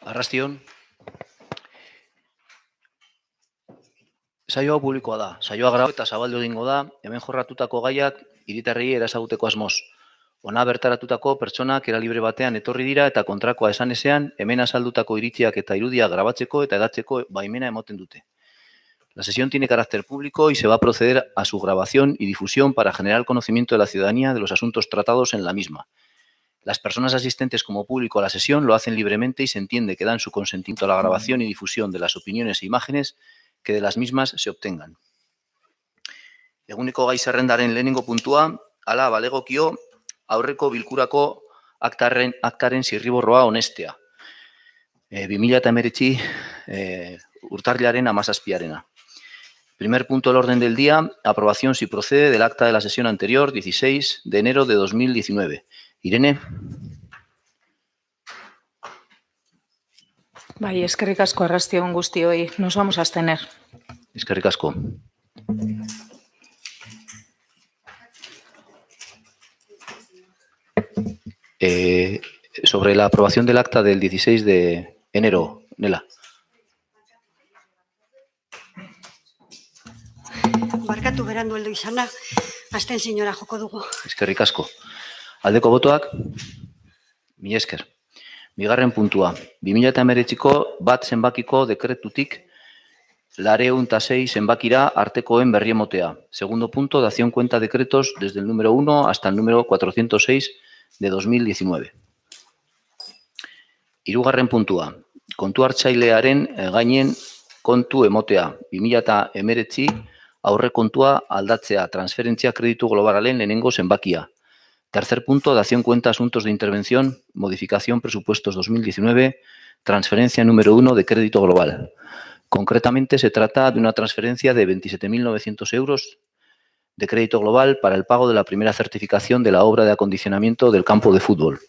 Arrastion. Saio hau publikoa da. Saioa grabatu eta zabaldu egingo da, hemen jorratutako gaiak hiritarrei erasaguteko asmoz. Hona bertaratutako pertsonak era libre batean etorri dira eta kontrakoa esan ezean, hemen azaldutako iritziak eta irudiak grabatzeko eta hedatzeko baimena emoten dute. La sesión tiene carácter público y se va a proceder a su grabación y difusión para generar conocimiento de la ciudadanía de los asuntos tratados en la misma. Las personas asistentes como público a la sesión lo hacen libremente y se entiende que dan su consentimiento a la grabación y difusión de las opiniones e imágenes que de las mismas se obtengan. Eguneko gai zerrendaren lehenengo puntua, hala balegokio aurreko bilkurako aktaren zirriborroa onestea. 2019 urtarrilaren 17arena. Primer punto del orden del día, aprobación si procede del acta de la sesión anterior, 16 de enero de 2019. Irene. Bai, eskerrik asko arrastion guztioi. Nos vamos a abstener. Eskerrik asko. Sobre la aprobación del acta del 16 de enero, Nela. Barkatu berandu heldu izana, abstenziora joko dugu. Eskerrik asko. Aldeko botoak, mila esker. Bigarren puntua, 2019ko bat zenbakiko dekretutik 206 zenbakira artekoen berri emotea. Segundo punto, dación cuenta decretos desde el número 1 hasta el número 406 de 2019. Hirugarren puntua, kontu hartzailearen gainen kontu emotea. 2019 aurre kontua aldatzea, transferentzia kreditu globalaren lehenengo zenbakia. Tercer punto, dación cuenta asuntos de intervención, modificación presupuestos 2019, transferencia número 1 de crédito global. Concretamente, se trata de una transferencia de 27.900 euros de crédito global para el pago de la primera certificación de la obra de acondicionamiento del campo de fútbol.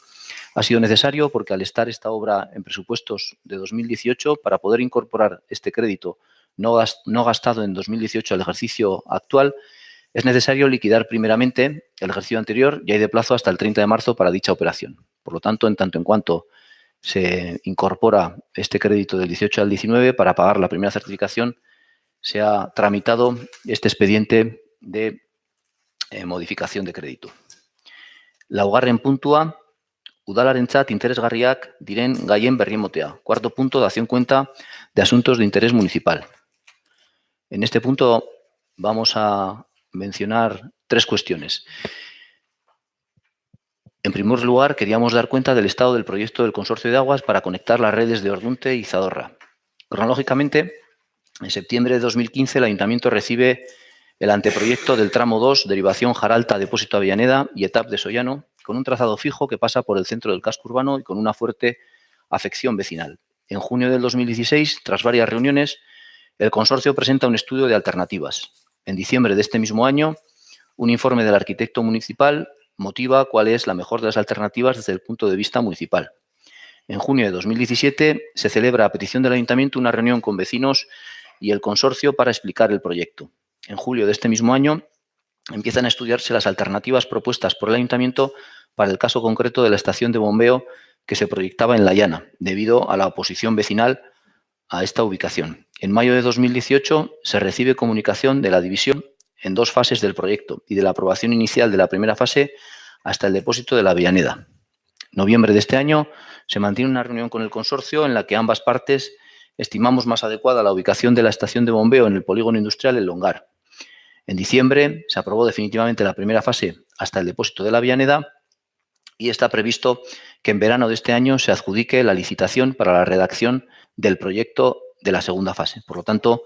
Ha sido necesario porque al estar esta obra en presupuestos de 2018, para poder incorporar este crédito no gastado en 2018 al ejercicio actual, es necesario liquidar primeramente el ejercicio anterior y hay de plazo hasta el 30 de marzo para dicha operación. Por lo tanto, en tanto en cuanto se incorpora este crédito del 18 al 19 para pagar la primera certificación, se ha tramitado este expediente de modificación de crédito. Laugarren puntua, udalarentzat interesgarriak diren gaien berri emotea. Cuarto punto, dación cuenta de asuntos de interés municipal. En este punto vamos a mencionar tres cuestiones. En primer lugar, queríamos dar cuenta del estado del proyecto del Consorcio de Aguas para conectar las redes de Ordunte y Zadorra. Cronológicamente, en septiembre de 2015, el Ayuntamiento recibe el anteproyecto del tramo 2, derivación Jaralta, Depósito Avellaneda y ETAP de Sollano, con un trazado fijo que pasa por el centro del casco urbano y con una fuerte afección vecinal. En junio del 2016, tras varias reuniones, el consorcio presenta un estudio de alternativas. En diciembre de este mismo año, un informe del arquitecto municipal motiva cuál es la mejor de las alternativas desde el punto de vista municipal. En junio de 2017 se celebra a petición del Ayuntamiento una reunión con vecinos y el consorcio para explicar el proyecto. En julio de este mismo año empiezan a estudiarse las alternativas propuestas por el Ayuntamiento para el caso concreto de la estación de bombeo que se proyectaba en La Llana, debido a la oposición vecinal a esta ubicación. En mayo de 2018 se recibe comunicación de la división en dos fases del proyecto y de la aprobación inicial de la primera fase hasta el depósito de la Avellaneda. En noviembre de este año se mantiene una reunión con el consorcio en la que ambas partes estimamos más adecuada la ubicación de la estación de bombeo en el polígono industrial El Longar. En diciembre se aprobó definitivamente la primera fase hasta el depósito de la Avellaneda y está previsto que en verano de este año se adjudique la licitación para la redacción del proyecto de la segunda fase. Por lo tanto,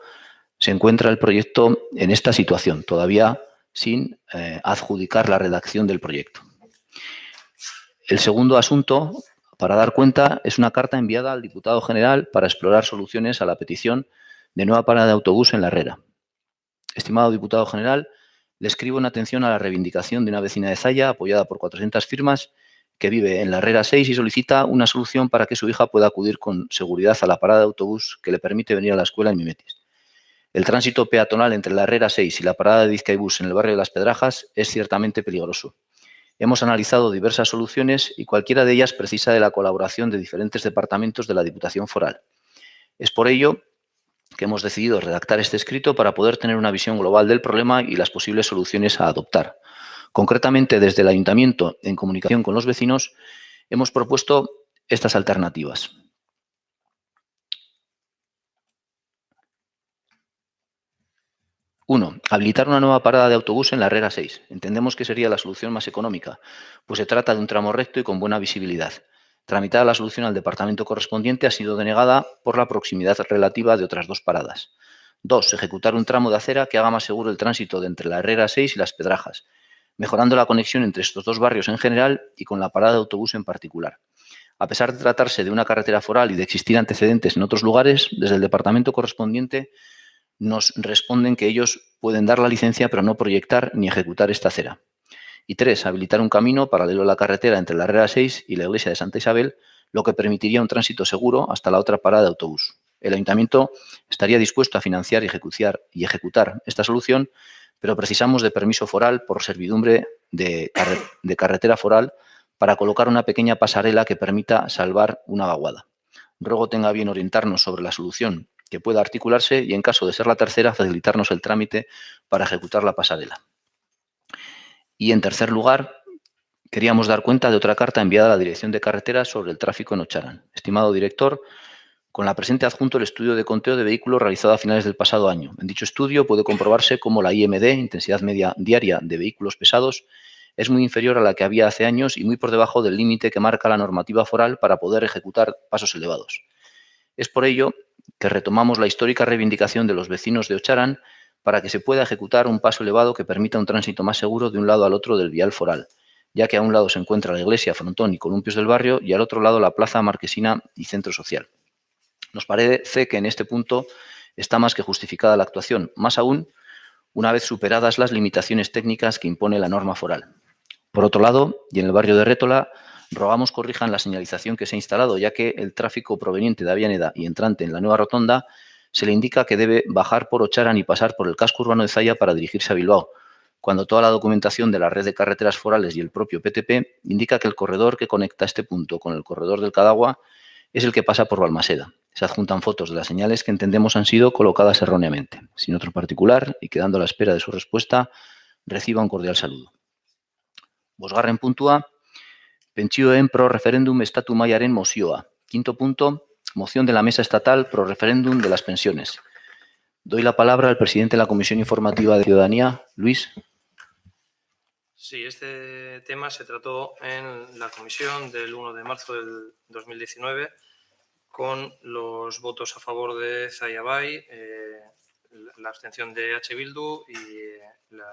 se encuentra el proyecto en esta situación, todavía sin adjudicar la redacción del proyecto. El segundo asunto, para dar cuenta, es una carta enviada al diputado general para explorar soluciones a la petición de nueva parada de autobús en La Herrera. Estimado diputado general, le escribo en atención a la reivindicación de una vecina de Zalla, apoyada por 400 firmas, que vive en La Herrera 6 y solicita una solución para que su hija pueda acudir con seguridad a la parada de autobús que le permite venir a la escuela en Mimetis. El tránsito peatonal entre La Herrera 6 y la parada de Bizkaibus en el barrio de Las Pedrajas es ciertamente peligroso Hemos analizado diversas soluciones y cualquiera de ellas precisa de la colaboración de diferentes departamentos de la Diputación Foral. Es por ello que hemos decidido redactar este escrito para poder tener una visión global del problema y las posibles soluciones a adoptar. Concretamente, desde el Ayuntamiento, en comunicación con los vecinos, hemos propuesto estas alternativas. 1. Habilitar una nueva parada de autobús en la Herrera 6. Entendemos que sería la solución más económica, pues se trata de un tramo recto y con buena visibilidad. Tramitada la solución al departamento correspondiente ha sido denegada por la proximidad relativa de otras 2 paradas. 2. Ejecutar un tramo de acera que haga más seguro el tránsito de entre la Herrera 6 y Las Pedrajas, mejorando la conexión entre estos 2 barrios en general y con la parada de autobús en particular. A pesar de tratarse de una carretera foral y de existir antecedentes en otros lugares, desde el departamento correspondiente nos responden que ellos pueden dar la licencia pero no proyectar ni ejecutar esta acera. Y 3. Habilitar un camino paralelo a la carretera entre la Herrera 6 y la iglesia de Santa Isabel, lo que permitiría un tránsito seguro hasta la otra parada de autobús. El Ayuntamiento estaría dispuesto a financiar y ejecutar esta solución, pero precisamos de permiso foral por servidumbre de carretera foral para colocar una pequeña pasarela que permita salvar una vaguada. Ruego tenga bien orientarnos sobre la solución que pueda articularse y, en caso de ser la tercera, facilitarnos el trámite para ejecutar la pasarela. Y, en tercer lugar, queríamos dar cuenta de otra carta enviada a la Dirección de Carreteras sobre el tráfico en Ocharán. Estimado director, con la presente adjunto el estudio de conteo de vehículos realizado a finales del pasado año. En dicho estudio puede comprobarse cómo la IMD, intensidad media diaria de vehículos pesados, es muy inferior a la que había hace años y muy por debajo del límite que marca la normativa foral para poder ejecutar pasos elevados. Es por ello que retomamos la histórica reivindicación de los vecinos de Ocharán para que se pueda ejecutar un paso elevado que permita un tránsito más seguro de un lado al otro del vial foral, ya que a un lado se encuentra la iglesia, frontón y columpios del barrio y al otro lado la plaza marquesina y centro social. Nos parece que en este punto está más que justificada la actuación, más aún una vez superadas las limitaciones técnicas que impone la norma foral. Por otro lado, y en el barrio de Rétola, rogamos corrijan la señalización que se ha instalado, ya que el tráfico proveniente de Avianeda y entrante en la nueva rotonda se le indica que debe bajar por Ocharán y pasar por el casco urbano de Zalla para dirigirse a Bilbao, cuando toda la documentación de la red de carreteras forales y el propio PTP indica que el corredor que conecta este punto con el corredor del Cadagua es el que pasa por Balmaseda. Se adjuntan fotos de las señales que entendemos han sido colocadas erróneamente. Sin otro particular y quedando a la espera de su respuesta, reciba un cordial saludo. Bosgarren puntua, pentsioen pro referéndum estatu mailaren mozioa. Quinto punto, moción de la Mesa Estatal pro referéndum de las pensiones. Doy la palabra al presidente de la Comisión Informativa de Ciudadanía, Luis. Sí, este tema se trató en la comisión del 1 de marzo del 2019 con los votos a favor de Zayabay, la abstención de H. Bildu y la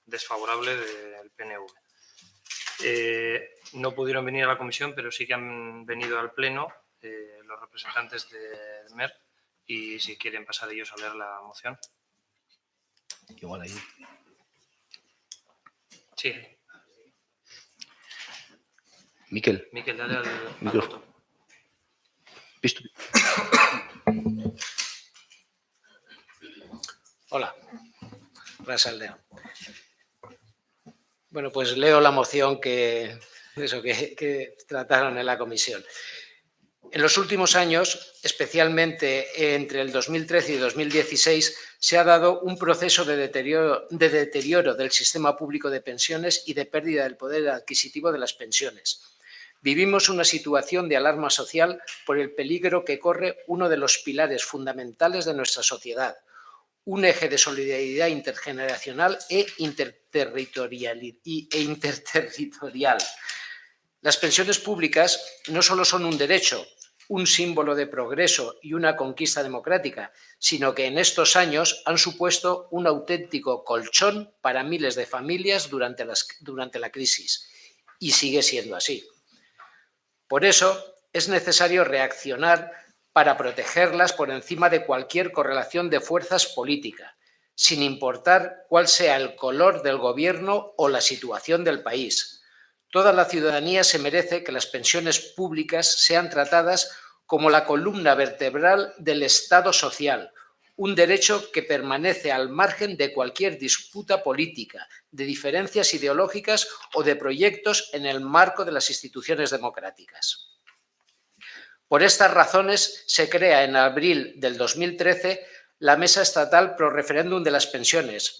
desfavorable del PNV. No pudieron venir a la comisión, pero sí que han venido al pleno los representantes del MER y si quieren pasar ellos a leer la moción. Igual ahí. Sí. Miquel, Dale al Micro. voto. Visto. Hola, Rasaldeo. Bueno, pues leo la moción que trataron en la comisión. En los últimos años, especialmente entre el 2013 y 2016, se ha dado un proceso de deterioro del sistema público de pensiones y de pérdida del poder adquisitivo de las pensiones. Vivimos una situación de alarma social por el peligro que corre uno de los pilares fundamentales de nuestra sociedad, un eje de solidaridad intergeneracional e interterritorial. Las pensiones públicas no solo son un derecho, un símbolo de progreso y una conquista democrática, sino que en estos años han supuesto un auténtico colchón para miles de familias durante la crisis, y sigue siendo así. Por eso es necesario reaccionar para protegerlas por encima de cualquier correlación de fuerzas políticas, sin importar cuál sea el color del gobierno o la situación del país. Toda la ciudadanía se merece que las pensiones públicas sean tratadas como la columna vertebral del Estado social, un derecho que permanece al margen de cualquier disputa política, de diferencias ideológicas o de proyectos en el marco de las instituciones democráticas. Por estas razones se crea en abril del 2013 la Mesa Estatal Pro Referéndum de las Pensiones.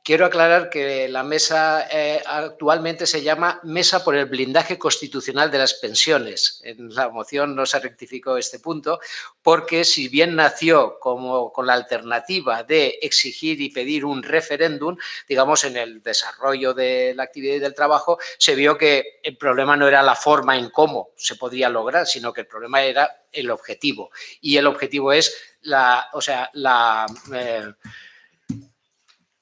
Quiero aclarar que la mesa actualmente se llama Mesa por el Blindaje Constitucional de las Pensiones. En la moción no se rectificó este punto porque, si bien nació como con la alternativa de exigir y pedir un referéndum, digamos, en el desarrollo de la actividad y del trabajo, se vio que el problema no era la forma en cómo se podría lograr, sino que el problema era el objetivo. Y el objetivo es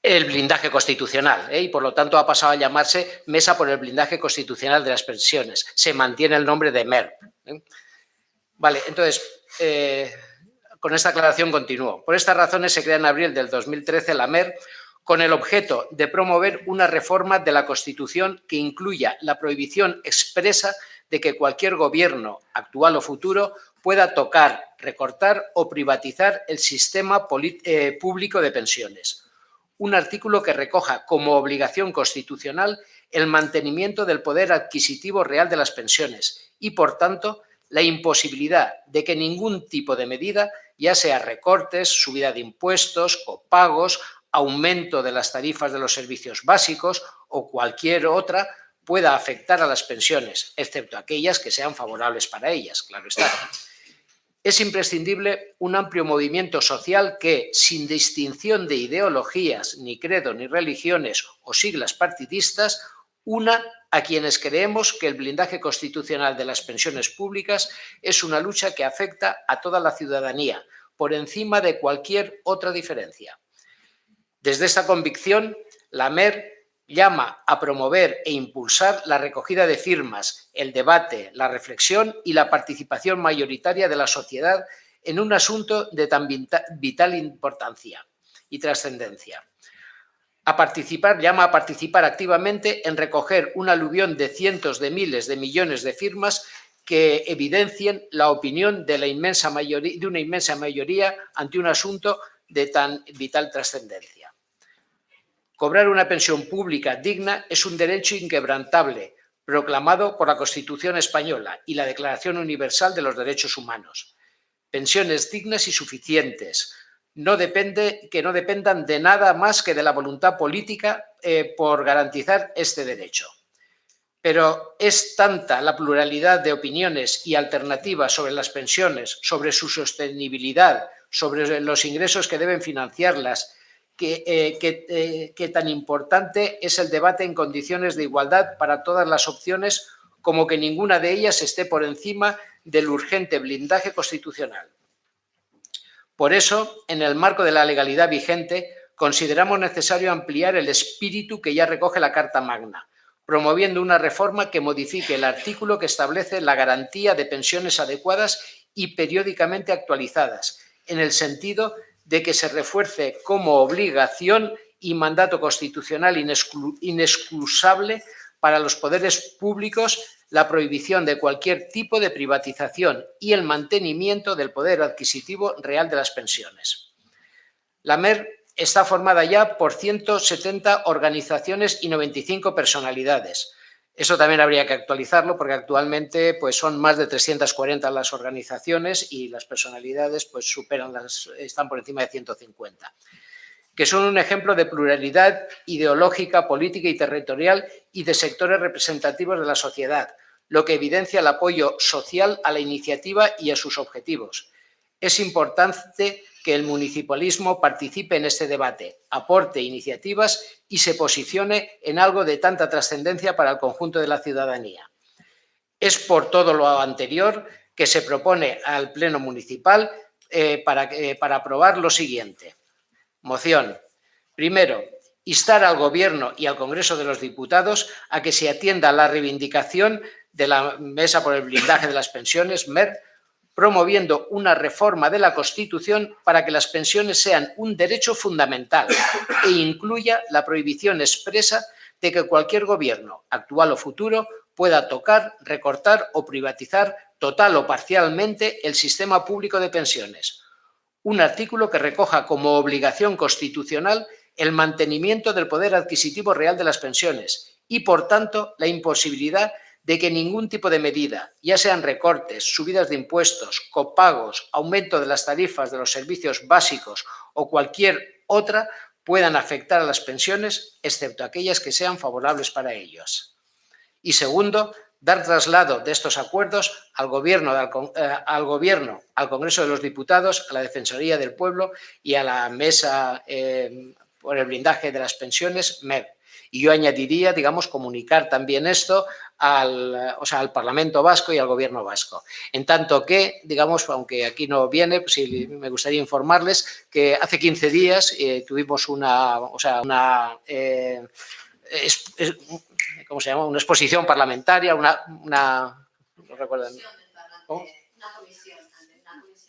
el blindaje constitucional, y por lo tanto ha pasado a llamarse Mesa por el Blindaje Constitucional de las Pensiones. Se mantiene el nombre de MERP. Vale, entonces, con esta aclaración continúo. Por estas razones se crea en abril del 2013 la MERP con el objeto de promover una reforma de la Constitución que incluya la prohibición expresa de que cualquier gobierno, actual o futuro, pueda tocar, recortar o privatizar el sistema público de pensiones. Un artículo que recoja como obligación constitucional el mantenimiento del poder adquisitivo real de las pensiones y, por tanto, la imposibilidad de que ningún tipo de medida, ya sea recortes, subida de impuestos, copagos, aumento de las tarifas de los servicios básicos o cualquier otra, pueda afectar a las pensiones, excepto aquellas que sean favorables para ellas, claro está. Es imprescindible un amplio movimiento social que, sin distinción de ideologías, ni credo, ni religiones o siglas partidistas, una a quienes creemos que el blindaje constitucional de las pensiones públicas es una lucha que afecta a toda la ciudadanía, por encima de cualquier otra diferencia. Desde esta convicción, la MERP llama a promover e impulsar la recogida de firmas, el debate, la reflexión y la participación mayoritaria de la sociedad en un asunto de tan vital importancia y trascendencia. Llama a participar activamente en recoger un aluvión de cientos de miles de millones de firmas que evidencien la opinión de una inmensa mayoría ante un asunto de tan vital trascendencia. Cobrar una pensión pública digna es un derecho inquebrantable, proclamado por la Constitución española y la Declaración Universal de los Derechos Humanos. Pensiones dignas y suficientes, que no dependan de nada más que de la voluntad política por garantizar este derecho. Pero es tanta la pluralidad de opiniones y alternativas sobre las pensiones, sobre su sostenibilidad, sobre los ingresos que deben financiarlas, que tan importante es el debate en condiciones de igualdad para todas las opciones, como que ninguna de ellas esté por encima del urgente blindaje constitucional. Por eso, en el marco de la legalidad vigente, consideramos necesario ampliar el espíritu que ya recoge la Carta Magna, promoviendo una reforma que modifique el artículo que establece la garantía de pensiones adecuadas y periódicamente actualizadas, en el sentido de que se refuerce como obligación y mandato constitucional inexcusable para los poderes públicos la prohibición de cualquier tipo de privatización y el mantenimiento del poder adquisitivo real de las pensiones. La MERP está formada ya por 170 organizaciones y 95 personalidades. Eso también habría que actualizarlo porque actualmente pues, son más de 340 las organizaciones y las personalidades pues, están por encima de 150, que son un ejemplo de pluralidad ideológica, política y territorial y de sectores representativos de la sociedad, lo que evidencia el apoyo social a la iniciativa y a sus objetivos. Es importante que el municipalismo participe en este debate, aporte iniciativas y se posicione en algo de tanta trascendencia para el conjunto de la ciudadanía. Es por todo lo anterior que se propone al Pleno Municipal para aprobar lo siguiente. Moción. Primero, instar al Gobierno y al Congreso de los Diputados a que se atienda a la reivindicación de la Mesa por el Blindaje de las Pensiones, MERP, promoviendo una reforma de la Constitución para que las pensiones sean un derecho fundamental e incluya la prohibición expresa de que cualquier gobierno, actual o futuro, pueda tocar, recortar o privatizar total o parcialmente el sistema público de pensiones. un artículo que recoja como obligación constitucional el mantenimiento del poder adquisitivo real de las pensiones y, por tanto, la imposibilidad de que ningún tipo de medida, ya sean recortes, subidas de impuestos, copagos, aumento de las tarifas de los servicios básicos o cualquier otra, puedan afectar a las pensiones, excepto aquellas que sean favorables para ellos. Y segundo, dar traslado de estos acuerdos al Gobierno, al Congreso de los Diputados, a la Defensoría del Pueblo y a la Mesa por el blindaje de las pensiones, MER. Y yo añadiría, digamos, comunicar también esto al Parlamento Vasco y al Gobierno vasco. En tanto que, digamos, aunque aquí no viene, pues sí, me gustaría informarles que hace 15 días tuvimos ¿cómo se llama? Una exposición parlamentaria, no recuerdo. ¿Cómo? Una comisión.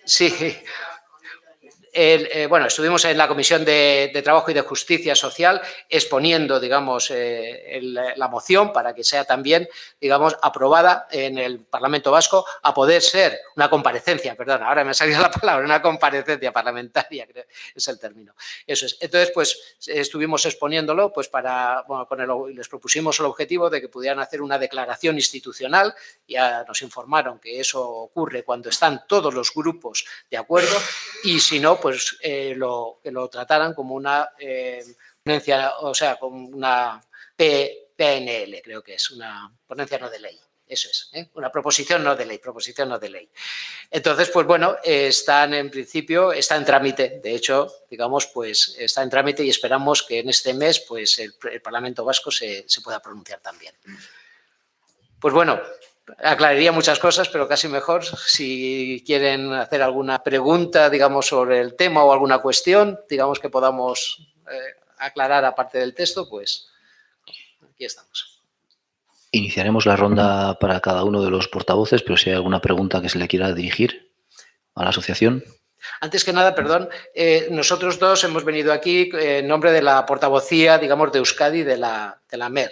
Sí. Bueno, estuvimos en la Comisión de Trabajo y de Justicia Social exponiendo, digamos, la moción para que sea también, digamos, aprobada en el Parlamento Vasco a poder ser una comparecencia, perdón, ahora me ha salido la palabra, una comparecencia parlamentaria, creo, es el término. Eso es. Entonces, pues, estuvimos exponiéndolo, pues, les propusimos el objetivo de que pudieran hacer una declaración institucional. Ya nos informaron que eso ocurre cuando están todos los grupos de acuerdo y si no, pues que lo trataran como una ponencia, como una PNL, creo que es, una ponencia no de ley. Eso es, una proposición no de ley. Entonces, pues bueno, está en trámite. De hecho, digamos, pues está en trámite y esperamos que en este mes, pues el Parlamento Vasco se pueda pronunciar también. Pues bueno, aclararía muchas cosas, pero casi mejor si quieren hacer alguna pregunta, digamos, sobre el tema o alguna cuestión, digamos, que podamos aclarar aparte del texto, pues aquí estamos. Iniciaremos la ronda para cada uno de los portavoces, pero si hay alguna pregunta que se le quiera dirigir a la asociación. Antes que nada, perdón, nosotros dos hemos venido aquí en nombre de la portavocía, digamos, de Euskadi de la MER,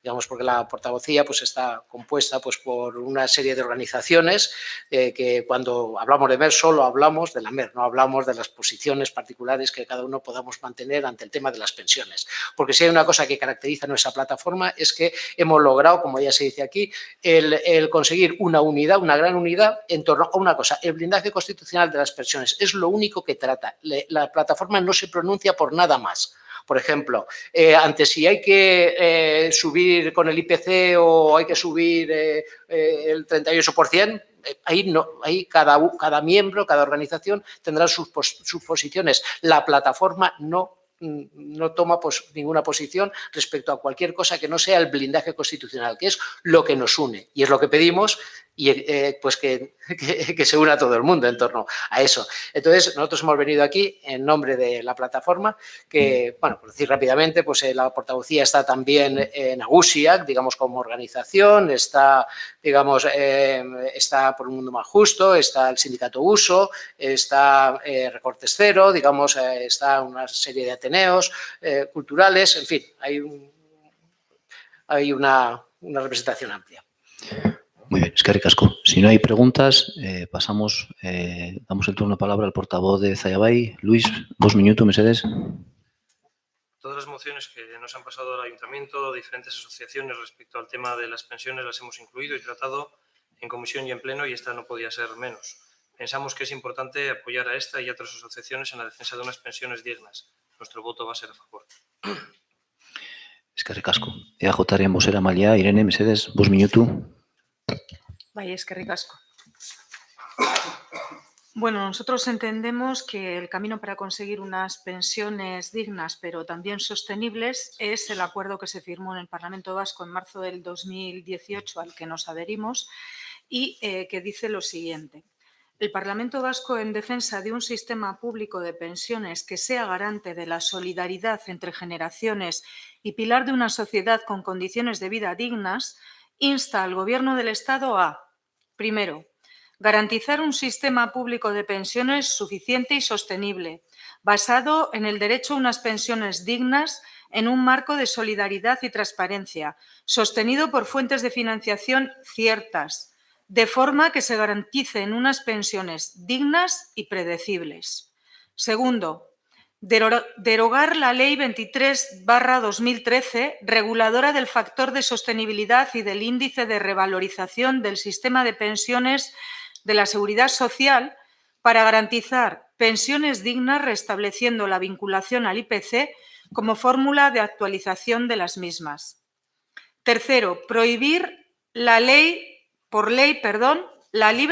digamos, porque la portavocía pues está compuesta pues por una serie de organizaciones que cuando hablamos de MER solo hablamos de la MER, no hablamos de las posiciones particulares que cada uno podamos mantener ante el tema de las pensiones. Porque si hay una cosa que caracteriza nuestra plataforma es que hemos logrado, como ya se dice aquí, el conseguir una unidad, una gran unidad en torno a una cosa, el blindaje constitucional de las pensiones. Es lo único que trata. La plataforma no se pronuncia por nada más. Por ejemplo, ante si hay que subir con el IPC o hay que subir el 38%, ahí cada miembro, cada organización tendrá sus posiciones. La plataforma no toma ninguna posición respecto a cualquier cosa que no sea el blindaje constitucional, que es lo que nos une y es lo que pedimos y pues que se una todo el mundo en torno a eso. Entonces, nosotros hemos venido aquí en nombre de la plataforma que, bueno, por decir rápidamente, pues la portavocía está también en Nagusiak, digamos, como organización, está, digamos, está por un mundo más justo, está el sindicato Uso, está Recortes Cero, digamos, está una serie de ateneos culturales, en fin, hay una representación amplia. Muy bien, eskerrik asko. Si no hay preguntas, damos el turno de palabra al portavoz de Zayabai. Luis, 2 minutos, mesedez. Todas las mociones que nos han pasado al Ayuntamiento, diferentes asociaciones respecto al tema de las pensiones las hemos incluido y tratado en comisión y en pleno y esta no podía ser menos. Pensamos que es importante apoyar a esta y a otras asociaciones en la defensa de unas pensiones dignas. Nuestro voto va a ser a favor. Eskerrik asko. EAJaren bozera mailea, Irene, mesedez, 2 minutos. Bai, eskerrik asko. Bueno, nosotros entendemos que el camino para conseguir unas pensiones dignas pero también sostenibles es el acuerdo que se firmó en el Parlamento Vasco en marzo del 2018 al que nos adherimos y que dice lo siguiente. El Parlamento Vasco, en defensa de un sistema público de pensiones que sea garante de la solidaridad entre generaciones y pilar de una sociedad con condiciones de vida dignas, insta al Gobierno del Estado a, primero, garantizar un sistema público de pensiones suficiente y sostenible, basado en el derecho a unas pensiones dignas en un marco de solidaridad y transparencia, sostenido por fuentes de financiación ciertas, de forma que se garanticen unas pensiones dignas y predecibles. Segundo, derogar la Ley 23/2013, reguladora del factor de sostenibilidad y del índice de revalorización del sistema de pensiones de la Seguridad Social, para garantizar pensiones dignas, restableciendo la vinculación al IPC como fórmula de actualización de las mismas. Tercero, prohibir la libre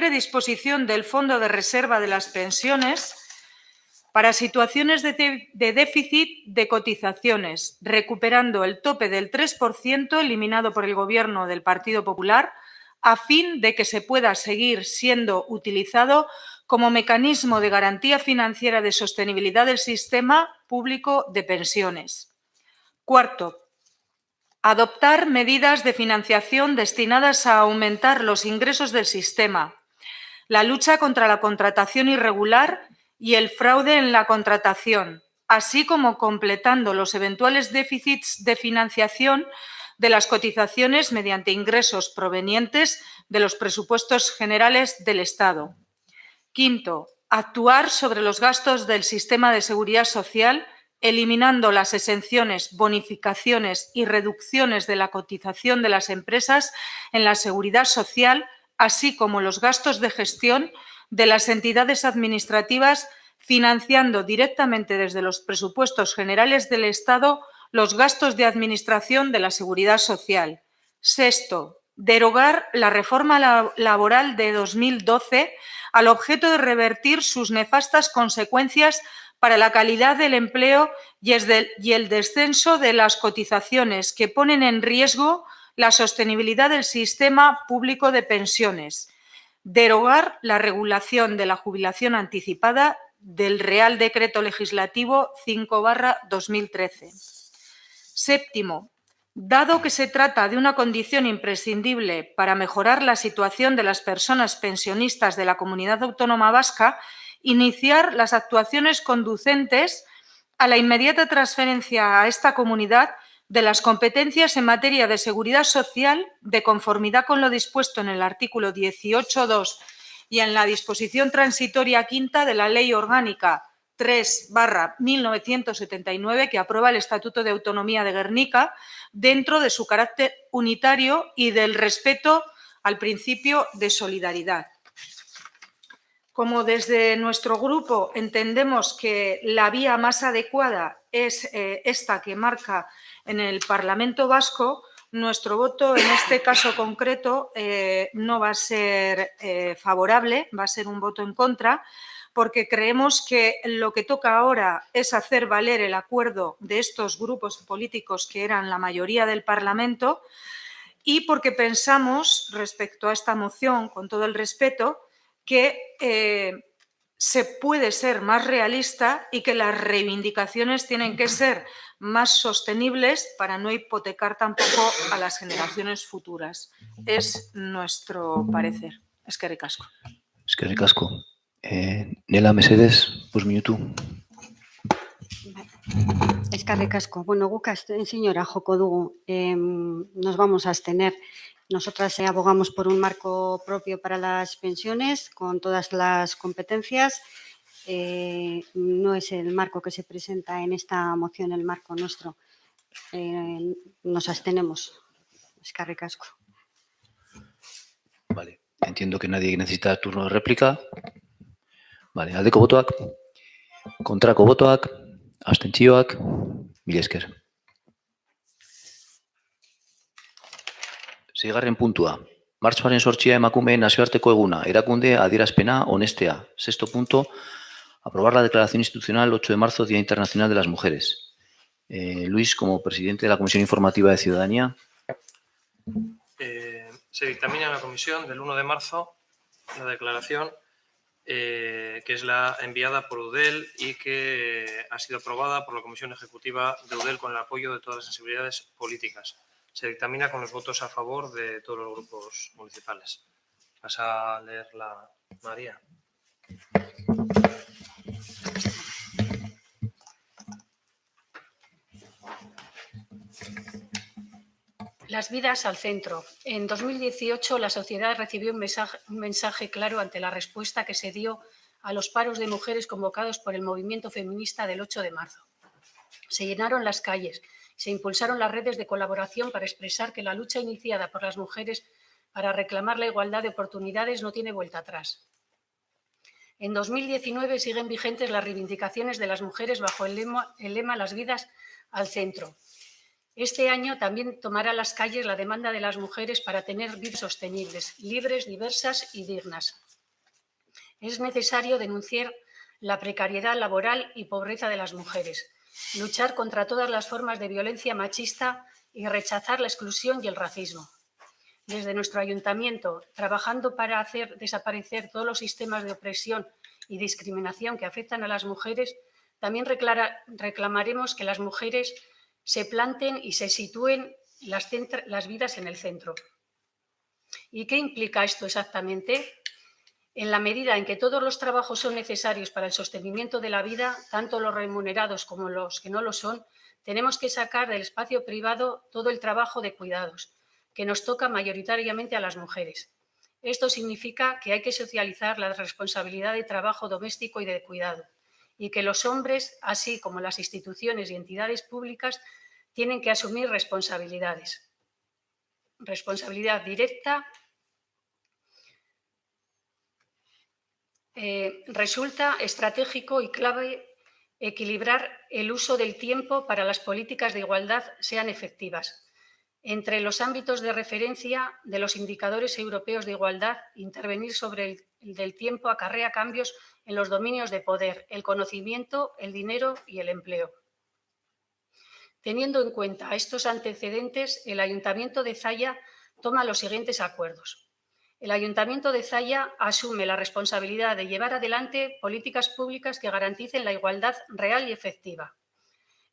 disposición del Fondo de Reserva de las Pensiones para situaciones de déficit de cotizaciones, recuperando el tope del 3% eliminado por el Gobierno del Partido Popular, a fin de que se pueda seguir siendo utilizado como mecanismo de garantía financiera de sostenibilidad del sistema público de pensiones. Cuarto, adoptar medidas de financiación destinadas a aumentar los ingresos del sistema, la lucha contra la contratación irregular y el fraude en la contratación, así como completando los eventuales déficits de financiación de las cotizaciones mediante ingresos provenientes de los presupuestos generales del Estado. Quinto, actuar sobre los gastos del sistema de seguridad social, eliminando las exenciones, bonificaciones y reducciones de la cotización de las empresas en la seguridad social, así como los gastos de gestión de las entidades administrativas, financiando directamente desde los presupuestos generales del Estado los gastos de administración de la seguridad social. Sexto, derogar la reforma laboral de 2012 al objeto de revertir sus nefastas consecuencias para la calidad del empleo y el descenso de las cotizaciones, que ponen en riesgo la sostenibilidad del sistema público de pensiones. Derogar la regulación de la jubilación anticipada del Real Decreto Legislativo 5/2013. Séptimo, dado que se trata de una condición imprescindible para mejorar la situación de las personas pensionistas de la Comunidad Autónoma Vasca, iniciar las actuaciones conducentes a la inmediata transferencia a esta comunidad de las competencias en materia de seguridad social, de conformidad con lo dispuesto en el artículo 18.2 y en la disposición transitoria quinta de la Ley Orgánica 3/1979, que aprueba el Estatuto de Autonomía de Gernika, dentro de su carácter unitario y del respeto al principio de solidaridad. Como desde nuestro grupo entendemos que la vía más adecuada es esta que marca en el Parlamento Vasco, nuestro voto en este caso concreto no va a ser favorable, va a ser un voto en contra, porque creemos que lo que toca ahora es hacer valer el acuerdo de estos grupos políticos que eran la mayoría del Parlamento, y porque pensamos, respecto a esta moción, con todo el respeto, que se puede ser más realista y que las reivindicaciones tienen que ser más sostenibles para no hipotecar tampoco a las generaciones futuras. Es nuestro parecer. Eskerrik asko. Eskerrik asko. Nela, mesedez, pues minutu. Eskerrik asko. Bueno, guk señora joko dugu, nos vamos a abstener. Nosotras abogamos por un marco propio para las pensiones con todas las competencias. No es el marco que se presenta en esta moción el marco nuestro. Nos abstenemos. Eskerrik asko. Vale, entiendo que nadie necesita turno de réplica. Vale, aldeko botoak, kontrako botoak, abstentzioak, mila esker. Seigarren puntua. Martxoaren 8 emakumeen nazioarteko eguna, erakunde adierazpena onestea. Sexto punto, aprobar la declaración institucional 8 de marzo, Día Internacional de las Mujeres. Luis, como presidente de la Comisión Informativa de Ciudadanía. Se dictamina en la comisión del 1 de marzo la declaración que es la enviada por UDEL y que ha sido aprobada por la Comisión Ejecutiva de UDEL con el apoyo de todas las sensibilidades políticas. Se dictamina con los votos a favor de todos los grupos municipales. Vas a leerla, María. Las vidas al centro. En 2018 la sociedad recibió un mensaje claro ante la respuesta que se dio a los paros de mujeres convocados por el movimiento feminista del 8 de marzo. Se llenaron las calles, se impulsaron las redes de colaboración para expresar que la lucha iniciada por las mujeres para reclamar la igualdad de oportunidades no tiene vuelta atrás. En 2019 siguen vigentes las reivindicaciones de las mujeres bajo el lema Las vidas al centro. Este año también tomará las calles la demanda de las mujeres para tener vidas sostenibles, libres, diversas y dignas. Es necesario denunciar la precariedad laboral y pobreza de las mujeres, luchar contra todas las formas de violencia machista y rechazar la exclusión y el racismo. Desde nuestro ayuntamiento, trabajando para hacer desaparecer todos los sistemas de opresión y discriminación que afectan a las mujeres, también reclamaremos que las mujeres se planten y se sitúen las vidas en el centro. ¿Y qué implica esto exactamente? En la medida en que todos los trabajos son necesarios para el sostenimiento de la vida, tanto los remunerados como los que no lo son, tenemos que sacar del espacio privado todo el trabajo de cuidados, que nos toca mayoritariamente a las mujeres. Esto significa que hay que socializar la responsabilidad de trabajo doméstico y de cuidado, y que los hombres, así como las instituciones y entidades públicas, tienen que asumir responsabilidades. Responsabilidad directa. Resulta estratégico y clave equilibrar el uso del tiempo para las políticas de igualdad sean efectivas. Entre los ámbitos de referencia de los indicadores europeos de igualdad, intervenir sobre el del tiempo acarrea cambios en los dominios de poder, el conocimiento, el dinero y el empleo. Teniendo en cuenta estos antecedentes, el Ayuntamiento de Zalla toma los siguientes acuerdos. El Ayuntamiento de Zalla asume la responsabilidad de llevar adelante políticas públicas que garanticen la igualdad real y efectiva.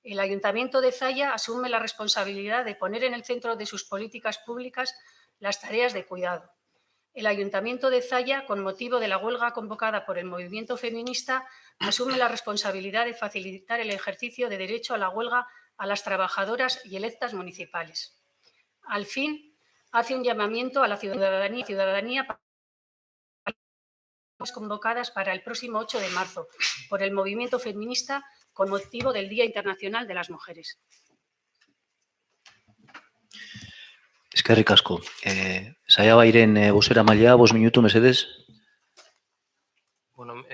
El Ayuntamiento de Zalla asume la responsabilidad de poner en el centro de sus políticas públicas las tareas de cuidado. El Ayuntamiento de Zalla, con motivo de la huelga convocada por el movimiento feminista, asume la responsabilidad de facilitar el ejercicio de derecho a la huelga a las trabajadoras y electas municipales. Al fin, hace un llamamiento a la ciudadanía para las convocadas para el próximo 8 de marzo por el movimiento feminista con motivo del Día Internacional de las Mujeres. Eskerrik asko. Saiabairen bozeramailea, 5 minutu, mesedez. Bueno,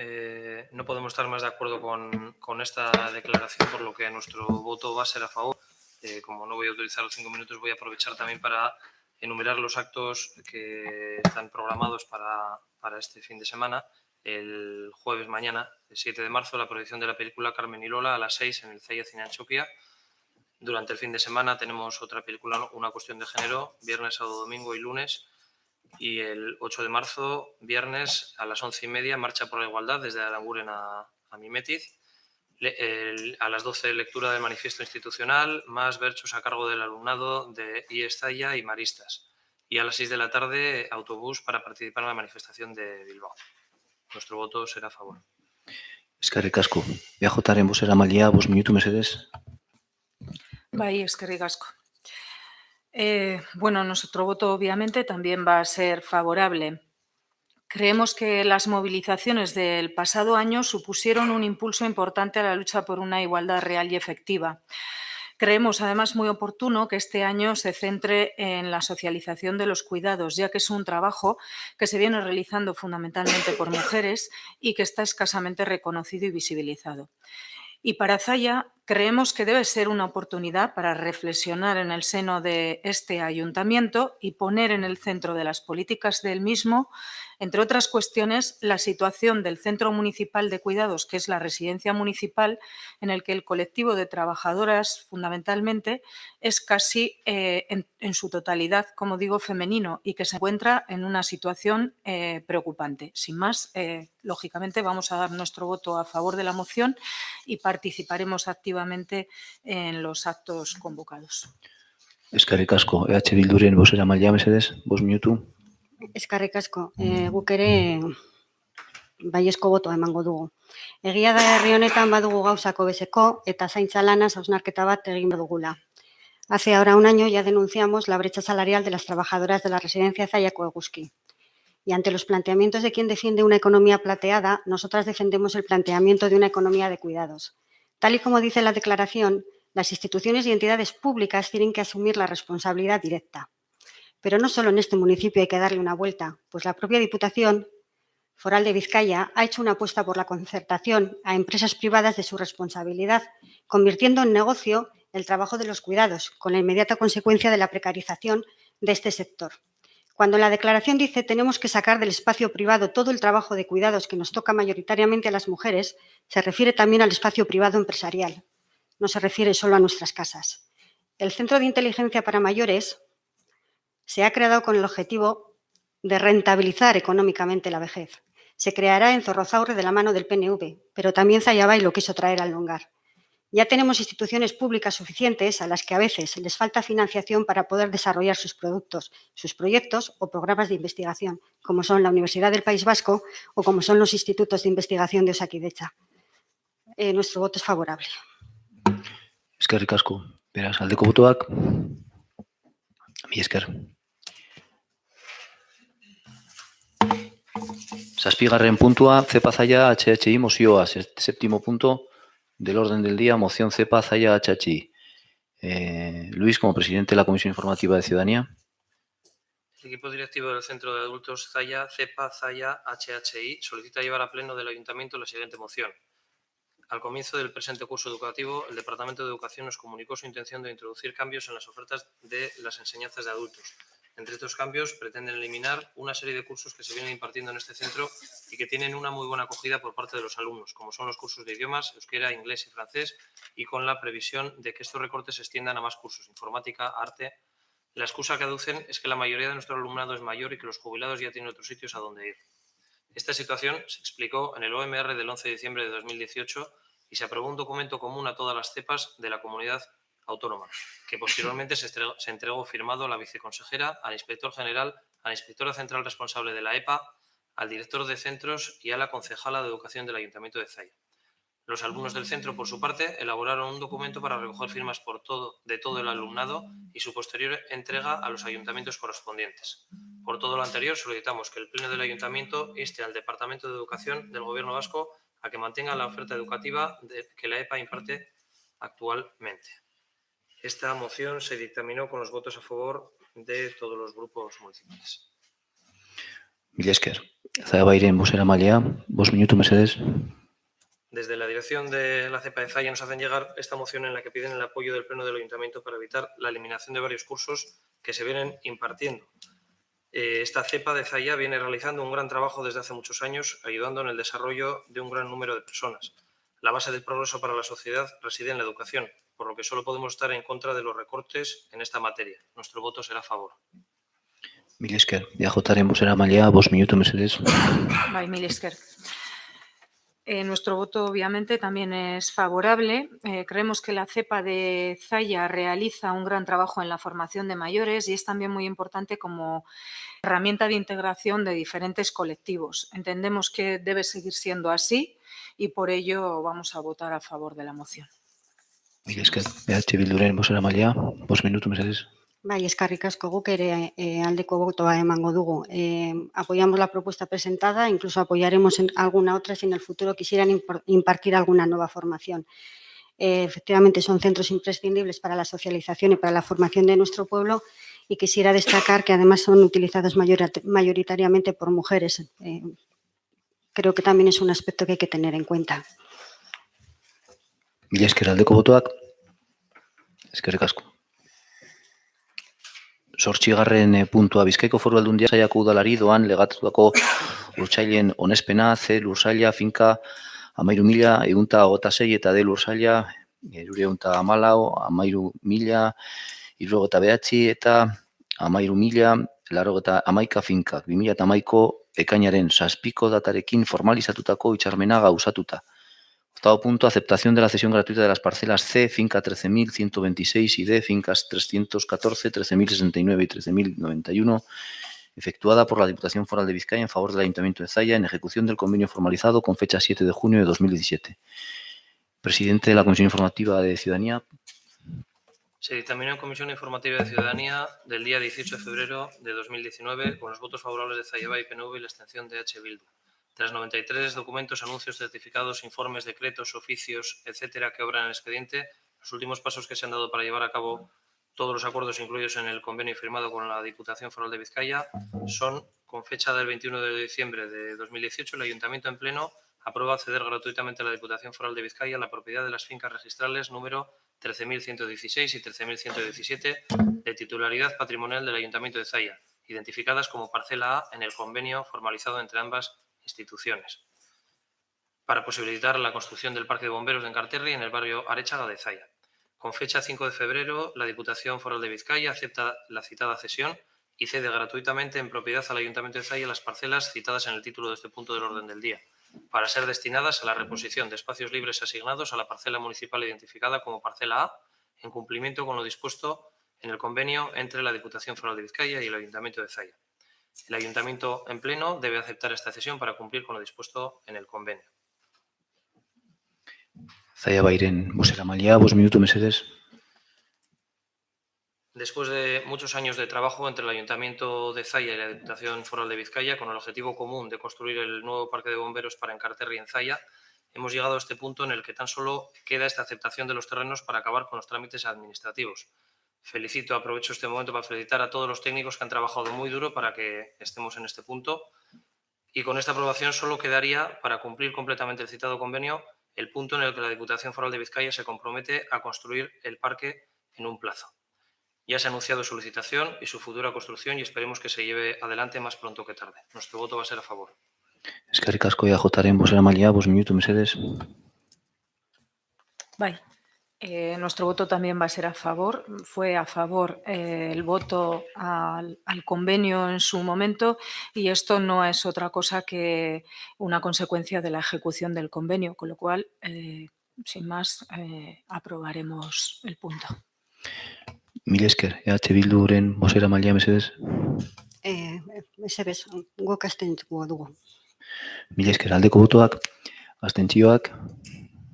no podemos estar más de acuerdo con esta declaración, por lo que nuestro voto va a ser a favor. Como no voy a utilizar los 5 minutos, voy a aprovechar también para enumerar los actos que están programados para este fin de semana. El jueves mañana, el 7 de marzo, la proyección de la película Carmen y Lola a las 6 en el Zalla Cine Antxokia. Durante el fin de semana tenemos otra película, Una cuestión de género, viernes, sábado, domingo y lunes. Y el 8 de marzo, viernes, a las 11:30, Marcha por la Igualdad desde Aranguren a Mimetiz. A las 12, lectura del manifiesto institucional, más versos a cargo del alumnado de IES Zalla y Maristas. Y a las 6 de la tarde, autobús para participar en la manifestación de Bilbao. Nuestro voto será a favor. Eskerrik asko. EAJaren bozeramailea, 5 minutu, mesedez. Bai, eskerrik asko. Bueno, nuestro voto obviamente también va a ser favorable. Creemos que las movilizaciones del pasado año supusieron un impulso importante a la lucha por una igualdad real y efectiva. Creemos, además, muy oportuno que este año se centre en la socialización de los cuidados, ya que es un trabajo que se viene realizando fundamentalmente por mujeres y que está escasamente reconocido y visibilizado. Y para Zalla creemos que debe ser una oportunidad para reflexionar en el seno de este ayuntamiento y poner en el centro de las políticas del mismo, entre otras cuestiones, la situación del Centro Municipal de Cuidados, que es la residencia municipal, en el que el colectivo de trabajadoras fundamentalmente es casi en su totalidad, como digo, femenino y que se encuentra en una situación preocupante. Sin más, lógicamente vamos a dar nuestro voto a favor de la moción y participaremos activamente en los actos convocados. Eskerrik asko. EH Bilduren bozeramailea, mesedez, 5 minutu. Eskerrik asko. Guk ere baiezko botoa emango dugu. Egia da herri honetan badugu gauzako bezeko eta zaintza lanaz hausnarketa bat egin badugula. Hace ahora un año ya denunciamos la brecha salarial de las trabajadoras de la residencia Zayako Eguzki. Y ante los planteamientos de quien defiende una economía plateada, nosotras defendemos el planteamiento de una economía de cuidados. Tal y como dice la declaración, las instituciones y entidades públicas tienen que asumir la responsabilidad directa. Pero no solo en este municipio hay que darle una vuelta, pues la propia Diputación Foral de Vizcaya ha hecho una apuesta por la concertación a empresas privadas de su responsabilidad, convirtiendo en negocio el trabajo de los cuidados, con la inmediata consecuencia de la precarización de este sector. Cuando la declaración dice tenemos que sacar del espacio privado todo el trabajo de cuidados que nos toca mayoritariamente a las mujeres, se refiere también al espacio privado empresarial. No se refiere solo a nuestras casas. El Centro de Inteligencia para Mayores se ha creado con el objetivo de rentabilizar económicamente la vejez. Se creará en Zorrozaurre de la mano del PNV, pero también Zayabay lo quiso traer al Longar. Ya tenemos instituciones públicas suficientes a las que a veces les falta financiación para poder desarrollar sus productos, sus proyectos o programas de investigación, como son la Universidad del País Vasco o como son los institutos de investigación de Osakidetza. Nuestro voto es favorable. Eskerrik asko. Beraz, aldeko botoak. Mi esker. Zazpigarren puntua, Zepa Zaya HHI mozioa. Séptimo punto del orden del día, moción Zepa Zaya HHI. Luis, como presidente de la Comisión Informativa de Ciudadanía. El equipo directivo del Centro de Adultos Zaya, Zepa Zaya HHI, solicita llevar a pleno del Ayuntamiento la siguiente moción. Al comienzo del presente curso educativo, el Departamento de Educación nos comunicó su intención de introducir cambios en las ofertas de las enseñanzas de adultos. Entre estos cambios, pretenden eliminar una serie de cursos que se vienen impartiendo en este centro y que tienen una muy buena acogida por parte de los alumnos, como son los cursos de idiomas, euskera, inglés y francés, y con la previsión de que estos recortes se extiendan a más cursos, informática, arte. La excusa que aducen es que la mayoría de nuestro alumnado es mayor y que los jubilados ya tienen otros sitios a donde ir. Esta situación se explicó en el OMR del 11 de diciembre de 2018 y se aprobó un documento común a todas las cepas de la comunidad autónoma, que posteriormente se entregó firmado a la viceconsejera, al inspector general, a la inspectora central responsable de la EPA, al director de centros y a la concejala de educación del Ayuntamiento de Zaya. Los alumnos del centro, por su parte, elaboraron un documento para recoger firmas de todo el alumnado y su posterior entrega a los ayuntamientos correspondientes. Por todo lo anterior, solicitamos que el Pleno del Ayuntamiento inste al Departamento de Educación del Gobierno vasco a que mantenga la oferta educativa que la EPA imparte actualmente. Esta moción se dictaminó con los votos a favor de todos los grupos municipales. Mila esker. Zayabairen bozeramailea, 5 minutu mesedez. Desde la dirección de la CEPA de Zaya nos hacen llegar esta moción en la que piden el apoyo del Pleno del Ayuntamiento para evitar la eliminación de varios cursos que se vienen impartiendo. Esta CEPA de Zaya viene realizando un gran trabajo desde hace muchos años, ayudando en el desarrollo de un gran número de personas. La base del progreso para la sociedad reside en la educación, por lo que solo podemos estar en contra de los recortes en esta materia. Nuestro voto será a favor. Mila esker. EAJaren bozeramailea, 5 minutu mesedez. Bai, mil esker. Nuestro voto obviamente también es favorable. Creemos que la CEPA de Zaya realiza un gran trabajo en la formación de mayores y es también muy importante como herramienta de integración de diferentes colectivos. Entendemos que debe seguir siendo así y por ello vamos a votar a favor de la moción. Mila esker. EH Bilduren bozeramailea, 5 minutu mesedez. Bai, eskerrik asko guk ere aldeko botoa emango dugu. Apoyamos la propuesta presentada, incluso apoyaremos en alguna otra si en el futuro quisieran impartir alguna nueva formación. Efectivamente, son centros imprescindibles para la socialización y para la formación de nuestro pueblo y quisiera destacar que además son utilizados mayoritariamente por mujeres. Creo que también es un aspecto que hay que tener en cuenta. Mila esker aldeko botoak. Eskerrik asko. 8. puntua, Bizkaiko Foru Aldundia Zaiako udalari doan legatutako lursailen onespena, C lursaila finka 13.626 eta D lursaila 314, 13.079 eta 13.091 finkak 2011ko ekainaren 7ko datarekin formalizatutako hitzarmena gauzatuta. 8. punto, aceptación de la cesión gratuita de las parcelas C, finca 13.126 y D, fincas 314, 13.069 y 13.091, efectuada por la Diputación Foral de Vizcaya en favor del Ayuntamiento de Zaya en ejecución del convenio formalizado con fecha 7 de junio de 2017. Presidente de la Comisión Informativa de Ciudadanía. Se dictaminó en Comisión Informativa de Ciudadanía del día 18 de febrero de 2019 con los votos favorables de Zayaba y PNV y la abstención de H. Bildu. Tras 93 documentos, anuncios, certificados, informes, decretos, oficios, etcétera, que obran en el expediente, los últimos pasos que se han dado para llevar a cabo todos los acuerdos incluidos en el convenio firmado con la Diputación Foral de Vizcaya son, con fecha del 21 de diciembre de 2018, el Ayuntamiento en Pleno aprueba ceder gratuitamente a la Diputación Foral de Vizcaya la propiedad de las fincas registrales número 13.116 y 13.117 de titularidad patrimonial del Ayuntamiento de Zaya, identificadas como parcela A en el convenio formalizado entre ambas instituciones, para posibilitar la construcción del Parque de Bomberos de Enkarterri en el barrio Arechaga de Zaya. Con fecha 5 de febrero, la Diputación Foral de Vizcaya acepta la citada cesión y cede gratuitamente en propiedad al Ayuntamiento de Zaya las parcelas citadas en el título de este punto del orden del día, para ser destinadas a la reposición de espacios libres asignados a la parcela municipal identificada como parcela A, en cumplimiento con lo dispuesto en el convenio entre la Diputación Foral de Vizcaya y el Ayuntamiento de Zaya. El Ayuntamiento en Pleno debe aceptar esta cesión para cumplir con lo dispuesto en el convenio. Zayabairen bozeramailea, 5 minutu mesedez. Después de muchos años de trabajo entre el Ayuntamiento de Zaya y la Diputación Foral de Vizcaya, con el objetivo común de construir el nuevo Parque de Bomberos para Enkarterri en Zaya, hemos llegado a este punto en el que tan solo queda esta aceptación de los terrenos para acabar con los trámites administrativos. Aprovecho este momento para felicitar a todos los técnicos que han trabajado muy duro para que estemos en este punto, y con esta aprobación solo quedaría, para cumplir completamente el citado convenio, el punto en el que la Diputación Foral de Vizcaya se compromete a construir el parque en un plazo. Ya se ha anunciado su licitación y su futura construcción y esperemos que se lleve adelante más pronto que tarde. Nuestro voto va a ser a favor. Eskerrik asko EAJaren bozeramailea, 5 minutu mesedez. Bai. Nuestro voto también va a ser a favor. Fue a favor el voto al convenio en su momento y esto no es otra cosa que una consecuencia de la ejecución del convenio, con lo cual, sin más, aprobaremos el punto. Mila esker, EH Bilduren bozeramailea mesedez. Mesedez, guk abstenituko dugu. Mila esker, aldeko botoak, abstentzioak,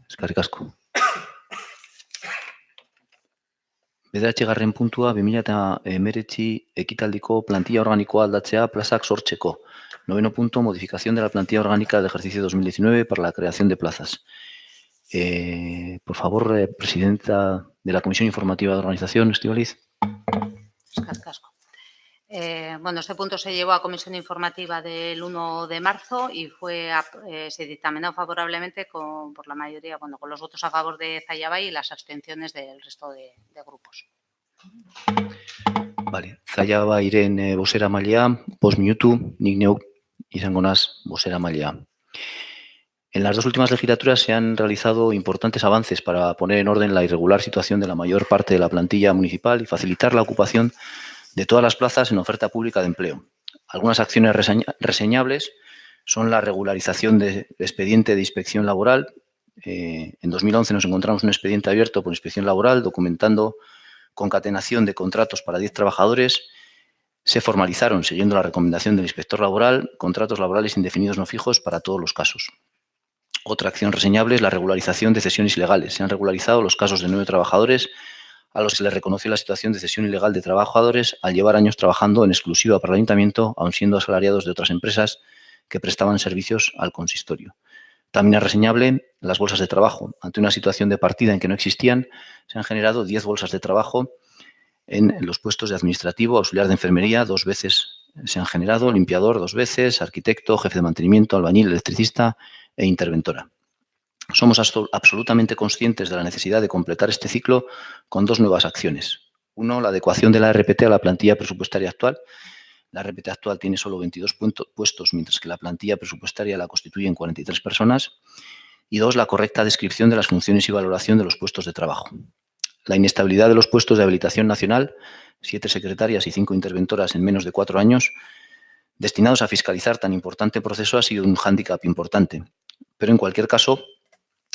eskerrik asko. Bederatzigarren puntua, 2019 ekitaldiko plantilla organikoa aldatzea plazak sortzeko. Noveno punto, modificación de la plantilla orgánica del ejercicio 2019 para la creación de plazas. Por favor, presidenta de la Comisión Informativa de Organización, Estíbaliz. Eskerrik asko. Bueno, este punto se llevó a comisión informativa del 1 de marzo y se dictaminó favorablemente por la mayoría, bueno, con los votos a favor de Zayabay y las abstenciones del resto de grupos. Vale, Zayabairen bozeramailea, 5 minutu, nik neuk izango naz bozeramailea. En las dos últimas legislaturas se han realizado importantes avances para poner en orden la irregular situación de la mayor parte de la plantilla municipal y facilitar la ocupación de todas las plazas en oferta pública de empleo. Algunas acciones reseñables son la regularización del expediente de inspección laboral. En 2011 nos encontramos un expediente abierto por inspección laboral documentando concatenación de contratos para 10 trabajadores. Se formalizaron, siguiendo la recomendación del inspector laboral, contratos laborales indefinidos no fijos para todos los casos. Otra acción reseñable es la regularización de cesiones ilegales. Se han regularizado los casos de 9 trabajadores a los que se les reconoció la situación de cesión ilegal de trabajadores al llevar años trabajando en exclusiva para el ayuntamiento, aun siendo asalariados de otras empresas que prestaban servicios al consistorio. También es reseñable las bolsas de trabajo. Ante una situación de partida en que no existían, se han generado 10 bolsas de trabajo en los puestos de administrativo, auxiliar de enfermería, 2 veces se han generado, limpiador 2 veces, arquitecto, jefe de mantenimiento, albañil, electricista e interventora. Somos absolutamente conscientes de la necesidad de completar este ciclo con 2 nuevas acciones. Uno, la adecuación de la RPT a la plantilla presupuestaria actual. La RPT actual tiene solo 22 puestos, mientras que la plantilla presupuestaria la constituyen 43 personas. Y 2, la correcta descripción de las funciones y valoración de los puestos de trabajo. La inestabilidad de los puestos de habilitación nacional, 7 secretarias y 5 interventoras en menos de 4 años, destinados a fiscalizar tan importante proceso, ha sido un hándicap importante. Pero en cualquier caso,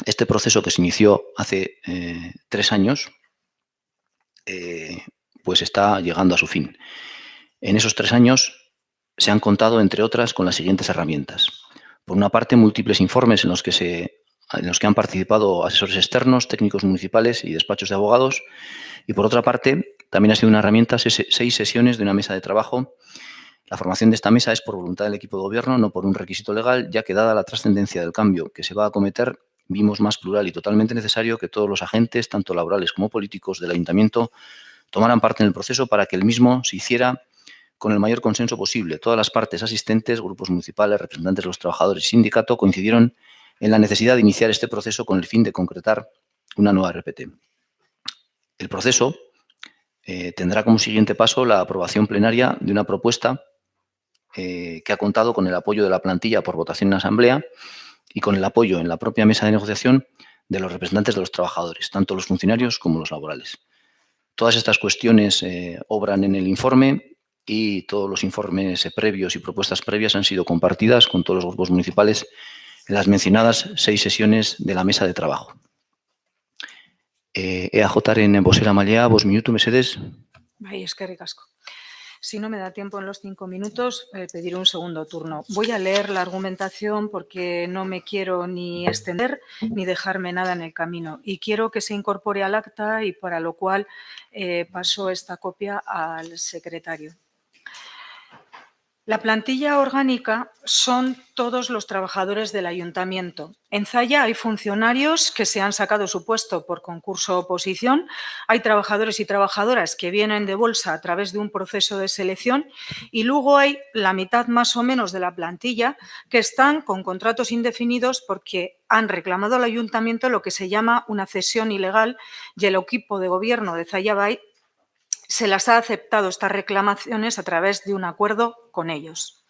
este proceso que se inició hace 3 años, pues está llegando a su fin. En esos 3 años se han contado, entre otras, con las siguientes herramientas. Por una parte, múltiples informes en los que se en los que han participado asesores externos, técnicos municipales y despachos de abogados. Y por otra parte, también ha sido una herramienta 6 sesiones de una mesa de trabajo. La formación de esta mesa es por voluntad del equipo de gobierno, no por un requisito legal, ya que dada la trascendencia del cambio que se va a acometer, vimos más plural y totalmente necesario que todos los agentes, tanto laborales como políticos del ayuntamiento, tomaran parte en el proceso para que el mismo se hiciera con el mayor consenso posible. Todas las partes asistentes, grupos municipales, representantes de los trabajadores y sindicato coincidieron en la necesidad de iniciar este proceso con el fin de concretar una nueva RPT. El proceso tendrá como siguiente paso la aprobación plenaria de una propuesta que ha contado con el apoyo de la plantilla por votación en asamblea y con el apoyo en la propia mesa de negociación de los representantes de los trabajadores, tanto los funcionarios como los laborales. Todas estas cuestiones obran en el informe y todos los informes previos y propuestas previas han sido compartidas con todos los grupos municipales en las mencionadas 6 sesiones de la mesa de trabajo. EAJaren bozeramailea, 5 minutu, mesedez. Bai, eskerrik asko. Si no me da tiempo en los 5 minutos, pediré un segundo turno. Voy a leer la argumentación porque no me quiero ni extender ni dejarme nada en el camino. Y quiero que se incorpore al acta y para lo cual paso esta copia al secretario. La plantilla orgánica son todos los trabajadores del ayuntamiento. En Zalla hay funcionarios que se han sacado su puesto por concurso o oposición, hay trabajadores y trabajadoras que vienen de bolsa a través de un proceso de selección y luego hay la mitad más o menos de la plantilla que están con contratos indefinidos porque han reclamado al ayuntamiento lo que se llama una cesión ilegal y el equipo de gobierno de Zalla Bay se las ha aceptado estas reclamaciones a través de un acuerdo con ellos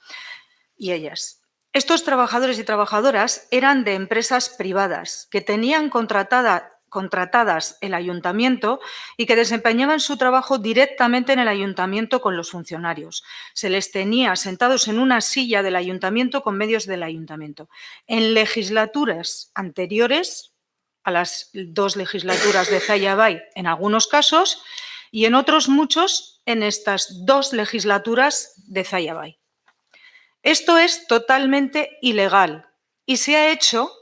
y ellas. Estos trabajadores y trabajadoras eran de empresas privadas que tenían contratadas el ayuntamiento y que desempeñaban su trabajo directamente en el ayuntamiento con los funcionarios. Se les tenía sentados en una silla del ayuntamiento con medios del ayuntamiento. En legislaturas anteriores a las 2 legislaturas de Zalla Bay, en algunos casos, y en otros muchos en estas 2 legislaturas de Zalla Bay. Esto es totalmente ilegal y se ha hecho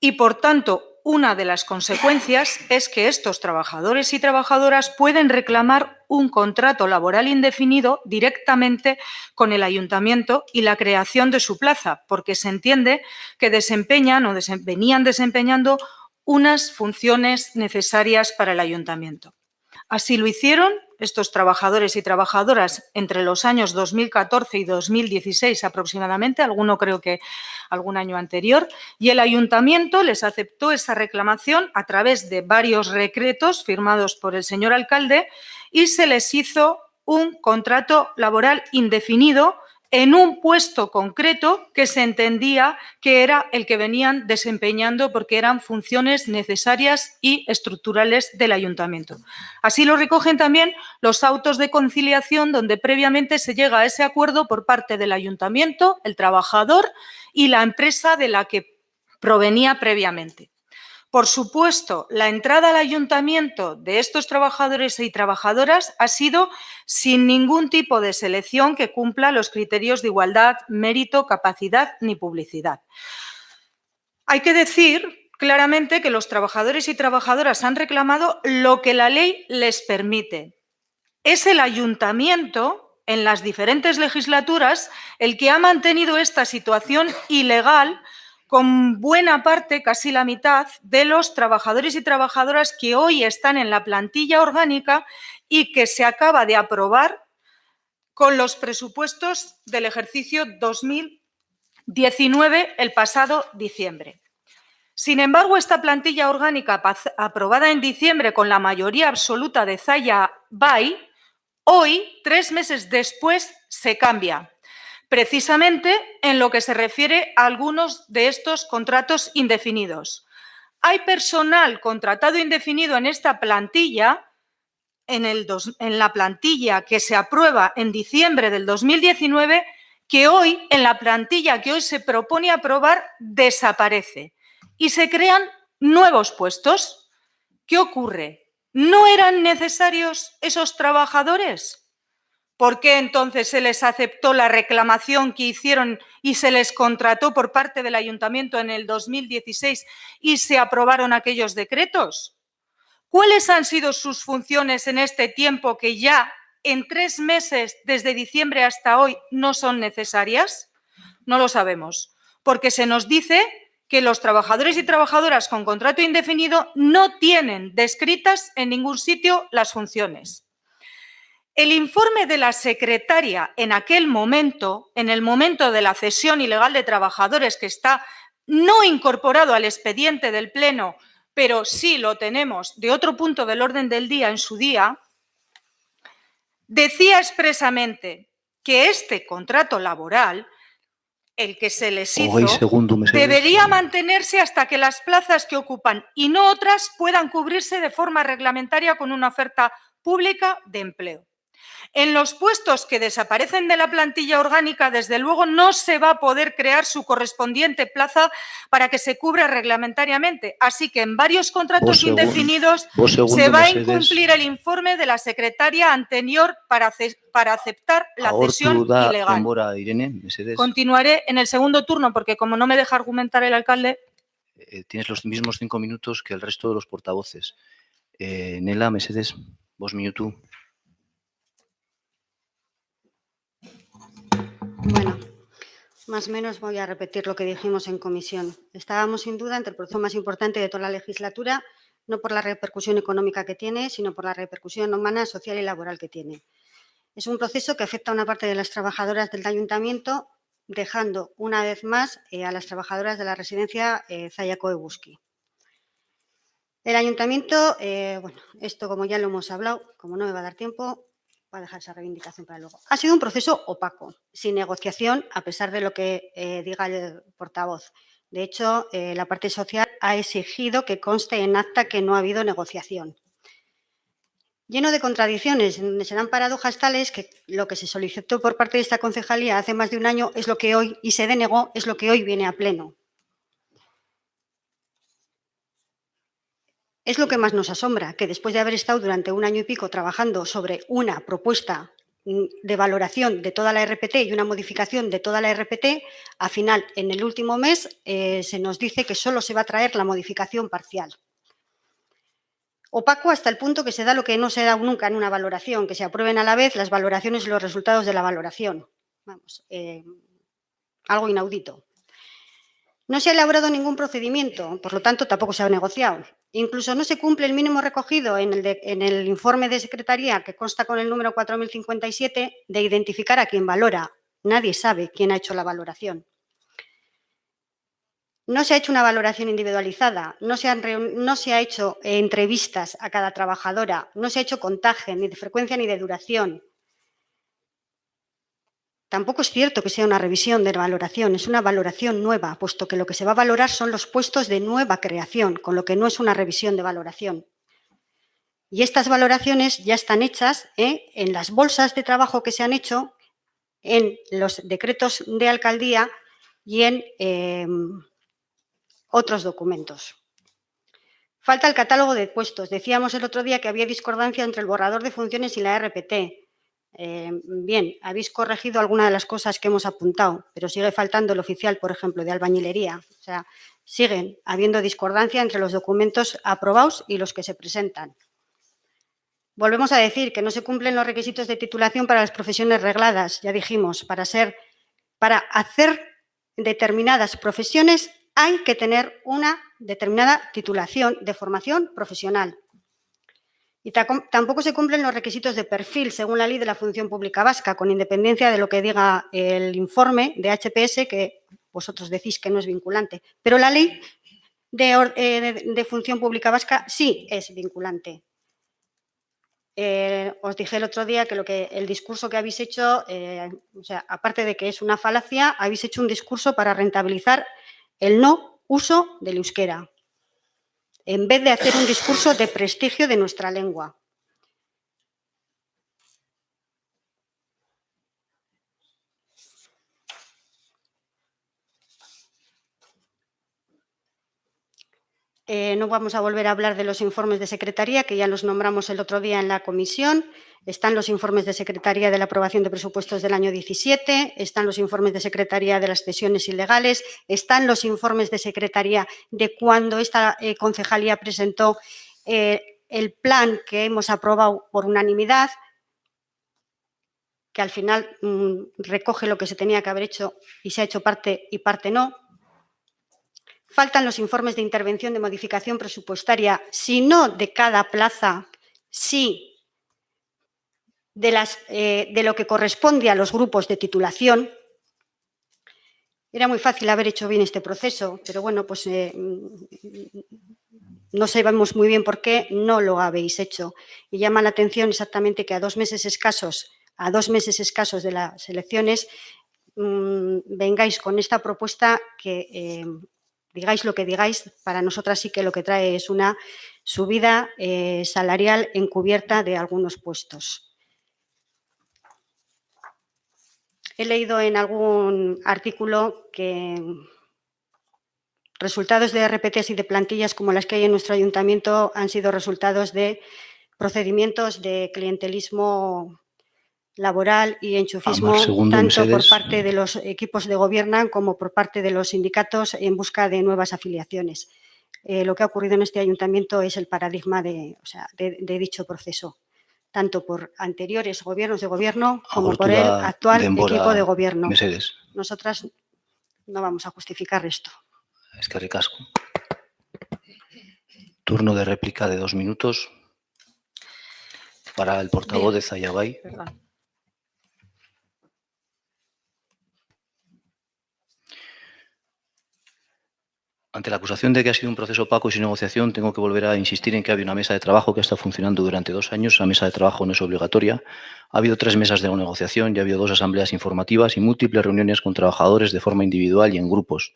y, por tanto, una de las consecuencias es que estos trabajadores y trabajadoras pueden reclamar un contrato laboral indefinido directamente con el ayuntamiento y la creación de su plaza, porque se entiende que desempeñan o venían desempeñando unas funciones necesarias para el ayuntamiento. Así lo hicieron estos trabajadores y trabajadoras entre los años 2014 y 2016 aproximadamente, alguno creo que algún año anterior, y el ayuntamiento les aceptó esa reclamación a través de varios decretos firmados por el señor alcalde y se les hizo un contrato laboral indefinido en un puesto concreto que se entendía que era el que venían desempeñando porque eran funciones necesarias y estructurales del ayuntamiento. Así lo recogen también los autos de conciliación donde previamente se llega a ese acuerdo por parte del ayuntamiento, el trabajador y la empresa de la que provenía previamente. Por supuesto, la entrada al ayuntamiento de estos trabajadores y trabajadoras ha sido sin ningún tipo de selección que cumpla los criterios de igualdad, mérito, capacidad ni publicidad. Hay que decir claramente que los trabajadores y trabajadoras han reclamado lo que la ley les permite. Es el ayuntamiento, en las diferentes legislaturas, el que ha mantenido esta situación ilegal con buena parte, casi la mitad, de los trabajadores y trabajadoras que hoy están en la plantilla orgánica y que se acaba de aprobar con los presupuestos del ejercicio 2019 el pasado diciembre. Sin embargo, esta plantilla orgánica aprobada en diciembre con la mayoría absoluta de Zalla Bay, hoy, 3 meses después, se cambia. Precisamente en lo que se refiere a algunos de estos contratos indefinidos. Hay personal contratado indefinido en esta plantilla, en la plantilla que se aprueba en diciembre del 2019, que hoy, en la plantilla que hoy se propone aprobar, desaparece y se crean nuevos puestos. ¿Qué ocurre? ¿No eran necesarios esos trabajadores? ¿Por qué entonces se les aceptó la reclamación que hicieron y se les contrató por parte del Ayuntamiento en el 2016 y se aprobaron aquellos decretos? ¿Cuáles han sido sus funciones en este tiempo que ya en 3 meses, desde diciembre hasta hoy, no son necesarias? No lo sabemos, porque se nos dice que los trabajadores y trabajadoras con contrato indefinido no tienen descritas en ningún sitio las funciones. El informe de la secretaria en aquel momento, en el momento de la cesión ilegal de trabajadores, que está no incorporado al expediente del Pleno, pero sí lo tenemos de otro punto del orden del día en su día, decía expresamente que este contrato laboral, el que se les hizo, debería mantenerse hasta que las plazas que ocupan y no otras puedan cubrirse de forma reglamentaria con una oferta pública de empleo. En los puestos que desaparecen de la plantilla orgánica, desde luego, no se va a poder crear su correspondiente plaza para que se cubra reglamentariamente. Así que en varios contratos indefinidos se va a incumplir el informe de la secretaria anterior para aceptar la cesión ilegal. Continuaré en el segundo turno porque, como no me deja argumentar el alcalde... Tienes los mismos 5 minutos que el resto de los portavoces. Nela, Mesedez, vos minutu. Bueno, más o menos voy a repetir lo que dijimos en comisión. Estábamos sin duda ante el proceso más importante de toda la legislatura, no por la repercusión económica que tiene, sino por la repercusión humana, social y laboral que tiene. Es un proceso que afecta a una parte de las trabajadoras del ayuntamiento, dejando una vez más a las trabajadoras de la residencia Zayako Eguski. El ayuntamiento, bueno, esto como ya lo hemos hablado, como no me va a dar tiempo, voy a dejar esa reivindicación para luego. Ha sido un proceso opaco, sin negociación, a pesar de lo que diga el portavoz. De hecho, la parte social ha exigido que conste en acta que no ha habido negociación. Lleno de contradicciones, donde se dan paradojas tales que lo que se solicitó por parte de esta concejalía hace más de un año es lo que hoy, y se denegó, es lo que hoy viene a pleno. Es lo que más nos asombra, que después de haber estado durante un año y pico trabajando sobre una propuesta de valoración de toda la RPT y una modificación de toda la RPT, al final, en el último mes, se nos dice que solo se va a traer la modificación parcial. Opaco hasta el punto que se da lo que no se da nunca en una valoración, que se aprueben a la vez las valoraciones y los resultados de la valoración. Vamos, algo inaudito. No se ha elaborado ningún procedimiento, por lo tanto, tampoco se ha negociado. Incluso no se cumple el mínimo recogido en el informe de secretaría, que consta con el número 4057, de identificar a quien valora. Nadie sabe quién ha hecho la valoración. No se ha hecho una valoración individualizada, no se ha hecho entrevistas a cada trabajadora, no se ha hecho contaje ni de frecuencia ni de duración. Tampoco es cierto que sea una revisión de la valoración, es una valoración nueva, puesto que lo que se va a valorar son los puestos de nueva creación, con lo que no es una revisión de valoración. Y estas valoraciones ya están hechas en las bolsas de trabajo que se han hecho, en los decretos de alcaldía y en otros documentos. Falta el catálogo de puestos. Decíamos el otro día que había discordancia entre el borrador de funciones y la RPT. Bien, habéis corregido algunas de las cosas que hemos apuntado, pero sigue faltando el oficial, por ejemplo, de albañilería. O sea, siguen habiendo discordancia entre los documentos aprobados y los que se presentan. Volvemos a decir que no se cumplen los requisitos de titulación para las profesiones regladas, ya dijimos, para hacer determinadas profesiones hay que tener una determinada titulación de formación profesional. Y tampoco se cumplen los requisitos de perfil según la Ley de la Función Pública Vasca, con independencia de lo que diga el informe de HPS, que vosotros decís que no es vinculante. Pero la Ley de Función Pública Vasca sí es vinculante. Os dije el otro día que el discurso que habéis hecho, o sea, aparte de que es una falacia, habéis hecho un discurso para rentabilizar el no uso del euskera, en vez de hacer un discurso de prestigio de nuestra lengua. No vamos a volver a hablar de los informes de secretaría, que ya los nombramos el otro día en la comisión. Están los informes de secretaría de la aprobación de presupuestos del año 17, están los informes de secretaría de las cesiones ilegales, están los informes de secretaría de cuando esta concejalía presentó el plan que hemos aprobado por unanimidad, que al final recoge lo que se tenía que haber hecho y se ha hecho parte y parte no. Faltan los informes de intervención de modificación presupuestaria, si no de cada plaza, sí de lo que corresponde a los grupos de titulación. Era muy fácil haber hecho bien este proceso, pero bueno, pues no sabemos muy bien por qué no lo habéis hecho. Y llama la atención exactamente que a 2 meses escasos de las elecciones vengáis con esta propuesta que digáis lo que digáis, para nosotras sí que lo que trae es una subida salarial encubierta de algunos puestos. He leído en algún artículo que resultados de RPTs y de plantillas como las que hay en nuestro ayuntamiento han sido resultados de procedimientos de clientelismo laboral y enchufismo, tanto por parte de los equipos de gobierno como por parte de los sindicatos en busca de nuevas afiliaciones. Lo que ha ocurrido en este ayuntamiento es el paradigma de dicho proceso, tanto por anteriores gobiernos de gobierno como por el actual equipo de gobierno. Mesedes. Nosotras no vamos a justificar esto. Es que ricasco. Turno de réplica de 2 minutos para el portavoz de Zayabay. Perdón. Ante la acusación de que ha sido un proceso opaco y sin negociación, tengo que volver a insistir en que había una mesa de trabajo que ha estado funcionando durante 2 años. La mesa de trabajo no es obligatoria. Ha habido 3 mesas de negociación, ya ha habido 2 asambleas informativas y múltiples reuniones con trabajadores de forma individual y en grupos.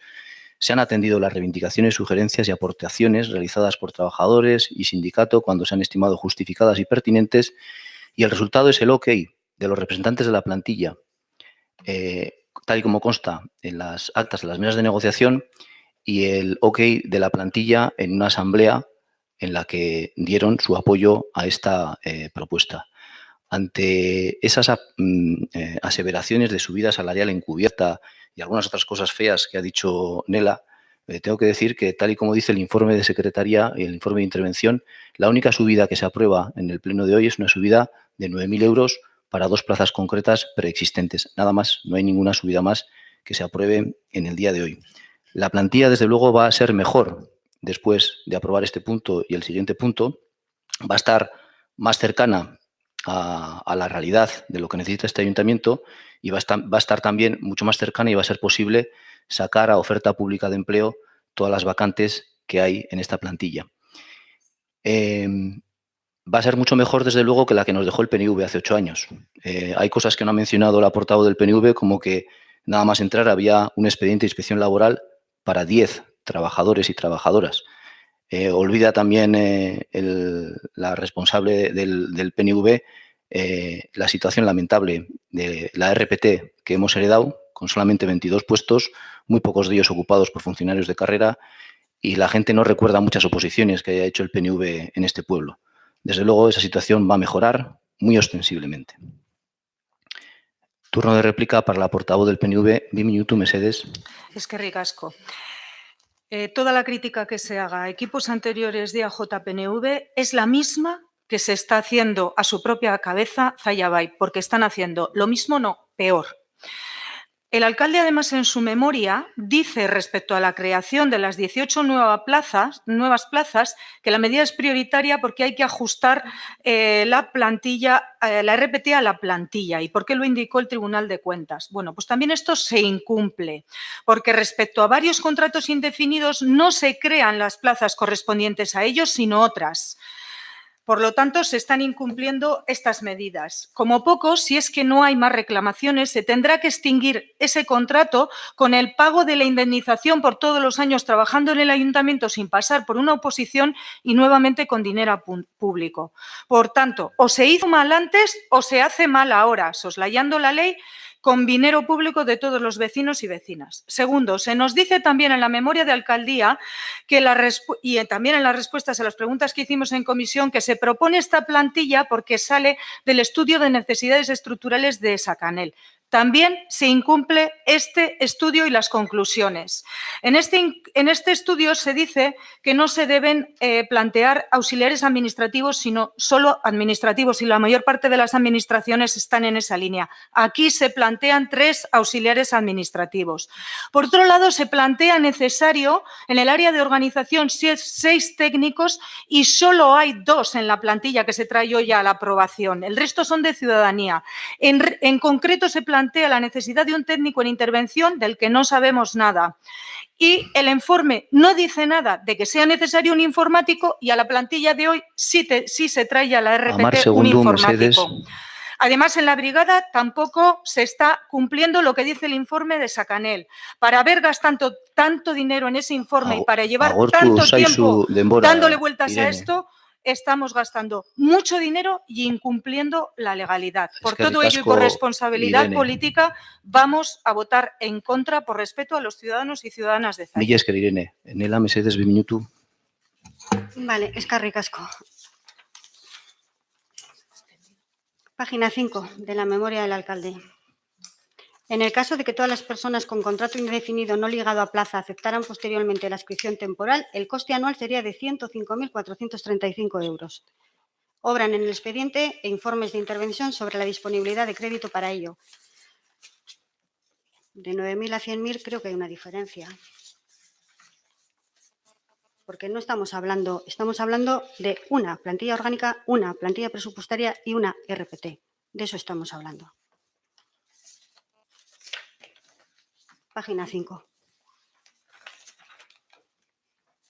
Se han atendido las reivindicaciones, sugerencias y aportaciones realizadas por trabajadores y sindicato cuando se han estimado justificadas y pertinentes, y el resultado es el OK de los representantes de la plantilla, tal y como consta en las actas de las mesas de negociación, y el OK de la plantilla en una asamblea en la que dieron su apoyo a esta propuesta. Ante esas aseveraciones de subida salarial encubierta y algunas otras cosas feas que ha dicho Nela, tengo que decir que, tal y como dice el informe de secretaría y el informe de intervención, la única subida que se aprueba en el pleno de hoy es una subida de 9.000 euros para 2 plazas concretas preexistentes. Nada más, no hay ninguna subida más que se apruebe en el día de hoy. La plantilla, desde luego, va a ser mejor después de aprobar este punto y el siguiente punto. Va a estar más cercana a la realidad de lo que necesita este ayuntamiento y va a estar también mucho más cercana y va a ser posible sacar a oferta pública de empleo todas las vacantes que hay en esta plantilla. Va a ser mucho mejor, desde luego, que la que nos dejó el PNV hace 8 años. Hay cosas que no ha mencionado la portavoz del PNV, como que nada más entrar había un expediente de inspección laboral para 10 trabajadores y trabajadoras. Olvida también la responsable del PNV la situación lamentable de la RPT que hemos heredado, con solamente 22 puestos, muy pocos de ellos ocupados por funcionarios de carrera, y la gente no recuerda muchas oposiciones que haya hecho el PNV en este pueblo. Desde luego, esa situación va a mejorar muy ostensiblemente. Turno de réplica para la portavoz del PNV, 20 minutos, Mesedes. Es que ricasco. Toda la crítica que se haga a equipos anteriores de AJ-PNV es la misma que se está haciendo a su propia cabeza Zayabay, porque están haciendo lo mismo, no, peor. El alcalde, además, en su memoria, dice respecto a la creación de las 18 nuevas plazas, que la medida es prioritaria porque hay que ajustar la plantilla, la RPT a la plantilla. ¿Y por qué lo indicó el Tribunal de Cuentas? Bueno, pues también esto se incumple, porque respecto a varios contratos indefinidos no se crean las plazas correspondientes a ellos, sino otras. Por lo tanto, se están incumpliendo estas medidas. Como poco, si es que no hay más reclamaciones, se tendrá que extinguir ese contrato con el pago de la indemnización por todos los años trabajando en el ayuntamiento sin pasar por una oposición y nuevamente con dinero público. Por tanto, o se hizo mal antes o se hace mal ahora, soslayando la ley con dinero público de todos los vecinos y vecinas. Segundo, se nos dice también en la memoria de alcaldía y también en las respuestas a las preguntas que hicimos en comisión que se propone esta plantilla porque sale del estudio de necesidades estructurales de Sacanel. También se incumple este estudio y las conclusiones. En este estudio se dice que no se deben plantear auxiliares administrativos, sino solo administrativos, y la mayor parte de las administraciones están en esa línea. Aquí se plantean 3 auxiliares administrativos. Por otro lado, se plantea necesario en el área de organización 6 técnicos y solo hay 2 en la plantilla que se trae hoy a la aprobación. El resto son de ciudadanía. En concreto, se plantea la necesidad de un técnico en intervención del que no sabemos nada. Y el informe no dice nada de que sea necesario un informático y a la plantilla de hoy sí se trae a la RPT un informático. Además, en la brigada tampoco se está cumpliendo lo que dice el informe de Sacanel. Para haber gastado tanto dinero en ese informe y para llevar tanto tiempo dándole vueltas a esto, estamos gastando mucho dinero y incumpliendo la legalidad. Por todo ello y por responsabilidad política, vamos a votar en contra por respeto a los ciudadanos y ciudadanas de Zalla. Mila esker, Irene. Nela, mesedez, 2 minutu. Vale, eskerrik asko. Página 5 de la memoria del alcalde. En el caso de que todas las personas con contrato indefinido no ligado a plaza aceptaran posteriormente la adscripción temporal, el coste anual sería de 105.435 euros. Obran en el expediente e informes de intervención sobre la disponibilidad de crédito para ello. De 9.000 a 100.000 creo que hay una diferencia. Porque no estamos hablando de una plantilla orgánica, una plantilla presupuestaria y una RPT. De eso estamos hablando. Página 5.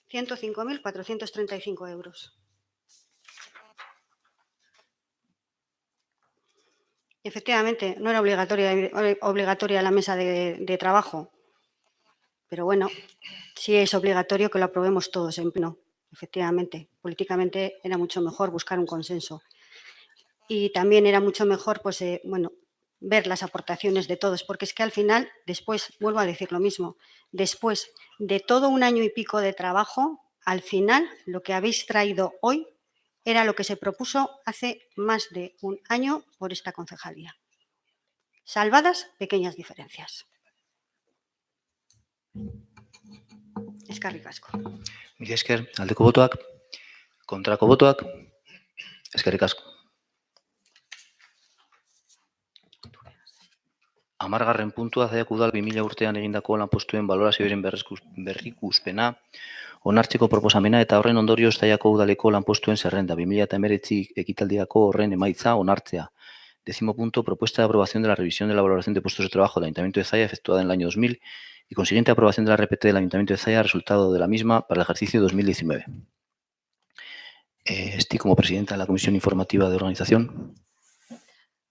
105.435 euros. Efectivamente, no era obligatoria la mesa de trabajo, pero bueno, sí es obligatorio que lo aprobemos todos en pleno. Efectivamente, políticamente era mucho mejor buscar un consenso. Y también era mucho mejor, pues, ver las aportaciones de todos, porque es que al final, después, vuelvo a decir lo mismo, después de todo un año y pico de trabajo, al final lo que habéis traído hoy era lo que se propuso hace más de un año por esta concejalía. Salvadas pequeñas diferencias. Eskerrik asko. Mila esker, aldeko botoak, kontrako botoak, eskerrik asko. 10. puntua, Zallako udal 2000 urtean egindako lanpostuen balorazioaren berrikuspena, onartzeko proposamena eta horren ondorioz Zallako udaleko lanpostuen zerrenda 2019 ekitaldiako horren emaitza onartzea. 10. punto, propuesta de aprobación de la revisión de la valoración de puestos de trabajo del Ayuntamiento de Zalla efectuada en el año 2000 y consiguiente aprobación de la RPT del Ayuntamiento de Zalla, resultado de la misma para el ejercicio 2019. Estoy como presidenta de la Comisión Informativa de Organización.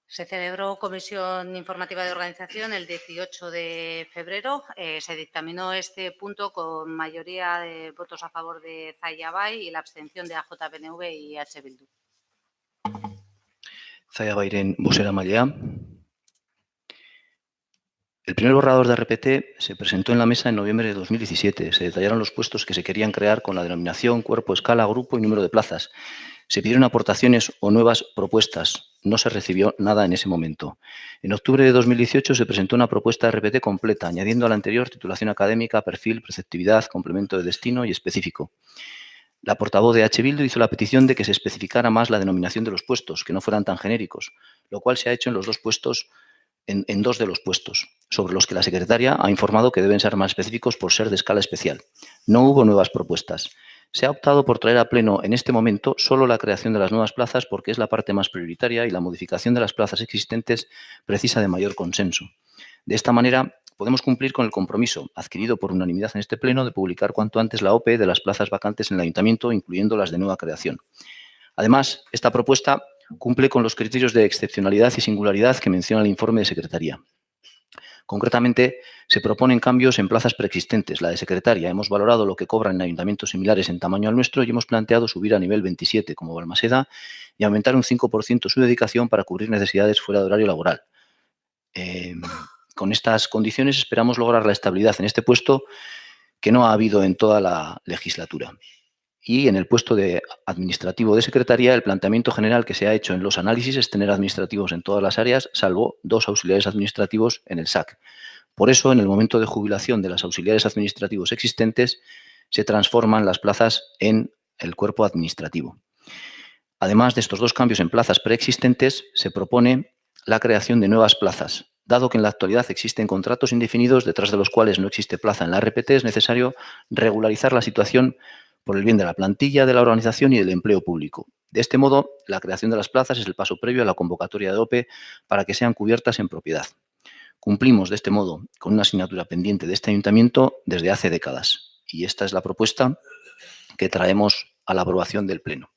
Se celebró comisión informativa de organización el 18 de febrero. Se dictaminó este punto con mayoría de votos a favor de Zalla Bai y la abstención de AJPNV y H. Bildu. Zalla Bairen bozeramailea. El primer borrador de RPT se presentó en la mesa en noviembre de 2017. Se detallaron los puestos que se querían crear con la denominación, cuerpo, escala, grupo y número de plazas. Se pidieron aportaciones o nuevas propuestas. No se recibió nada en ese momento. En octubre de 2018 se presentó una propuesta de RPT completa, añadiendo a la anterior titulación académica, perfil, preceptividad, complemento de destino y específico. La portavoz de H. Bildu hizo la petición de que se especificara más la denominación de los puestos, que no fueran tan genéricos, lo cual se ha hecho en los 2 puestos, en 2 de los puestos, sobre los que la secretaria ha informado que deben ser más específicos por ser de escala especial. No hubo nuevas propuestas. Se ha optado por traer a pleno en este momento solo la creación de las nuevas plazas porque es la parte más prioritaria y la modificación de las plazas existentes precisa de mayor consenso. De esta manera, podemos cumplir con el compromiso adquirido por unanimidad en este pleno de publicar cuanto antes la OPE de las plazas vacantes en el Ayuntamiento, incluyendo las de nueva creación. Además, esta propuesta cumple con los criterios de excepcionalidad y singularidad que menciona el informe de Secretaría. Concretamente, se proponen cambios en plazas preexistentes. La de secretaria, hemos valorado lo que cobran en ayuntamientos similares en tamaño al nuestro y hemos planteado subir a nivel 27 como Balmaseda y aumentar un 5% su dedicación para cubrir necesidades fuera de horario laboral. Con estas condiciones esperamos lograr la estabilidad en este puesto que no ha habido en toda la legislatura. Y en el puesto de administrativo de secretaría, el planteamiento general que se ha hecho en los análisis es tener administrativos en todas las áreas, salvo 2 auxiliares administrativos en el SAC. Por eso, en el momento de jubilación de los auxiliares administrativos existentes, se transforman las plazas en el cuerpo administrativo. Además de estos 2 cambios en plazas preexistentes, se propone la creación de nuevas plazas. Dado que en la actualidad existen contratos indefinidos detrás de los cuales no existe plaza en la RPT, es necesario regularizar la situación por el bien de la plantilla, de la organización y del empleo público. De este modo, la creación de las plazas es el paso previo a la convocatoria de OPE para que sean cubiertas en propiedad. Cumplimos de este modo con una asignatura pendiente de este ayuntamiento desde hace décadas y esta es la propuesta que traemos a la aprobación del Pleno.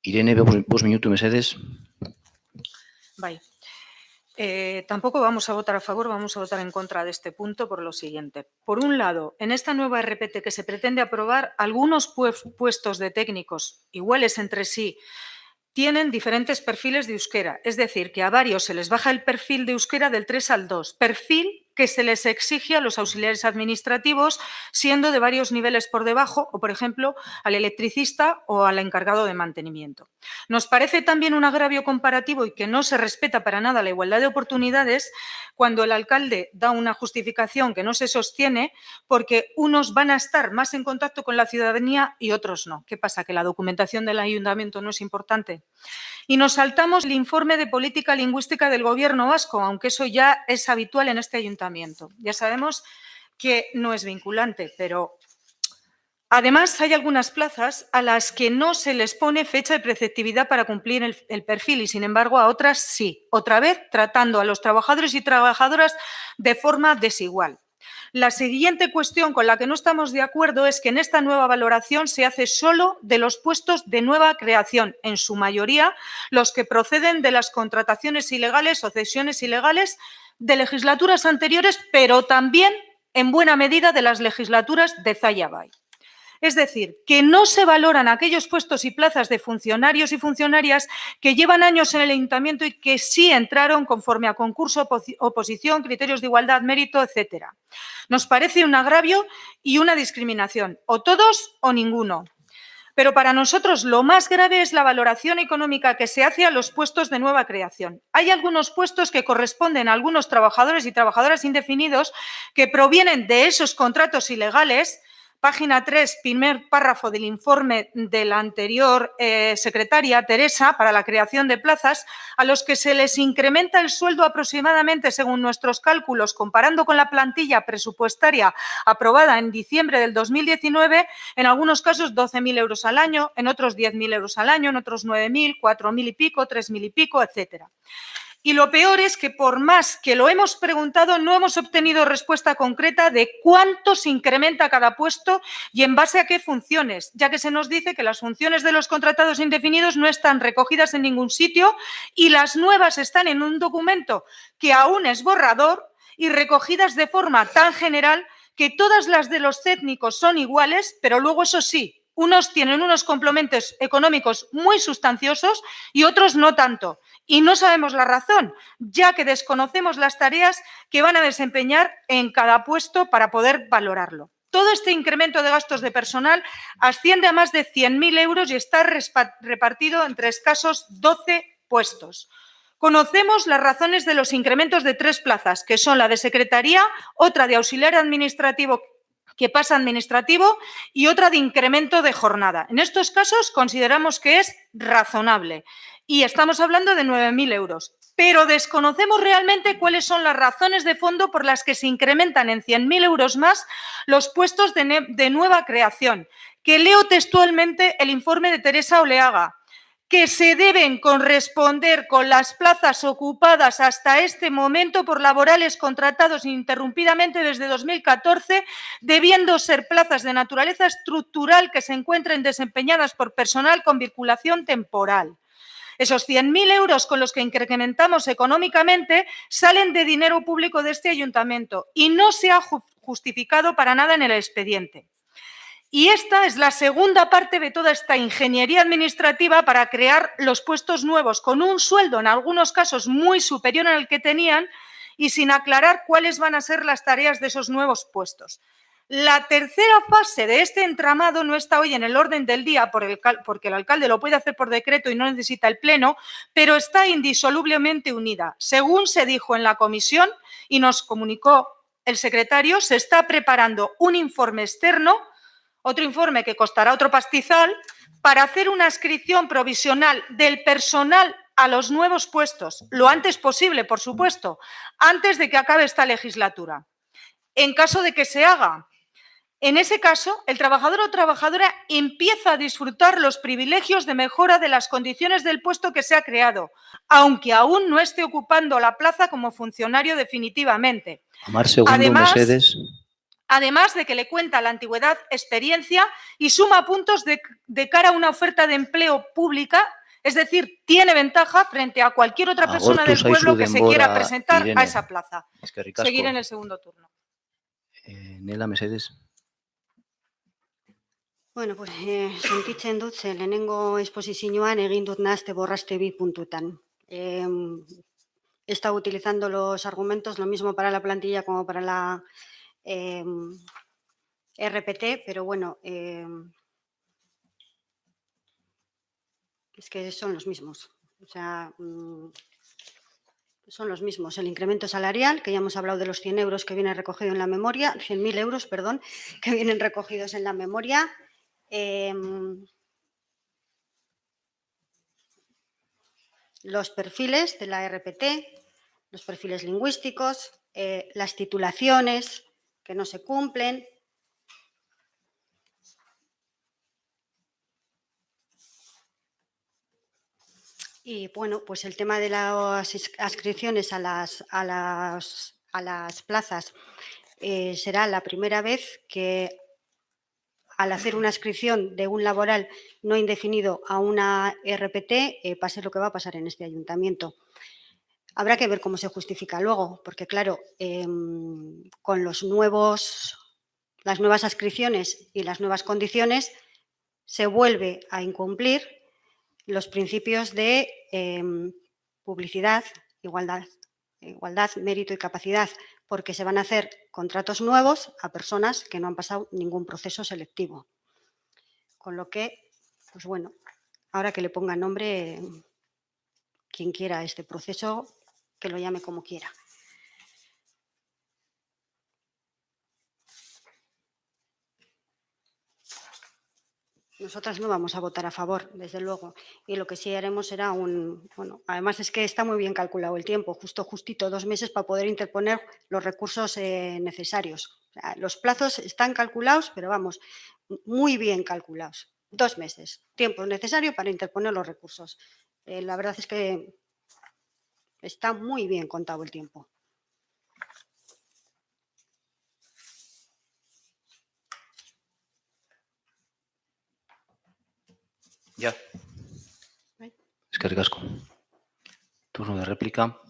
Irene, vos minuto, Mercedes. Bai. Tampoco vamos a votar a favor, vamos a votar en contra de este punto por lo siguiente. Por un lado, en esta nueva RPT que se pretende aprobar, algunos puestos de técnicos iguales entre sí tienen diferentes perfiles de euskera. Es decir, que a varios se les baja el perfil de euskera del 3 al 2, perfil que se les exige a los auxiliares administrativos, siendo de varios niveles por debajo, o por ejemplo, al electricista o al encargado de mantenimiento. Nos parece también un agravio comparativo y que no se respeta para nada la igualdad de oportunidades cuando el alcalde da una justificación que no se sostiene porque unos van a estar más en contacto con la ciudadanía y otros no. ¿Qué pasa? ¿Que la documentación del ayuntamiento no es importante? Y nos saltamos el informe de política lingüística del Gobierno vasco, aunque eso ya es habitual en este ayuntamiento. Ya sabemos que no es vinculante, pero además hay algunas plazas a las que no se les pone fecha de preceptividad para cumplir el perfil y, sin embargo, a otras sí. Otra vez, tratando a los trabajadores y trabajadoras de forma desigual. La siguiente cuestión con la que no estamos de acuerdo es que en esta nueva valoración se hace solo de los puestos de nueva creación, en su mayoría los que proceden de las contrataciones ilegales o cesiones ilegales de legislaturas anteriores, pero también en buena medida de las legislaturas de Zaya Bay. Es decir, que no se valoran aquellos puestos y plazas de funcionarios y funcionarias que llevan años en el ayuntamiento y que sí entraron conforme a concurso, oposición, criterios de igualdad, mérito, etcétera. Nos parece un agravio y una discriminación, o todos o ninguno. Pero para nosotros lo más grave es la valoración económica que se hace a los puestos de nueva creación. Hay algunos puestos que corresponden a algunos trabajadores y trabajadoras indefinidos que provienen de esos contratos ilegales. Página 3, primer párrafo del informe de la anterior secretaria, Teresa, para la creación de plazas, a los que se les incrementa el sueldo aproximadamente, según nuestros cálculos, comparando con la plantilla presupuestaria aprobada en diciembre del 2019, en algunos casos 12.000 euros al año, en otros 10.000 euros al año, en otros 9.000, 4.000 y pico, 3.000 y pico, etcétera. Y lo peor es que por más que lo hemos preguntado, no hemos obtenido respuesta concreta de cuánto se incrementa cada puesto y en base a qué funciones, ya que se nos dice que las funciones de los contratados indefinidos no están recogidas en ningún sitio y las nuevas están en un documento que aún es borrador y recogidas de forma tan general que todas las de los técnicos son iguales, pero luego eso sí, unos tienen unos complementos económicos muy sustanciosos y otros no tanto. Y no sabemos la razón, ya que desconocemos las tareas que van a desempeñar en cada puesto para poder valorarlo. Todo este incremento de gastos de personal asciende a más de 100.000 euros y está repartido entre escasos 12 puestos. Conocemos las razones de los incrementos de 3 plazas, que son la de secretaría, otra de auxiliar administrativo que pasa a administrativo y otra de incremento de jornada. En estos casos consideramos que es razonable y estamos hablando de 9.000 euros, pero desconocemos realmente cuáles son las razones de fondo por las que se incrementan en 100.000 euros más los puestos de nueva creación, que leo textualmente el informe de Teresa Oleaga, que se deben corresponder con las plazas ocupadas hasta este momento por laborales contratados ininterrumpidamente desde 2014, debiendo ser plazas de naturaleza estructural que se encuentren desempeñadas por personal con vinculación temporal. Esos 100.000 euros con los que incrementamos económicamente salen de dinero público de este ayuntamiento y no se ha justificado para nada en el expediente. Y esta es la segunda parte de toda esta ingeniería administrativa para crear los puestos nuevos, con un sueldo en algunos casos muy superior al que tenían y sin aclarar cuáles van a ser las tareas de esos nuevos puestos. La tercera fase de este entramado no está hoy en el orden del día porque el alcalde lo puede hacer por decreto y no necesita el pleno, pero está indisolublemente unida. Según se dijo en la comisión y nos comunicó el secretario, se está preparando un informe externo, otro informe que costará otro pastizal, para hacer una adscripción provisional del personal a los nuevos puestos, lo antes posible, por supuesto, antes de que acabe esta legislatura. En caso de que se haga, en ese caso, el trabajador o trabajadora empieza a disfrutar los privilegios de mejora de las condiciones del puesto que se ha creado, aunque aún no esté ocupando la plaza como funcionario definitivamente. Amar Segundo Mercedes. Además de que le cuenta la antigüedad, experiencia y suma puntos de cara a una oferta de empleo pública, es decir, tiene ventaja frente a cualquier otra persona del pueblo que se quiera presentar a esa plaza. Seguir en el segundo turno. Nela Mercedes. Bueno, pues sentitzen dut, ze lehenengo esposizioan egin dut nahazte borraste bi puntutan. He estado utilizando los argumentos, lo mismo para la plantilla como para la RPT, pero bueno, es que son los mismos. O sea, son los mismos. El incremento salarial, que ya hemos hablado de los 100 euros que viene recogido en la memoria, 100.000 euros, perdón, que vienen recogidos en la memoria. Los perfiles de la RPT, los perfiles lingüísticos, las titulaciones que no se cumplen. Y bueno, pues el tema de las adscripciones a las plazas será la primera vez que al hacer una adscripción de un laboral no indefinido a una RPT, pase lo que va a pasar en este ayuntamiento. Habrá que ver cómo se justifica luego, porque claro, con las nuevas adscripciones y las nuevas condiciones se vuelve a incumplir los principios de publicidad, igualdad, mérito y capacidad, porque se van a hacer contratos nuevos a personas que no han pasado ningún proceso selectivo. Con lo que, pues bueno, ahora que le ponga nombre quien quiera a este proceso, que lo llame como quiera. Nosotras no vamos a votar a favor, desde luego, y lo que sí haremos será bueno, además es que está muy bien calculado el tiempo, justito 2 meses para poder interponer los recursos necesarios. O sea, los plazos están calculados, pero vamos, muy bien calculados. 2 meses, tiempo necesario para interponer los recursos. La verdad es que está muy bien contado el tiempo. Ya. Eskerrik asko. Turno de réplica.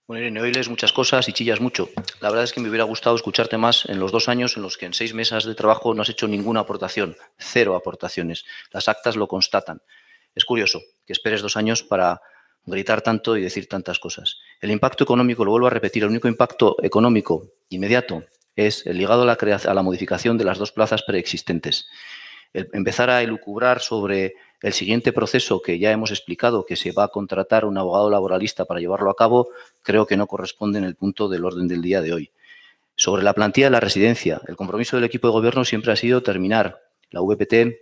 Bueno, Irene, hoy lees muchas cosas y chillas mucho. La verdad es que me hubiera gustado escucharte más en los 2 años en los que en 6 mesas de trabajo no has hecho ninguna aportación, 0 aportaciones. Las actas lo constatan. Es curioso que esperes 2 años para gritar tanto y decir tantas cosas. El impacto económico, lo vuelvo a repetir, el único impacto económico inmediato es el ligado a la modificación de las 2 plazas preexistentes. Empezar a elucubrar sobre el siguiente proceso que ya hemos explicado, que se va a contratar un abogado laboralista para llevarlo a cabo, creo que no corresponde en el punto del orden del día de hoy. Sobre la plantilla de la residencia, el compromiso del equipo de gobierno siempre ha sido terminar la VPT,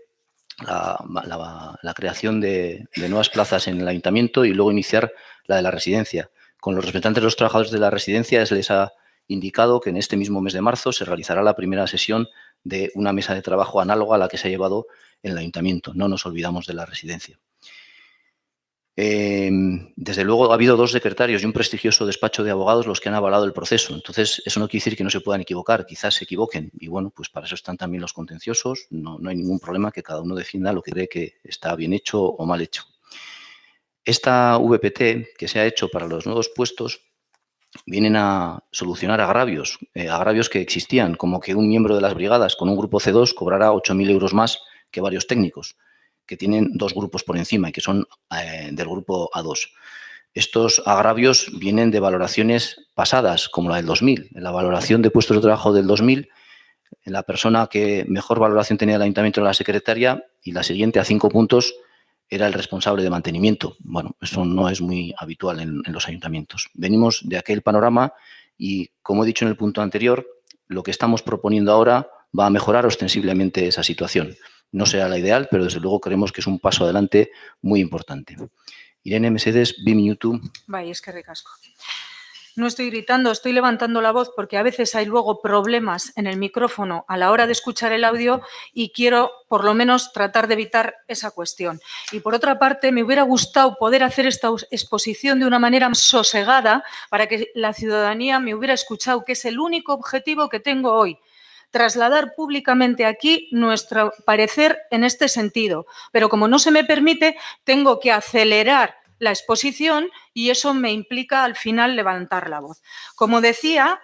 la creación de nuevas plazas en el ayuntamiento y luego iniciar la de la residencia. Con los representantes de los trabajadores de la residencia les ha indicado que en este mismo mes de marzo se realizará la primera sesión de una mesa de trabajo análoga a la que se ha llevado en el ayuntamiento. No nos olvidamos de la residencia. Desde luego ha habido 2 secretarios y un prestigioso despacho de abogados los que han avalado el proceso. Entonces, eso no quiere decir que no se puedan equivocar, quizás se equivoquen. Y bueno, pues para eso están también los contenciosos. No hay ningún problema que cada uno defienda lo que cree que está bien hecho o mal hecho. Esta VPT que se ha hecho para los nuevos puestos vienen a solucionar agravios que existían, como que un miembro de las brigadas con un grupo C2 cobrará 8.000 euros más que varios técnicos, que tienen 2 grupos por encima y que son del grupo A2. Estos agravios vienen de valoraciones pasadas, como la del 2000. En la valoración de puestos de trabajo del 2000, la persona que mejor valoración tenía el ayuntamiento era la secretaria y la siguiente, a 5 puntos, era el responsable de mantenimiento. Bueno, eso no es muy habitual en los ayuntamientos. Venimos de aquel panorama y, como he dicho en el punto anterior, lo que estamos proponiendo ahora va a mejorar ostensiblemente esa situación. No será la ideal, pero desde luego creemos que es un paso adelante muy importante. Irene Mesedes, 2 minutos. Bai, eskerrik asko. No estoy gritando, estoy levantando la voz porque a veces hay luego problemas en el micrófono a la hora de escuchar el audio y quiero por lo menos tratar de evitar esa cuestión. Y por otra parte, me hubiera gustado poder hacer esta exposición de una manera sosegada para que la ciudadanía me hubiera escuchado, que es el único objetivo que tengo hoy. Trasladar públicamente aquí nuestro parecer en este sentido. Pero como no se me permite, tengo que acelerar la exposición y eso me implica al final levantar la voz. Como decía,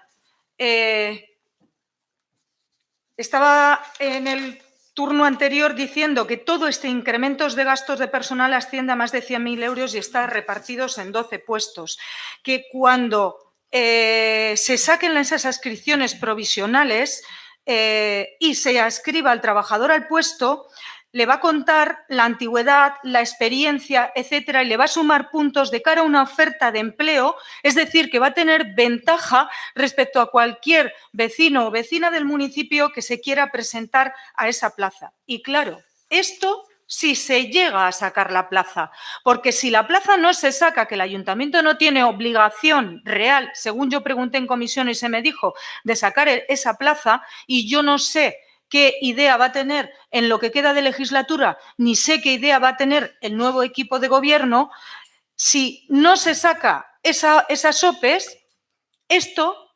estaba en el turno anterior diciendo que todo este incremento de gastos de personal asciende a más de 100.000 euros y está repartidos en 12 puestos. Que cuando se saquen esas adscripciones provisionales y se adscriba al trabajador al puesto, le va a contar la antigüedad, la experiencia, etcétera, y le va a sumar puntos de cara a una oferta de empleo, es decir, que va a tener ventaja respecto a cualquier vecino o vecina del municipio que se quiera presentar a esa plaza. Y claro, esto si se llega a sacar la plaza, porque si la plaza no se saca, que el ayuntamiento no tiene obligación real, según yo pregunté en comisión y se me dijo, de sacar esa plaza, y yo no sé qué idea va a tener en lo que queda de legislatura, ni sé qué idea va a tener el nuevo equipo de gobierno, si no se saca esas OPEs,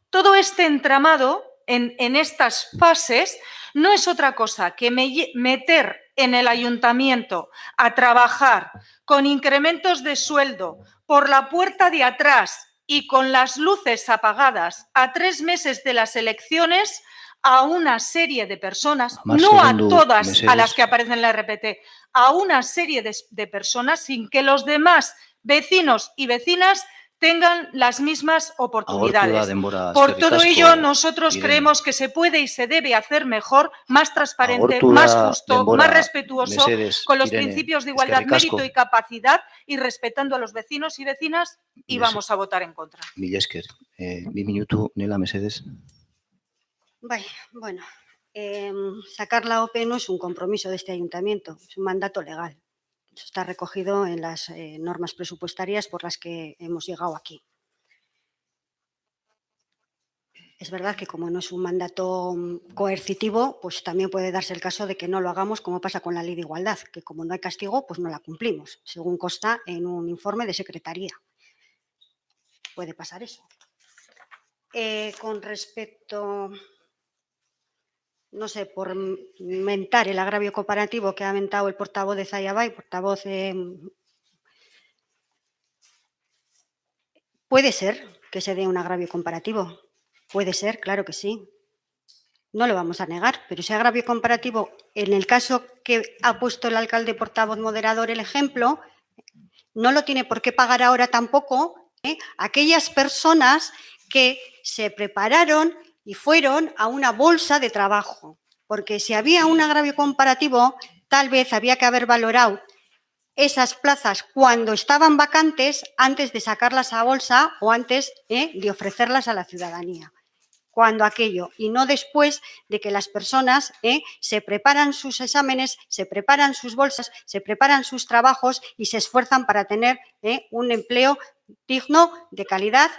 todo este entramado en estas fases no es otra cosa que meter en el ayuntamiento a trabajar con incrementos de sueldo por la puerta de atrás y con las luces apagadas a 3 meses de las elecciones a una serie de personas, no a todas a las que aparecen en la RPT, a una serie de personas sin que los demás vecinos y vecinas tengan las mismas oportunidades. Por todo ello, nosotros creemos que se puede y se debe hacer mejor, más transparente, más justo, más respetuoso, con los principios de igualdad, mérito y capacidad y respetando a los vecinos y vecinas, y vamos a votar en contra. Mila esker. 2 minutos, Nela Mesedes. Bueno, sacar la OPE no es un compromiso de este ayuntamiento, es un mandato legal. Eso está recogido en las normas presupuestarias por las que hemos llegado aquí. Es verdad que como no es un mandato coercitivo, pues también puede darse el caso de que no lo hagamos, como pasa con la Ley de Igualdad, que como no hay castigo, pues no la cumplimos, según consta en un informe de secretaría. Puede pasar eso. Con respecto, no sé, por mentar el agravio comparativo que ha mentado el portavoz de Zayabay, portavoz... puede ser que se dé un agravio comparativo. Puede ser, claro que sí. No lo vamos a negar, pero ese agravio comparativo, en el caso que ha puesto el alcalde portavoz moderador el ejemplo, no lo tiene por qué pagar ahora tampoco aquellas personas que se prepararon y fueron a una bolsa de trabajo. Porque si había un agravio comparativo, tal vez había que haber valorado esas plazas cuando estaban vacantes antes de sacarlas a bolsa o antes de ofrecerlas a la ciudadanía. Cuando aquello, y no después de que las personas se preparan sus exámenes, se preparan sus bolsas, se preparan sus trabajos y se esfuerzan para tener un empleo digno, de calidad,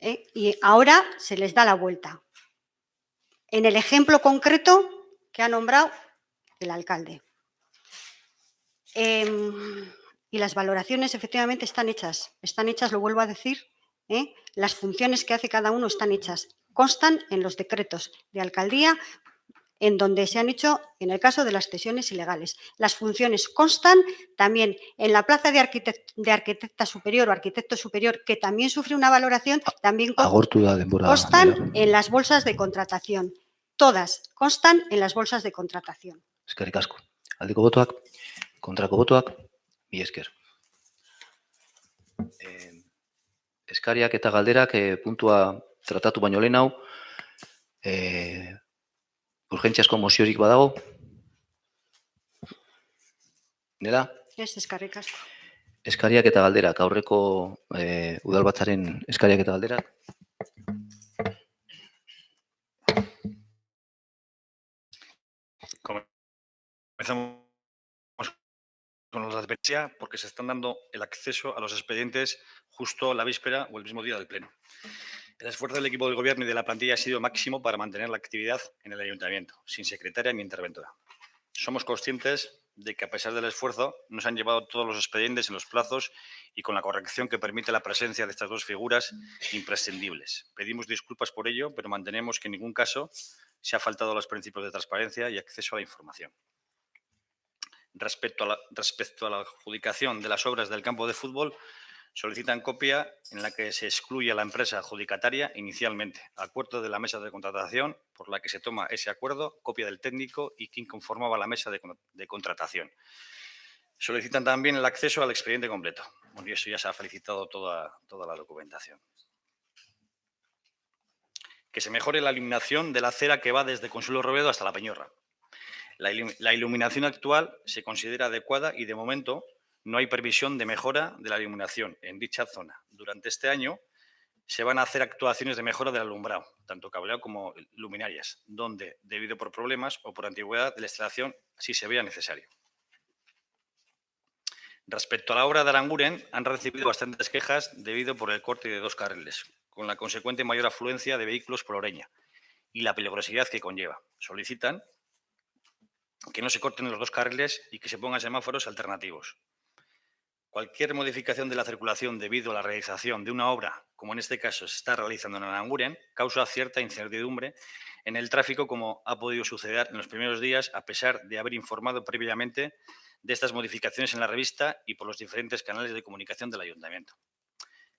y ahora se les da la vuelta. En el ejemplo concreto que ha nombrado el alcalde. Y las valoraciones efectivamente están hechas, lo vuelvo a decir, las funciones que hace cada uno están hechas, constan en los decretos de alcaldía en donde se han hecho, en el caso de las cesiones ilegales. Las funciones constan también en la plaza de arquitecta superior o arquitecto superior, que también sufre una valoración, también Agortu da denbora. constan Nela. en las bolsas de contratación. Todas constan en las bolsas de contratación. Eskerrik asko. Aldeko botoak, kontrako botoak, mila esker. Eskariak eta galderak puntua tratatu baino lehen hau, urgentziazko moziorik badago? Nela? Ez, eskerrik asko. Eskariak eta galderak, aurreko udalbatzaren eskariak eta galderak? Comenzamos con la advertencia porque se están dando el acceso a los expedientes justo la víspera o el mismo día del Pleno. El esfuerzo del equipo del Gobierno y de la plantilla ha sido máximo para mantener la actividad en el Ayuntamiento, sin secretaria ni interventora. Somos conscientes de que, a pesar del esfuerzo, no se han llevado todos los expedientes en los plazos y con la corrección que permite la presencia de estas dos figuras imprescindibles. Pedimos disculpas por ello, pero mantenemos que en ningún caso se ha faltado a los principios de transparencia y acceso a la información. Respecto a la adjudicación de las obras del campo de fútbol, solicitan copia en la que se excluye a la empresa adjudicataria inicialmente, acuerdo de la mesa de contratación por la que se toma ese acuerdo, copia del técnico y quien conformaba la mesa de contratación. Solicitan también el acceso al expediente completo. Bueno, y eso ya se ha felicitado toda la documentación. Que se mejore la iluminación de la acera que va desde Consuelo Robledo hasta La Peñorra. La iluminación actual se considera adecuada y, de momento, no hay previsión de mejora de la iluminación en dicha zona. Durante este año se van a hacer actuaciones de mejora del alumbrado, tanto cableado como luminarias, donde, debido por problemas o por antigüedad de la instalación, si se vea necesario. Respecto a la obra de Aranguren, han recibido bastantes quejas debido por el corte de 2 carriles, con la consecuente mayor afluencia de vehículos por Oreña y la peligrosidad que conlleva. Solicitan que no se corten los 2 carriles y que se pongan semáforos alternativos. Cualquier modificación de la circulación debido a la realización de una obra, como en este caso se está realizando en Aranguren, causa cierta incertidumbre en el tráfico, como ha podido suceder en los primeros días, a pesar de haber informado previamente de estas modificaciones en la revista y por los diferentes canales de comunicación del Ayuntamiento.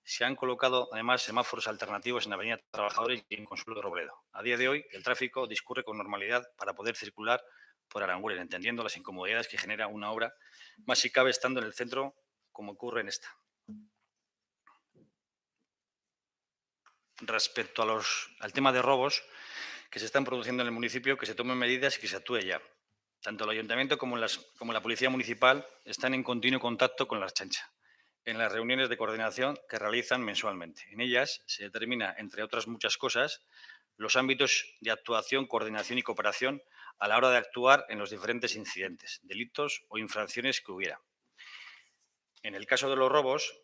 Se han colocado, además, semáforos alternativos en Avenida Trabajadores y en Consuelo Robledo. A día de hoy, el tráfico discurre con normalidad para poder circular por Aranguren, entendiendo las incomodidades que genera una obra, más si cabe estando en el centro, como ocurre en esta. Respecto al tema de robos que se están produciendo en el municipio, que se tomen medidas y que se actúe ya. Tanto el Ayuntamiento como la Policía Municipal están en continuo contacto con la Ertzaintza en las reuniones de coordinación que realizan mensualmente. En ellas se determina, entre otras muchas cosas, los ámbitos de actuación, coordinación y cooperación a la hora de actuar en los diferentes incidentes, delitos o infracciones que hubiera. En el caso de los robos,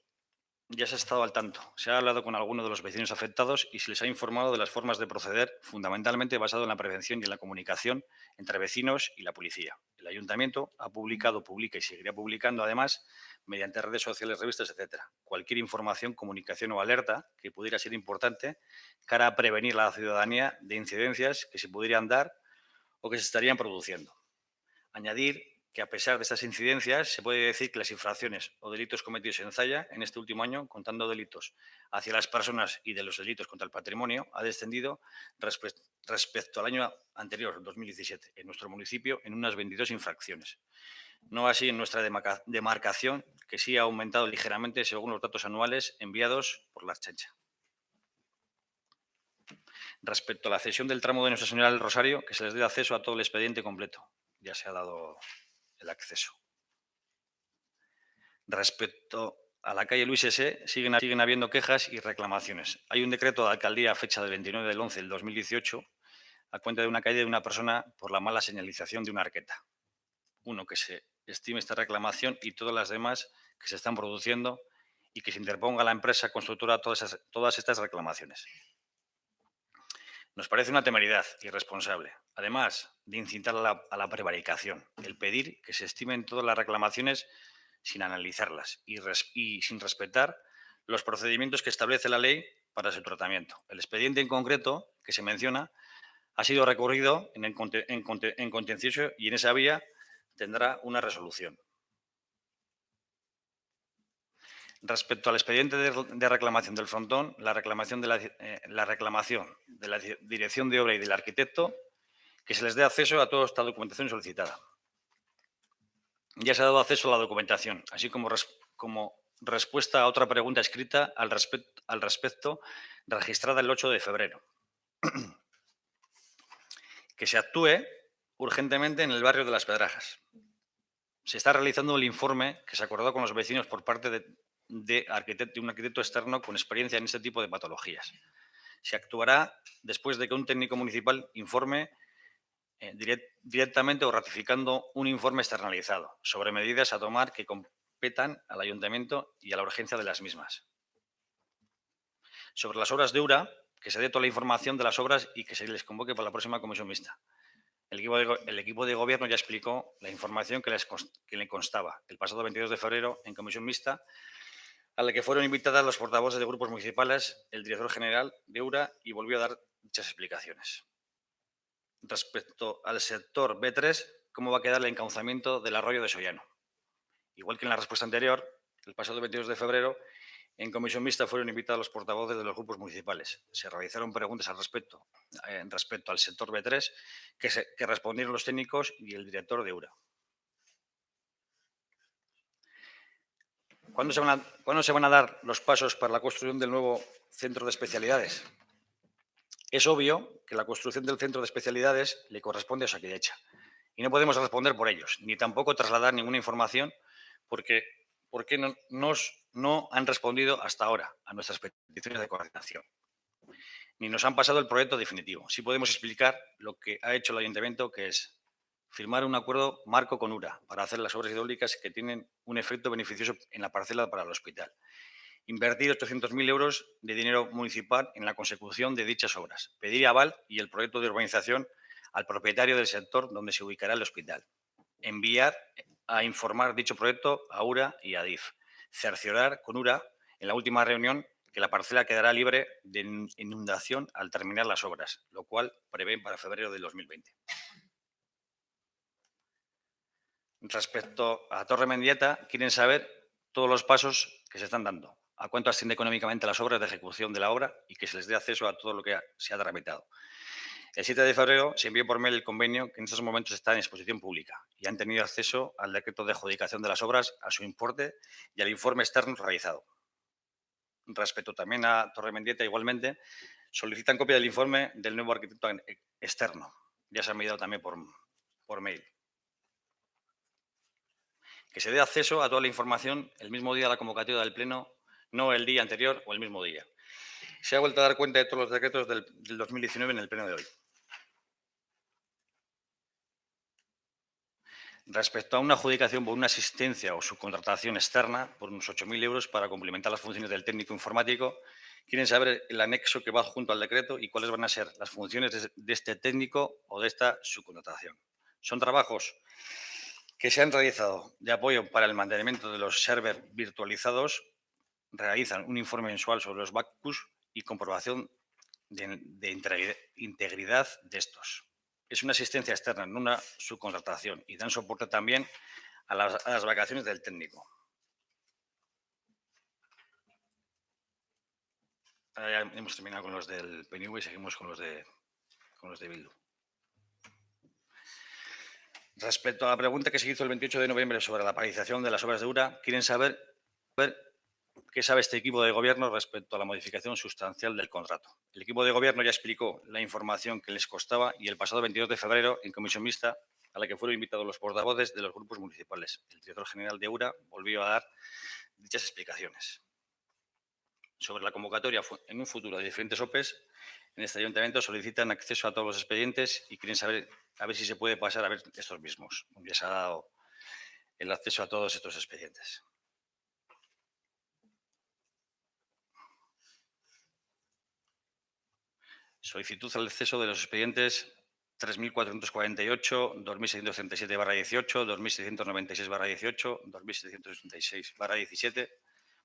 ya se ha estado al tanto. Se ha hablado con algunos de los vecinos afectados y se les ha informado de las formas de proceder, fundamentalmente basado en la prevención y en la comunicación entre vecinos y la policía. El Ayuntamiento ha publicado, publica y seguirá publicando, además, mediante redes sociales, revistas, etcétera, cualquier información, comunicación o alerta que pudiera ser importante cara a prevenir a la ciudadanía de incidencias que se pudieran dar o que se estarían produciendo. Añadir que, a pesar de estas incidencias, se puede decir que las infracciones o delitos cometidos en Zalla en este último año, contando delitos hacia las personas y de los delitos contra el patrimonio, ha descendido respecto al año anterior, 2017, en nuestro municipio, en unas 22 infracciones. No así en nuestra demarcación, que sí ha aumentado ligeramente según los datos anuales enviados por la Ertzaintza. Respecto a la cesión del tramo de Nuestra Señora del Rosario, que se les dé acceso a todo el expediente completo. Ya se ha dado el acceso. Respecto a la calle Luis S., siguen habiendo quejas y reclamaciones. Hay un decreto de alcaldía a fecha del 29 del 11 del 2018 a cuenta de una calle de una persona por la mala señalización de una arqueta. Uno, que se estime esta reclamación y todas las demás que se están produciendo y que se interponga la empresa constructora a todas estas reclamaciones. Nos parece una temeridad irresponsable, además de incitar a la prevaricación, el pedir que se estimen todas las reclamaciones sin analizarlas y sin respetar los procedimientos que establece la ley para su tratamiento. El expediente en concreto que se menciona Ha sido recurrido en contencioso y en esa vía tendrá una resolución. Respecto al expediente de reclamación del frontón, la reclamación de la dirección de obra y del arquitecto, que se les dé acceso a toda esta documentación solicitada. Ya se ha dado acceso a la documentación, así como respuesta a otra pregunta escrita al respecto registrada el 8 de febrero. Que se actúe urgentemente en el barrio de Las Pedrajas. Se está realizando el informe que se acordó con los vecinos por parte de un arquitecto externo con experiencia en este tipo de patologías. Se actuará después de que un técnico municipal informe directamente o ratificando un informe externalizado sobre medidas a tomar que competan al ayuntamiento y a la urgencia de las mismas. Sobre las obras de URA, que se dé toda la información de las obras y que se les convoque para la próxima comisión mixta. El equipo de gobierno ya explicó la información que le constaba el pasado 22 de febrero en comisión mixta, a la que fueron invitadas los portavoces de grupos municipales, el director general de URA, y volvió a dar dichas explicaciones. Respecto al sector B3, ¿cómo va a quedar el encauzamiento del arroyo de Sollano? Igual que en la respuesta anterior, el pasado 22 de febrero, en comisión mixta fueron invitados los portavoces de los grupos municipales. Se realizaron preguntas al respecto al sector B3 que respondieron los técnicos y el director de URA. ¿Cuándo se van a dar los pasos para la construcción del nuevo centro de especialidades? Es obvio que la construcción del centro de especialidades le corresponde a Osakidetza y no podemos responder por ellos, ni tampoco trasladar ninguna información porque no han respondido hasta ahora a nuestras peticiones de coordinación, ni nos han pasado el proyecto definitivo. Sí podemos explicar lo que ha hecho el ayuntamiento, que es firmar un acuerdo marco con URA para hacer las obras hidráulicas que tienen un efecto beneficioso en la parcela para el hospital. Invertir 800.000 euros de dinero municipal en la consecución de dichas obras. Pedir aval y el proyecto de urbanización al propietario del sector donde se ubicará el hospital. Enviar a informar dicho proyecto a URA y a DIF. Cerciorar con URA en la última reunión que la parcela quedará libre de inundación al terminar las obras, lo cual prevén para febrero del 2020. Respecto a Torre Mendieta, quieren saber todos los pasos que se están dando, a cuánto asciende económicamente las obras de ejecución de la obra y que se les dé acceso a todo lo que se ha tramitado. El 7 de febrero se envió por mail el convenio que en estos momentos está en exposición pública y han tenido acceso al decreto de adjudicación de las obras, a su importe y al informe externo realizado. Respecto también a Torre Mendieta, igualmente, solicitan copia del informe del nuevo arquitecto externo. Ya se ha enviado también por mail. Que se dé acceso a toda la información el mismo día de la convocatoria del Pleno, no el día anterior o el mismo día. Se ha vuelto a dar cuenta de todos los decretos del 2019 en el Pleno de hoy. Respecto a una adjudicación por una asistencia o subcontratación externa por unos 8.000 euros para complementar las funciones del técnico informático, quieren saber el anexo que va junto al decreto y cuáles van a ser las funciones de este técnico o de esta subcontratación. Son trabajos que se han realizado de apoyo para el mantenimiento de los servers virtualizados, realizan un informe mensual sobre los backups y comprobación de integridad de estos. Es una asistencia externa, no una subcontratación, y dan soporte también a las vacaciones del técnico. Ahora ya hemos terminado con los del PNV y seguimos con los de Bildu. Respecto a la pregunta que se hizo el 28 de noviembre sobre la paralización de las obras de URA, quieren saber qué sabe este equipo de gobierno respecto a la modificación sustancial del contrato. El equipo de gobierno ya explicó la información que les costaba y el pasado 22 de febrero, en comisión mixta, a la que fueron invitados los portavoces de los grupos municipales. El director general de URA volvió a dar dichas explicaciones. Sobre la convocatoria en un futuro de diferentes OPEs, en este ayuntamiento solicitan acceso a todos los expedientes y quieren saber a ver si se puede pasar a ver estos mismos. Ya se ha dado el acceso a todos estos expedientes. Solicitud al acceso de los expedientes 3.448, 2.637/18, 2.696/18, 2.786/17.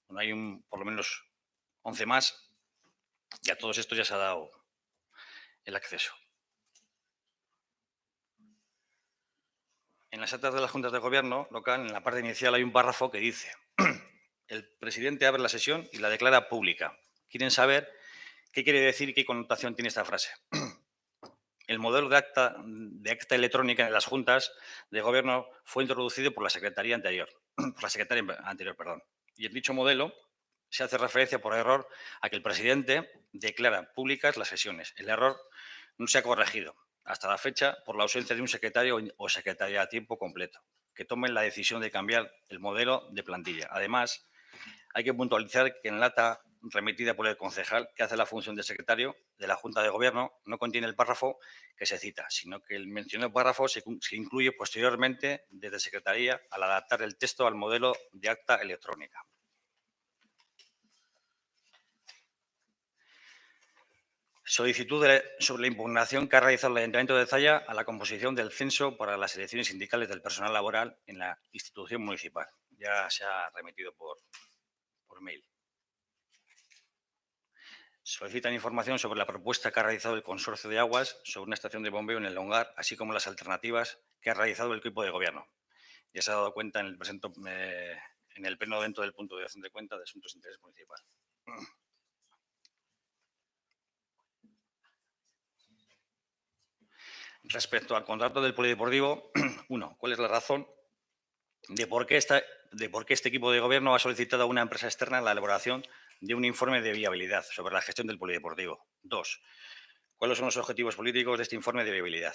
Bueno, hay por lo menos 11 más y a todos estos ya se ha dado el acceso. En las actas de las juntas de gobierno local, en la parte inicial, hay un párrafo que dice: el presidente abre la sesión y la declara pública. ¿Quieren saber qué quiere decir y qué connotación tiene esta frase? El modelo de acta electrónica en las juntas de gobierno fue introducido por la secretaría anterior, y en dicho modelo se hace referencia por error a que el presidente declara públicas las sesiones. El error no se ha corregido hasta la fecha por la ausencia de un secretario o secretaria a tiempo completo que tomen la decisión de cambiar el modelo de plantilla. Además, hay que puntualizar que en la acta remitida por el concejal que hace la función de secretario de la Junta de Gobierno no contiene el párrafo que se cita, sino que el mencionado párrafo se incluye posteriormente desde Secretaría al adaptar el texto al modelo de acta electrónica. Solicitud sobre la impugnación que ha realizado el Ayuntamiento de Zalla a la composición del censo para las elecciones sindicales del personal laboral en la institución municipal. Ya se ha remitido por mail. Solicitan información sobre la propuesta que ha realizado el Consorcio de Aguas sobre una estación de bombeo en el Longar, así como las alternativas que ha realizado el equipo de gobierno. Ya se ha dado cuenta en el pleno dentro del punto de acción de cuenta de asuntos de interés municipal. Respecto al contrato del polideportivo, 1. ¿Cuál es la razón de por qué este equipo de gobierno ha solicitado a una empresa externa la elaboración de un informe de viabilidad sobre la gestión del polideportivo? 2. ¿Cuáles son los objetivos políticos de este informe de viabilidad?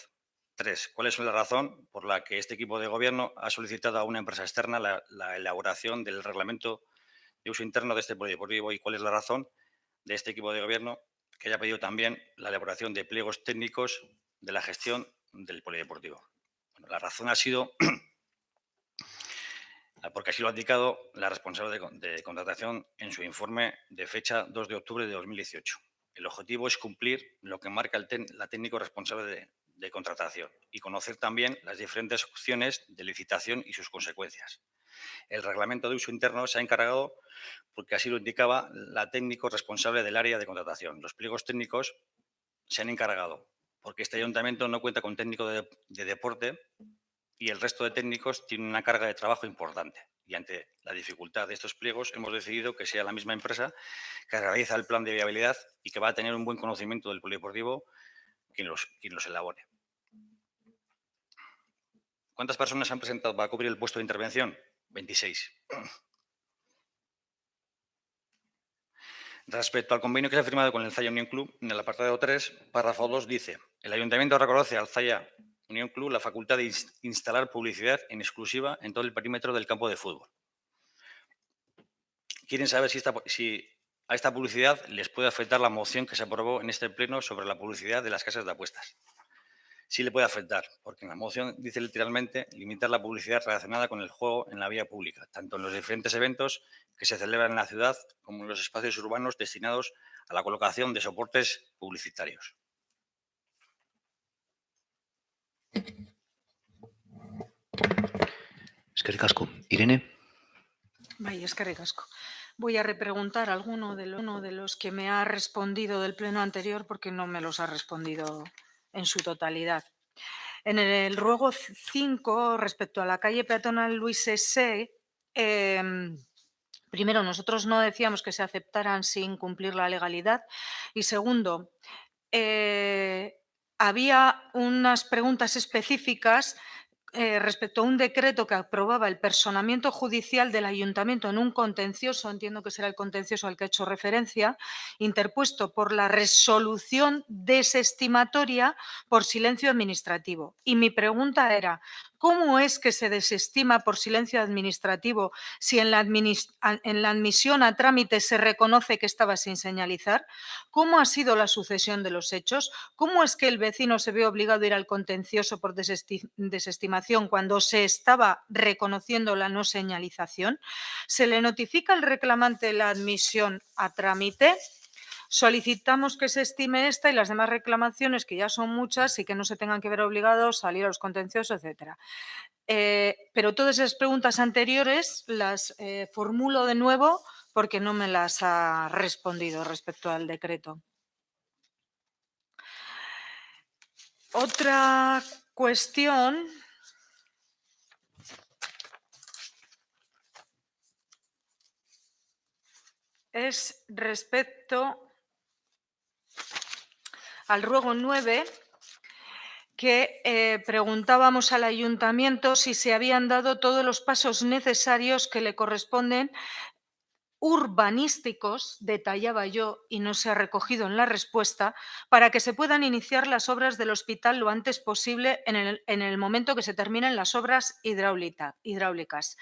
3. ¿Cuál es la razón por la que este equipo de gobierno ha solicitado a una empresa externa la elaboración del reglamento de uso interno de este polideportivo? ¿Y cuál es la razón de este equipo de gobierno que haya pedido también la elaboración de pliegos técnicos de la gestión del polideportivo? Bueno, la razón ha sido porque así lo ha indicado la responsable de contratación en su informe de fecha 2 de octubre de 2018. El objetivo es cumplir lo que marca la técnico responsable de contratación y conocer también las diferentes opciones de licitación y sus consecuencias. El reglamento de uso interno se ha encargado porque así lo indicaba la técnico responsable del área de contratación. Los pliegos técnicos se han encargado porque este ayuntamiento no cuenta con técnico de deporte y el resto de técnicos tienen una carga de trabajo importante. Y ante la dificultad de estos pliegos hemos decidido que sea la misma empresa que realiza el plan de viabilidad y que va a tener un buen conocimiento del polideportivo quien los elabore. ¿Cuántas personas han presentado para cubrir el puesto de intervención? 26. Respecto al convenio que se ha firmado con el Zalla Unión Club, en el apartado 3, párrafo 2, dice: el Ayuntamiento reconoce al Zalla Unión Club la facultad de instalar publicidad en exclusiva en todo el perímetro del campo de fútbol. Quieren saber si a esta publicidad les puede afectar la moción que se aprobó en este pleno sobre la publicidad de las casas de apuestas. Sí le puede afectar, porque en la moción dice literalmente limitar la publicidad relacionada con el juego en la vía pública, tanto en los diferentes eventos que se celebran en la ciudad como en los espacios urbanos destinados a la colocación de soportes publicitarios. Eskerrik asko. Irene. Bai, eskerrik asko. Voy a repreguntar a alguno de los que me ha respondido del pleno anterior porque no me los ha respondido en su totalidad. En el ruego 5, respecto a la calle peatonal Luis S., primero, nosotros no decíamos que se aceptaran sin cumplir la legalidad. Y segundo, había unas preguntas específicas respecto a un decreto que aprobaba el personamiento judicial del ayuntamiento en un contencioso, entiendo que será el contencioso al que he hecho referencia, interpuesto por la resolución desestimatoria por silencio administrativo. Y mi pregunta era: ¿cómo es que se desestima por silencio administrativo si en la admisión a trámite se reconoce que estaba sin señalizar? ¿Cómo ha sido la sucesión de los hechos? ¿Cómo es que el vecino se ve obligado a ir al contencioso por desestimación cuando se estaba reconociendo la no señalización? ¿Se le notifica al reclamante la admisión a trámite? Solicitamos que se estime esta y las demás reclamaciones, que ya son muchas, y que no se tengan que ver obligados a salir a los contenciosos, etcétera. Pero todas esas preguntas anteriores las formulo de nuevo porque no me las ha respondido respecto al decreto. Otra cuestión es respecto al ruego 9, que preguntábamos al ayuntamiento si se habían dado todos los pasos necesarios que le corresponden urbanísticos, detallaba yo, y no se ha recogido en la respuesta, para que se puedan iniciar las obras del hospital lo antes posible en el momento que se terminen las obras hidráulicas.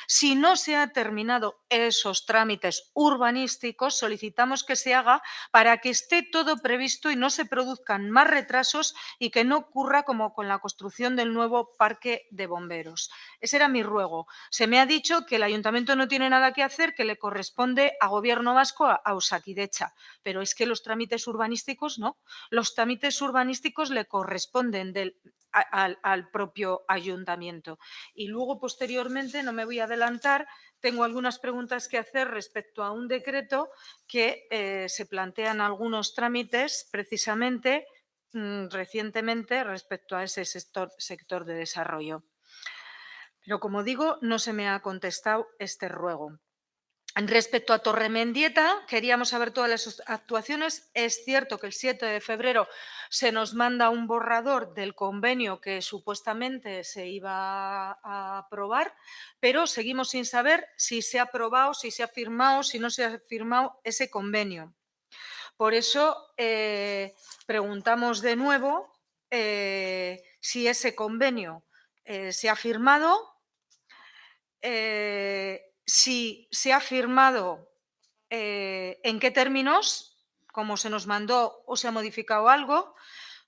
Si no se han terminado esos trámites urbanísticos, solicitamos que se haga para que esté todo previsto y no se produzcan más retrasos y que no ocurra como con la construcción del nuevo parque de bomberos. Ese era mi ruego. Se me ha dicho que el ayuntamiento no tiene nada que hacer, que le corresponde a Gobierno vasco, a Osakidetza, pero es que los trámites urbanísticos no. Los trámites urbanísticos le corresponden al propio ayuntamiento. Y luego, posteriormente, no me voy a adelantar, tengo algunas preguntas que hacer respecto a un decreto que se plantean algunos trámites precisamente recientemente respecto a ese sector de desarrollo. Pero, como digo, no se me ha contestado este ruego. Respecto a Torremendieta, queríamos saber todas las actuaciones. Es cierto que el 7 de febrero se nos manda un borrador del convenio que supuestamente se iba a aprobar, pero seguimos sin saber si se ha aprobado, si se ha firmado, si no se ha firmado ese convenio. Por eso preguntamos de nuevo si ese convenio se ha firmado, si se ha firmado, en qué términos, cómo se nos mandó o se ha modificado algo,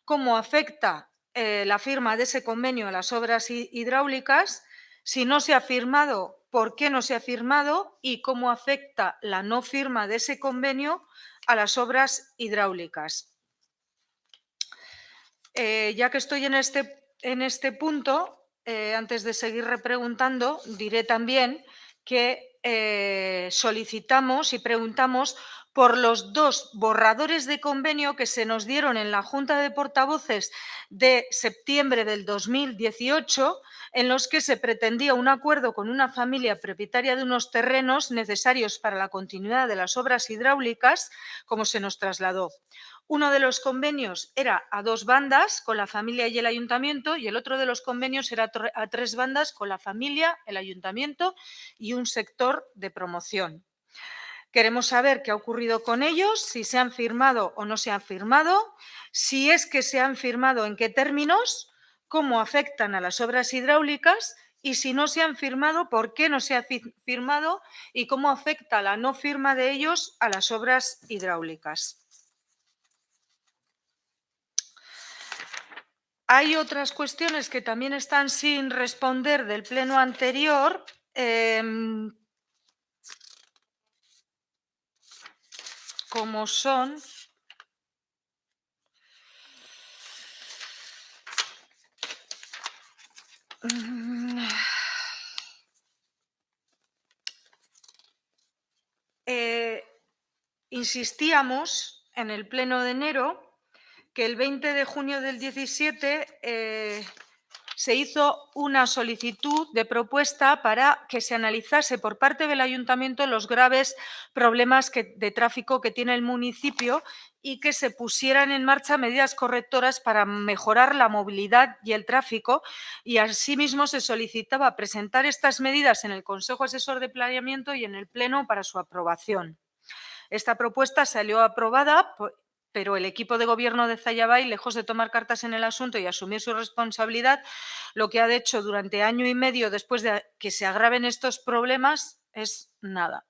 cómo afecta la firma de ese convenio a las obras hidráulicas, si no se ha firmado, por qué no se ha firmado y cómo afecta la no firma de ese convenio a las obras hidráulicas. Ya que estoy en este punto, antes de seguir repreguntando, diré también que solicitamos y preguntamos por los 2 borradores de convenio que se nos dieron en la Junta de Portavoces de septiembre del 2018, en los que se pretendía un acuerdo con una familia propietaria de unos terrenos necesarios para la continuidad de las obras hidráulicas, como se nos trasladó. Uno de los convenios era a 2 bandas, con la familia y el ayuntamiento, y el otro de los convenios era a 3 bandas, con la familia, el ayuntamiento y un sector de promoción. Queremos saber qué ha ocurrido con ellos, si se han firmado o no se han firmado, si es que se han firmado, en qué términos, cómo afectan a las obras hidráulicas y si no se han firmado, por qué no se ha firmado y cómo afecta la no firma de ellos a las obras hidráulicas. Hay otras cuestiones que también están sin responder del pleno anterior. Como son insistíamos en el pleno de enero que el 20 de junio del 17 se hizo una solicitud de propuesta para que se analizase por parte del ayuntamiento los graves problemas de tráfico que tiene el municipio y que se pusieran en marcha medidas correctoras para mejorar la movilidad y el tráfico, y asimismo se solicitaba presentar estas medidas en el Consejo Asesor de Planeamiento y en el Pleno para su aprobación. Esta propuesta salió aprobada, pero el equipo de gobierno de Zayabay, lejos de tomar cartas en el asunto y asumir su responsabilidad, lo que ha hecho durante año y medio después de que se agraven estos problemas es nada.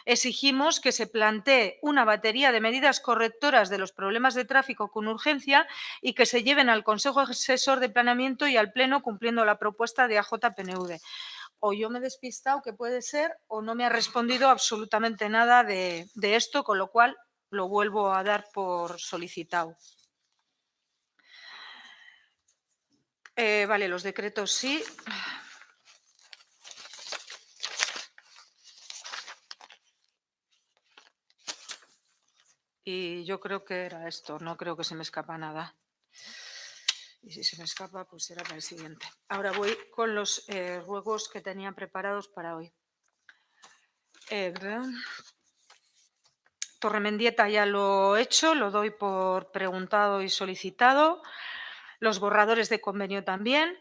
Exigimos que se plantee una batería de medidas correctoras de los problemas de tráfico con urgencia y que se lleven al Consejo Asesor de Planeamiento y al Pleno cumpliendo la propuesta de AJPNV. O yo me he despistado, que puede ser, o no me ha respondido absolutamente nada de esto, con lo cual lo vuelvo a dar por solicitado. Vale, los decretos sí. Y yo creo que era esto, no creo que se me escapa nada. Y si se me escapa, pues será para el siguiente. Ahora voy con los ruegos que tenía preparados para hoy. Torremendieta ya lo he hecho, lo doy por preguntado y solicitado. Los borradores de convenio también.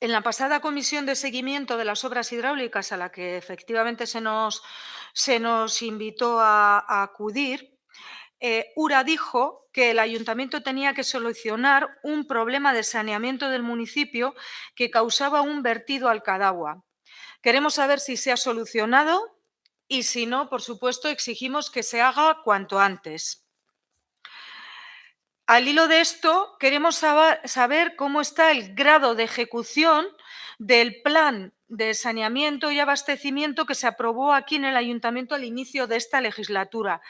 En la pasada comisión de seguimiento de las obras hidráulicas a la que efectivamente se nos invitó a acudir, URA dijo que el ayuntamiento tenía que solucionar un problema de saneamiento del municipio que causaba un vertido al Cadagua. Queremos saber si se ha solucionado y si no, por supuesto, exigimos que se haga cuanto antes. Al hilo de esto, queremos saber cómo está el grado de ejecución del plan de saneamiento y abastecimiento que se aprobó aquí en el ayuntamiento al inicio de esta legislatura.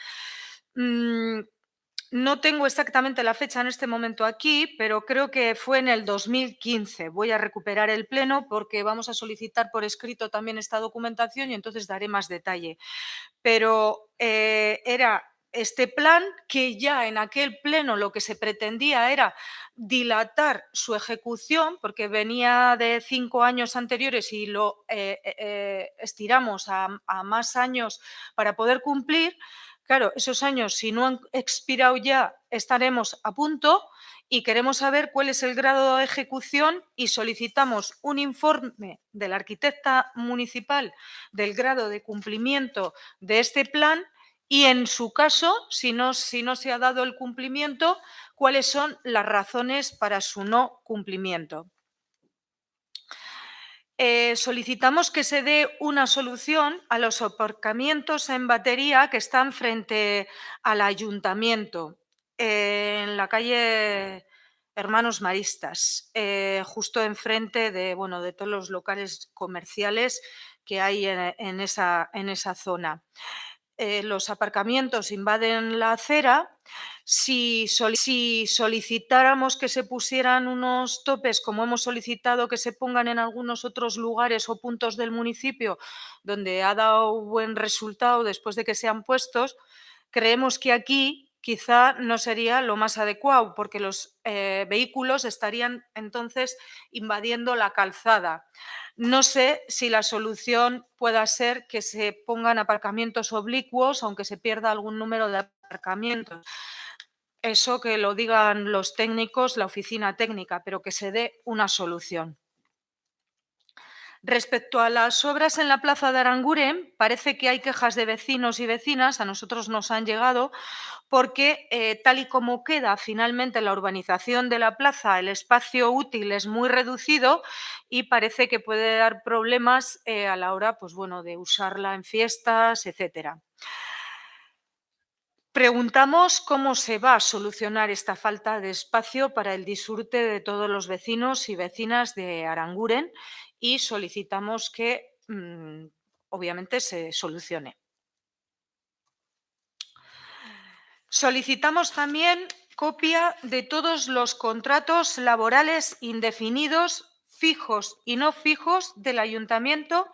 No tengo exactamente la fecha en este momento aquí, pero creo que fue en el 2015. Voy a recuperar el pleno porque vamos a solicitar por escrito también esta documentación y entonces daré más detalle. Pero era este plan que ya en aquel pleno lo que se pretendía era dilatar su ejecución, porque venía de 5 años anteriores y lo estiramos a más años para poder cumplir. Claro, esos años, si no han expirado ya, estaremos a punto y queremos saber cuál es el grado de ejecución y solicitamos un informe de la arquitecta municipal del grado de cumplimiento de este plan y, en su caso, si no se ha dado el cumplimiento, cuáles son las razones para su no cumplimiento. Solicitamos que se dé una solución a los aparcamientos en batería que están frente al ayuntamiento, en la calle Hermanos Maristas, justo enfrente de todos los locales comerciales que hay en esa zona. Los aparcamientos invaden la acera. Si solicitáramos que se pusieran unos topes, como hemos solicitado que se pongan en algunos otros lugares o puntos del municipio donde ha dado buen resultado después de que sean puestos, creemos que aquí quizá no sería lo más adecuado, porque los vehículos estarían entonces invadiendo la calzada. No sé si la solución pueda ser que se pongan aparcamientos oblicuos, aunque se pierda algún número de aparcamientos. Eso que lo digan los técnicos, la oficina técnica, pero que se dé una solución. Respecto a las obras en la plaza de Aranguren, parece que hay quejas de vecinos y vecinas, a nosotros nos han llegado, porque tal y como queda finalmente la urbanización de la plaza, el espacio útil es muy reducido y parece que puede dar problemas a la hora de usarla en fiestas, etcétera. Preguntamos cómo se va a solucionar esta falta de espacio para el disfrute de todos los vecinos y vecinas de Aranguren y solicitamos que, obviamente, se solucione. Solicitamos también copia de todos los contratos laborales indefinidos, fijos y no fijos del ayuntamiento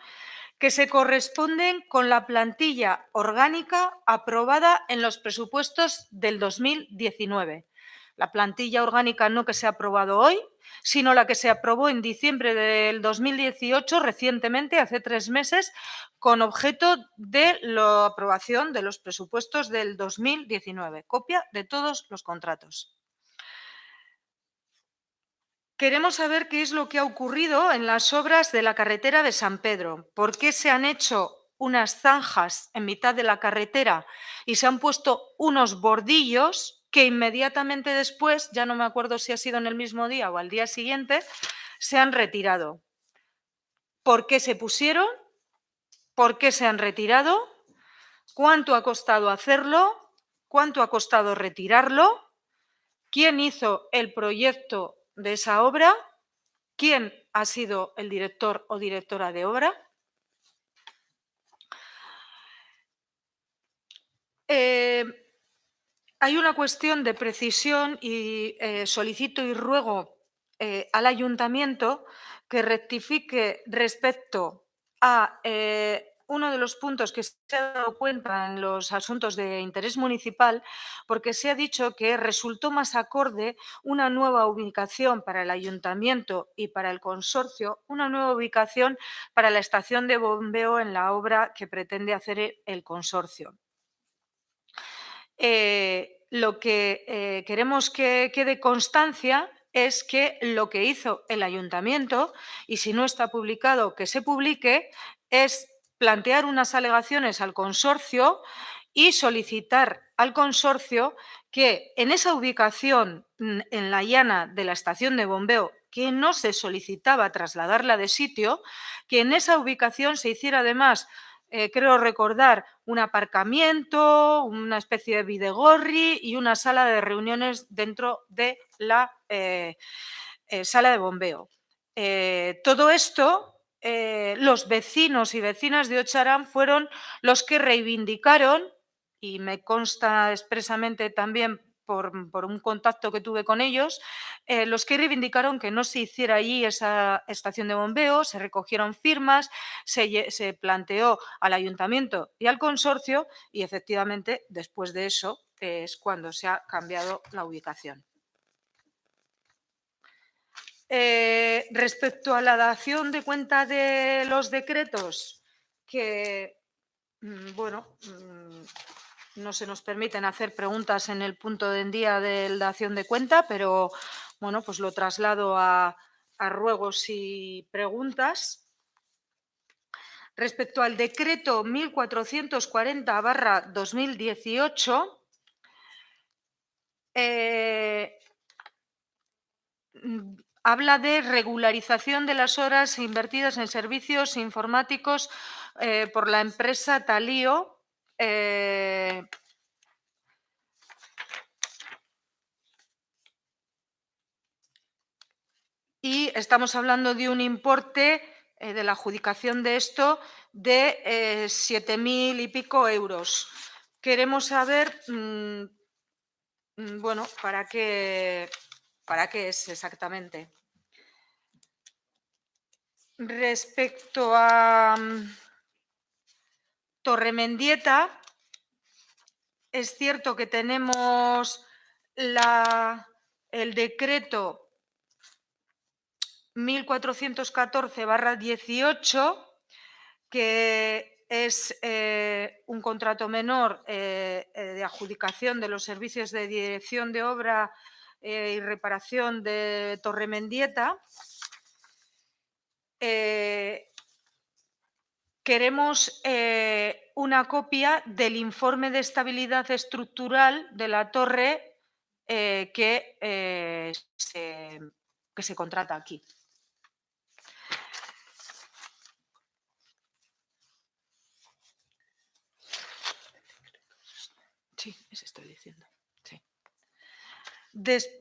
que se corresponden con la plantilla orgánica aprobada en los presupuestos del 2019. La plantilla orgánica no que se ha aprobado hoy, sino la que se aprobó en diciembre del 2018, recientemente, hace 3 meses, con objeto de la aprobación de los presupuestos del 2019. Copia de todos los contratos. Queremos saber qué es lo que ha ocurrido en las obras de la carretera de San Pedro. ¿Por qué se han hecho unas zanjas en mitad de la carretera y se han puesto unos bordillos que inmediatamente después, ya no me acuerdo si ha sido en el mismo día o al día siguiente, se han retirado? ¿Por qué se pusieron? ¿Por qué se han retirado? ¿Cuánto ha costado hacerlo? ¿Cuánto ha costado retirarlo? ¿Quién hizo el proyecto de esa obra? ¿Quién ha sido el director o directora de obra? Hay una cuestión de precisión y solicito y ruego al ayuntamiento que rectifique respecto a uno de los puntos que se ha dado cuenta en los asuntos de interés municipal, porque se ha dicho que resultó más acorde una nueva ubicación para el ayuntamiento y para el consorcio, una nueva ubicación para la estación de bombeo en la obra que pretende hacer el consorcio. Lo que queremos que quede constancia es que lo que hizo el ayuntamiento, y si no está publicado, que se publique, es plantear unas alegaciones al consorcio y solicitar al consorcio que en esa ubicación en la llana de la estación de bombeo, que no se solicitaba trasladarla de sitio, que en esa ubicación se hiciera además, creo recordar, un aparcamiento, una especie de bidegorri y una sala de reuniones dentro de la sala de bombeo. Todo esto, los vecinos y vecinas de Ocharán fueron los que reivindicaron, y me consta expresamente también por un contacto que tuve con ellos, los que reivindicaron que no se hiciera allí esa estación de bombeo, se recogieron firmas, se planteó al ayuntamiento y al consorcio y efectivamente después de eso es cuando se ha cambiado la ubicación. Respecto a la dación de cuenta de los decretos, que, bueno, no se nos permiten hacer preguntas en el punto del día de la dación de cuenta, pero, bueno, pues lo traslado a ruegos y preguntas. Respecto al decreto 1440/2018, habla de regularización de las horas invertidas en servicios informáticos por la empresa Talío. Y estamos hablando de un importe de la adjudicación de esto de 7.000 y pico euros. Queremos saber, bueno, para qué es exactamente. Respecto a Torremendieta, es cierto que tenemos el decreto 1414/18, que es un contrato menor de adjudicación de los servicios de dirección de obra y reparación de Torremendieta. Queremos una copia del informe de estabilidad estructural de la torre que se contrata aquí. Sí, eso estoy diciendo. Sí.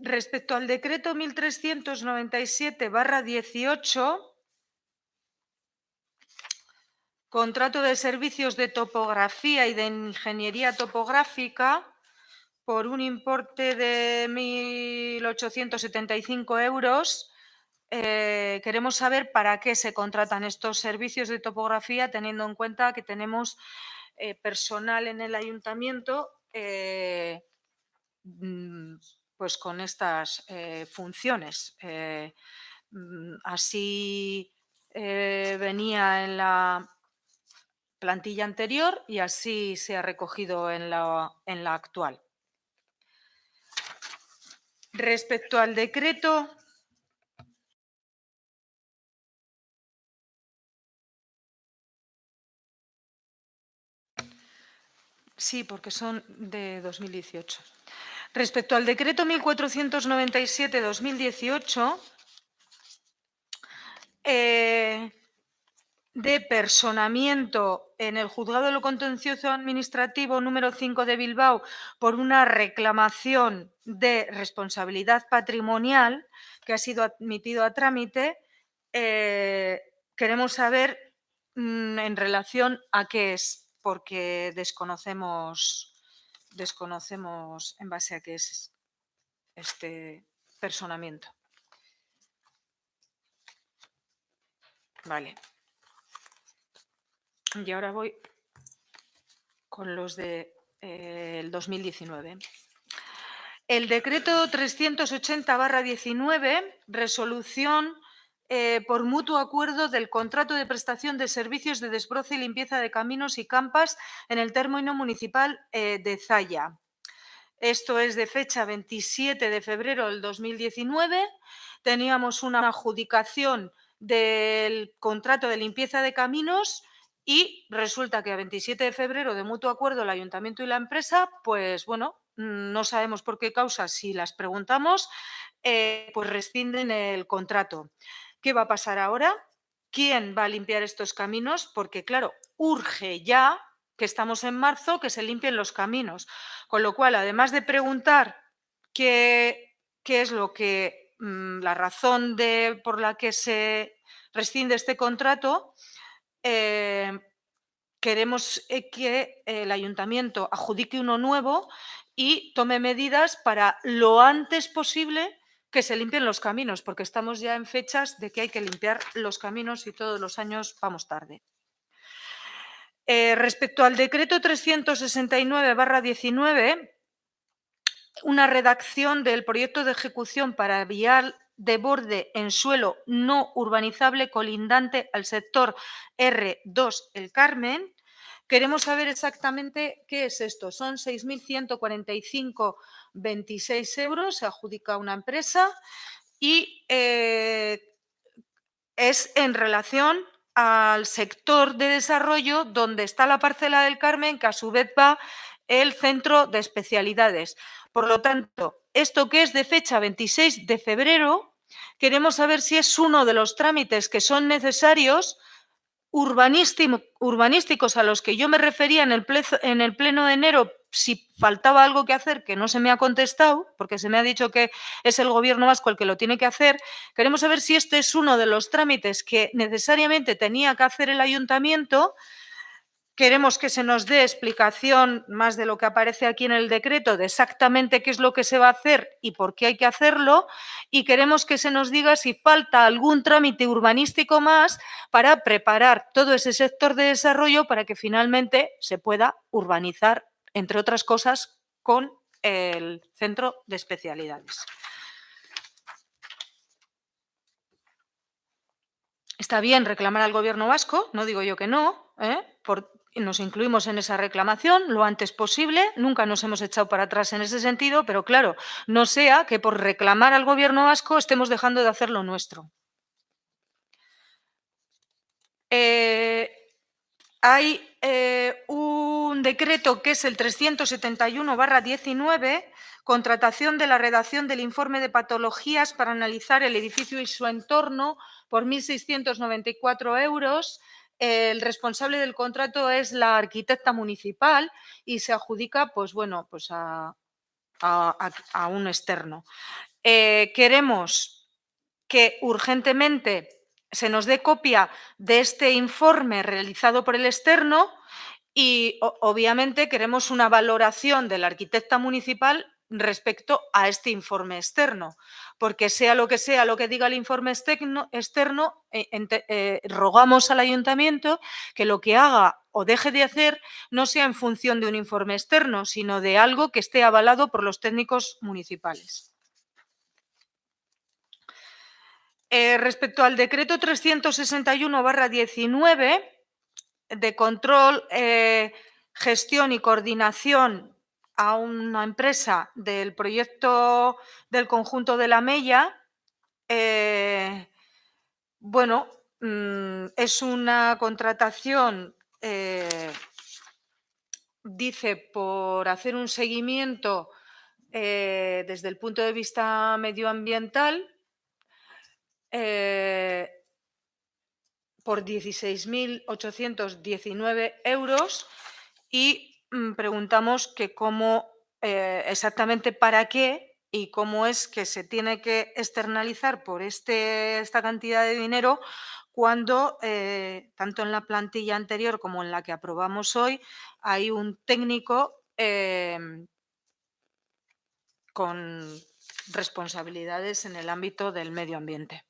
Respecto al decreto 1397/18, contrato de servicios de topografía y de ingeniería topográfica por un importe de 1.875 euros. Queremos saber para qué se contratan estos servicios de topografía, teniendo en cuenta que tenemos personal en el ayuntamiento pues con estas funciones. Así venía en la plantilla anterior y así se ha recogido en la actual. Respecto al decreto sí, porque son de 2018. Respecto al decreto 1497/2018, de personamiento en el Juzgado de lo Contencioso Administrativo número 5 de Bilbao por una reclamación de responsabilidad patrimonial que ha sido admitido a trámite, queremos saber en relación a qué es, porque desconocemos en base a qué es este personamiento. Vale. Y ahora voy con los del 2019. El decreto 380/19, resolución por mutuo acuerdo del contrato de prestación de servicios de desbroce y limpieza de caminos y campas en el término municipal de Zalla. Esto es de fecha 27 de febrero del 2019. Teníamos una adjudicación del contrato de limpieza de caminos y resulta que a 27 de febrero, de mutuo acuerdo, el ayuntamiento y la empresa, pues bueno, no sabemos por qué causa, si las preguntamos, pues rescinden el contrato. ¿Qué va a pasar ahora? ¿Quién va a limpiar estos caminos? Porque claro, urge ya, que estamos en marzo, que se limpien los caminos. Con lo cual, además de preguntar qué es lo que la razón por la que se rescinde este contrato, queremos que el ayuntamiento adjudique uno nuevo y tome medidas para lo antes posible que se limpien los caminos, porque estamos ya en fechas de que hay que limpiar los caminos y todos los años vamos tarde. Respecto al decreto 369/19, una redacción del proyecto de ejecución para vial de borde en suelo no urbanizable colindante al sector R2 El Carmen. Queremos saber exactamente qué es esto. Son 6.145,26 euros, se adjudica a una empresa y es en relación al sector de desarrollo donde está la parcela del Carmen, que a su vez va el centro de especialidades. Por lo tanto, esto que es de fecha 26 de febrero, queremos saber si es uno de los trámites que son necesarios urbanísticos a los que yo me refería en el pleno de enero, si faltaba algo que hacer que no se me ha contestado, porque se me ha dicho que es el Gobierno vasco el que lo tiene que hacer. Queremos saber si este es uno de los trámites que necesariamente tenía que hacer el ayuntamiento. Queremos que se nos dé explicación, más de lo que aparece aquí en el decreto, de exactamente qué es lo que se va a hacer y por qué hay que hacerlo, y queremos que se nos diga si falta algún trámite urbanístico más para preparar todo ese sector de desarrollo para que finalmente se pueda urbanizar, entre otras cosas, con el centro de especialidades. Está bien reclamar al Gobierno vasco, no digo yo que no, nos incluimos en esa reclamación lo antes posible, nunca nos hemos echado para atrás en ese sentido, pero claro, no sea que por reclamar al Gobierno vasco estemos dejando de hacer lo nuestro. Hay un decreto que es el 371/19, contratación de la redacción del informe de patologías para analizar el edificio y su entorno por 1.694 euros. El responsable del contrato es la arquitecta municipal y se adjudica pues bueno, pues a un externo. Queremos que urgentemente se nos dé copia de este informe realizado por el externo y obviamente queremos una valoración de la arquitecta municipal respecto a este informe externo, porque sea lo que diga el informe externo, rogamos al ayuntamiento que lo que haga o deje de hacer no sea en función de un informe externo, sino de algo que esté avalado por los técnicos municipales. Respecto al decreto 361/19 de control, gestión y coordinación a una empresa del proyecto del conjunto de la Mella, bueno, es una contratación, dice, por hacer un seguimiento desde el punto de vista medioambiental, por 16.819 euros y preguntamos que cómo, exactamente para qué y cómo es que se tiene que externalizar por esta cantidad de dinero cuando, tanto en la plantilla anterior como en la que aprobamos hoy, hay un técnico con responsabilidades en el ámbito del medio ambiente.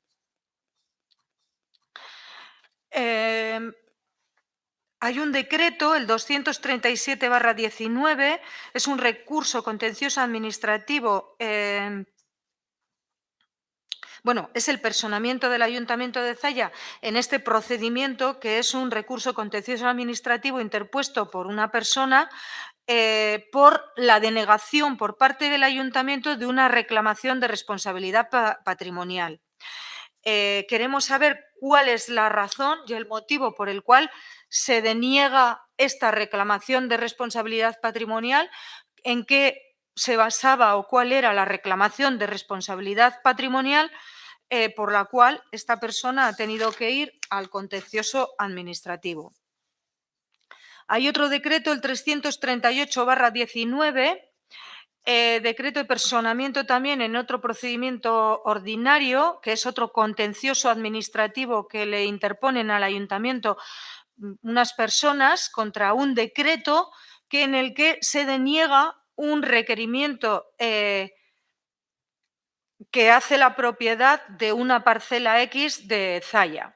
Hay un decreto, el 237/19, es un recurso contencioso administrativo, bueno, es el personamiento del Ayuntamiento de Zalla en este procedimiento, que es un recurso contencioso administrativo interpuesto por una persona por la denegación por parte del ayuntamiento de una reclamación de responsabilidad patrimonial. Queremos saber cuál es la razón y el motivo por el cual se deniega esta reclamación de responsabilidad patrimonial, en qué se basaba o cuál era la reclamación de responsabilidad patrimonial por la cual esta persona ha tenido que ir al contencioso administrativo. Hay otro decreto, el 338/19, decreto de personamiento también en otro procedimiento ordinario, que es otro contencioso administrativo que le interponen al ayuntamiento unas personas contra un decreto en el que se deniega un requerimiento que hace la propiedad de una parcela X de Zalla.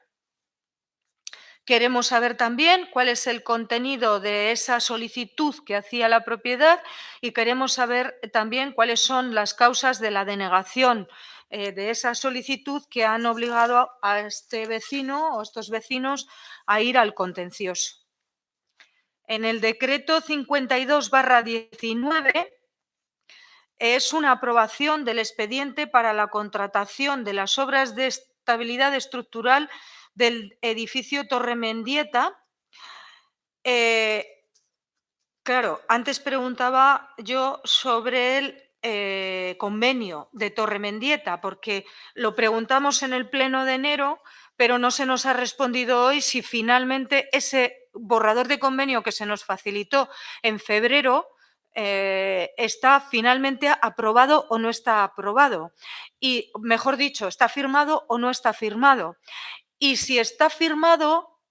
Queremos saber también cuál es el contenido de esa solicitud que hacía la propiedad y queremos saber también cuáles son las causas de la denegación de esa solicitud que han obligado a este vecino o estos vecinos a ir al contencioso. En el decreto 52/19 es una aprobación del expediente para la contratación de las obras de estabilidad estructural del edificio Torre Mendieta. Claro, antes preguntaba yo sobre el convenio de Torre Mendieta, porque lo preguntamos en el pleno de enero, pero no se nos ha respondido hoy si finalmente ese borrador de convenio que se nos facilitó en febrero está finalmente aprobado o no está aprobado. Y, mejor dicho, ¿está firmado o no está firmado? Y si está firmado,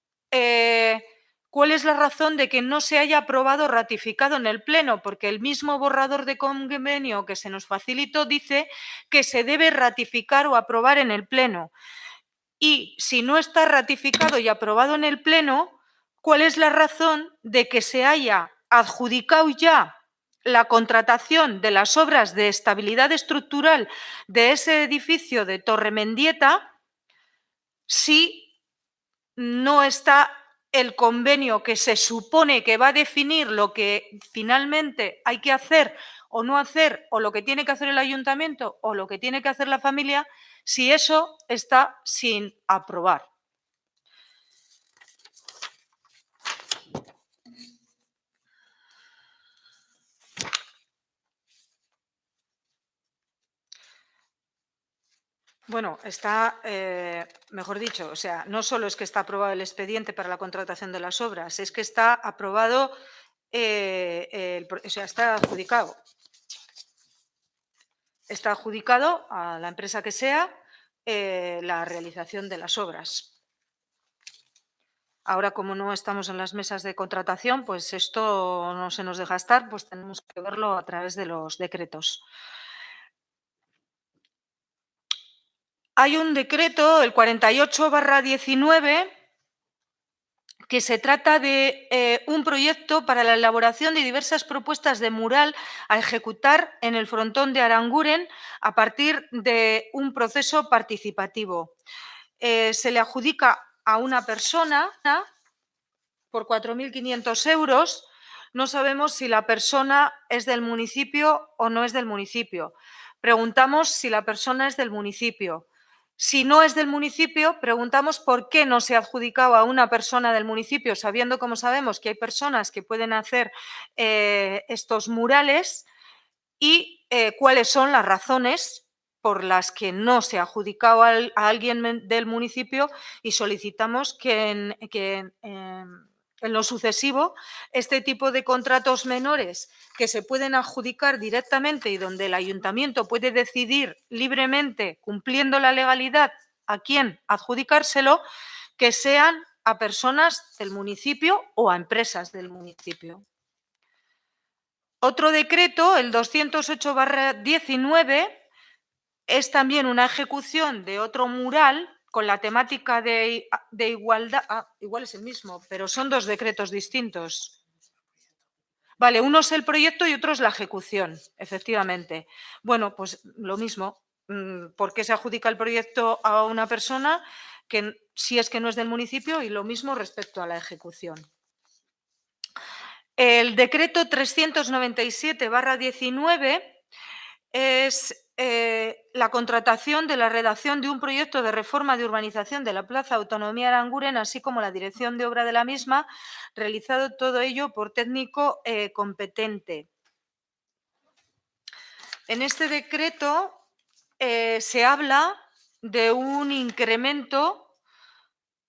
¿cuál es la razón de que no se haya aprobado o ratificado en el Pleno? Porque el mismo borrador de convenio que se nos facilitó dice que se debe ratificar o aprobar en el Pleno. Y si no está ratificado y aprobado en el Pleno, ¿cuál es la razón de que se haya adjudicado ya la contratación de las obras de estabilidad estructural de ese edificio de Torre Mendieta si no está el convenio que se supone que va a definir lo que finalmente hay que hacer o no hacer, o lo que tiene que hacer el ayuntamiento o lo que tiene que hacer la familia, si eso está sin aprobar? Bueno, está, mejor dicho, o sea, no solo es que está aprobado el expediente para la contratación de las obras, es que está aprobado, o sea, está adjudicado. Está adjudicado a la empresa que sea la realización de las obras. Ahora, como no estamos en las mesas de contratación, pues esto no se nos deja estar, pues tenemos que verlo a través de los decretos. Hay un decreto, el 48/19, que se trata de un proyecto para la elaboración de diversas propuestas de mural a ejecutar en el frontón de Aranguren a partir de un proceso participativo. Se le adjudica a una persona por 4.500 euros. No sabemos si la persona es del municipio o no es del municipio. Preguntamos si la persona es del municipio. Si no es del municipio, preguntamos por qué no se ha adjudicado a una persona del municipio, sabiendo, como sabemos, que hay personas que pueden hacer estos murales y cuáles son las razones por las que no se ha adjudicado a alguien del municipio, y solicitamos que en lo sucesivo este tipo de contratos menores que se pueden adjudicar directamente y donde el ayuntamiento puede decidir libremente, cumpliendo la legalidad, a quién adjudicárselo, que sean a personas del municipio o a empresas del municipio. Otro decreto, el 208/19, es también una ejecución de otro mural con la temática de igualdad. Igual es el mismo, pero son dos decretos distintos. Vale, uno es el proyecto y otro es la ejecución, efectivamente. Bueno, pues lo mismo. ¿Por qué se adjudica el proyecto a una persona si es que no es del municipio? Y lo mismo respecto a la ejecución. El decreto 397/19 es la contratación de la redacción de un proyecto de reforma de urbanización de la Plaza Autonomía Aranguren, así como la dirección de obra de la misma, realizado todo ello por técnico competente. En este decreto se habla de un incremento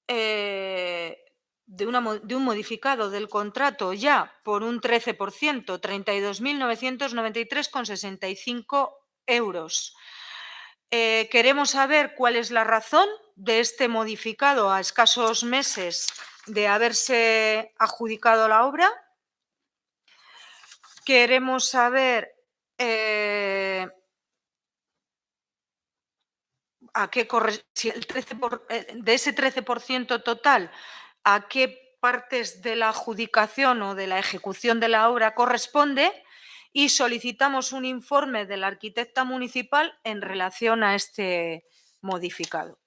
de un modificado del contrato ya por un 13%, 32.993,65 euros. Queremos saber cuál es la razón de este modificado a escasos meses de haberse adjudicado la obra. Queremos saber si de ese 13% total, a qué partes de la adjudicación o de la ejecución de la obra corresponde, y solicitamos un informe de la arquitecta municipal en relación a este modificado.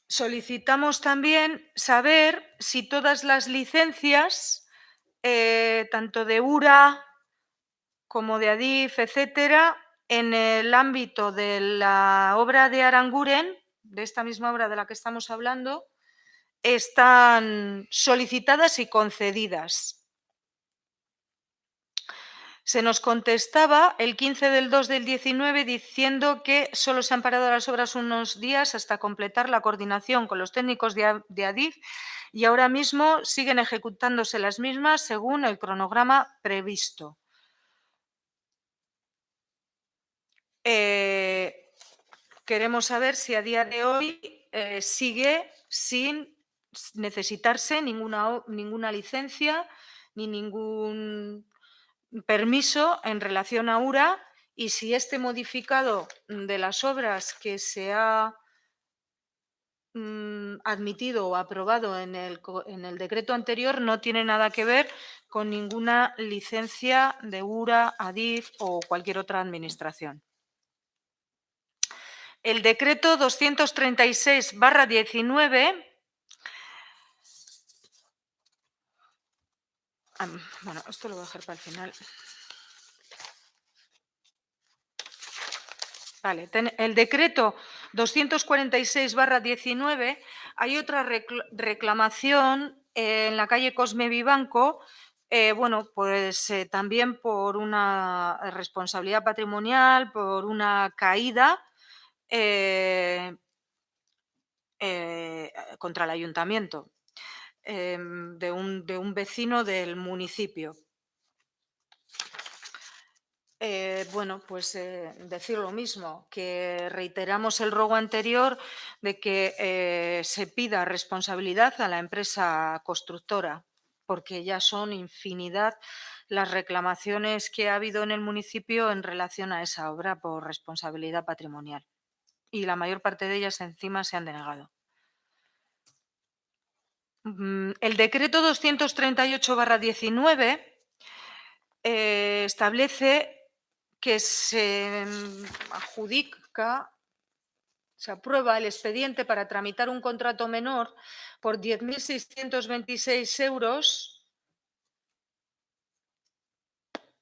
Solicitamos también saber si todas las licencias, tanto de URA como de ADIF, etcétera, en el ámbito de la obra de Aranguren, de esta misma obra de la que estamos hablando, están solicitadas y concedidas. Se nos contestaba el 15 del 2 del 19 diciendo que solo se han parado las obras unos días hasta completar la coordinación con los técnicos de ADIF y ahora mismo siguen ejecutándose las mismas según el cronograma previsto. Queremos saber si a día de hoy sigue sin necesitarse ninguna licencia ni ningún permiso en relación a URA, y si este modificado de las obras que se ha admitido o aprobado en el decreto anterior no tiene nada que ver con ninguna licencia de URA, ADIF o cualquier otra administración. El decreto 236/19, bueno, esto lo voy a dejar para el final. Vale, el decreto 246/19, hay otra reclamación en la calle Cosme Vivanco, bueno, pues también por una responsabilidad patrimonial, por una caída contra el ayuntamiento de un vecino del municipio. Bueno, pues decir lo mismo, que reiteramos el ruego anterior de que se pida responsabilidad a la empresa constructora, porque ya son infinidad las reclamaciones que ha habido en el municipio en relación a esa obra por responsabilidad patrimonial. Y la mayor parte de ellas encima se han denegado. El decreto 238/19 establece que se aprueba el expediente para tramitar un contrato menor por 10.626 euros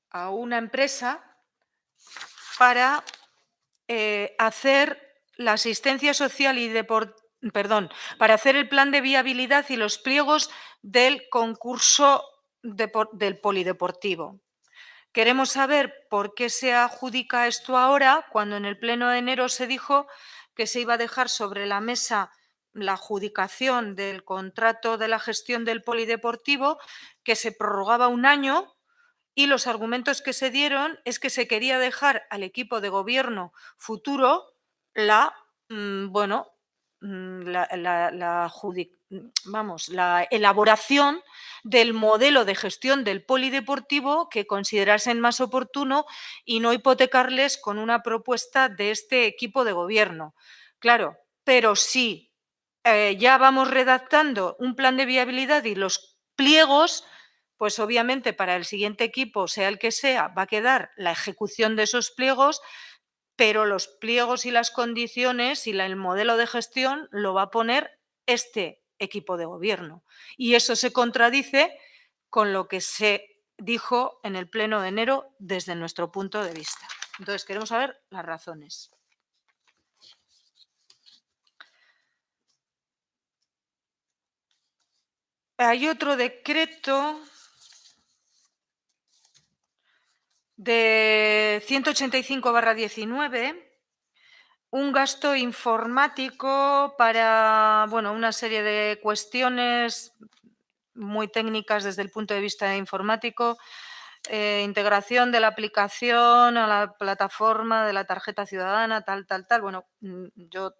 a una empresa para hacer la asistencia social y para hacer el plan de viabilidad y los pliegos del concurso del polideportivo. Queremos saber por qué se adjudica esto ahora, cuando en el pleno de enero se dijo que se iba a dejar sobre la mesa la adjudicación del contrato de la gestión del polideportivo, que se prorrogaba un año, y los argumentos que se dieron es que se quería dejar al equipo de gobierno futuro la elaboración del modelo de gestión del polideportivo que considerasen más oportuno y no hipotecarles con una propuesta de este equipo de gobierno. Claro, pero si ya vamos redactando un plan de viabilidad y los pliegos, pues obviamente para el siguiente equipo, sea el que sea, va a quedar la ejecución de esos pliegos, pero los pliegos y las condiciones y el modelo de gestión lo va a poner este equipo de gobierno. Y eso se contradice con lo que se dijo en el pleno de enero desde nuestro punto de vista. Entonces, queremos saber las razones. Hay otro decreto de 185/19, un gasto informático para una serie de cuestiones muy técnicas desde el punto de vista informático, integración de la aplicación a la plataforma de la tarjeta ciudadana, tal. Bueno, yo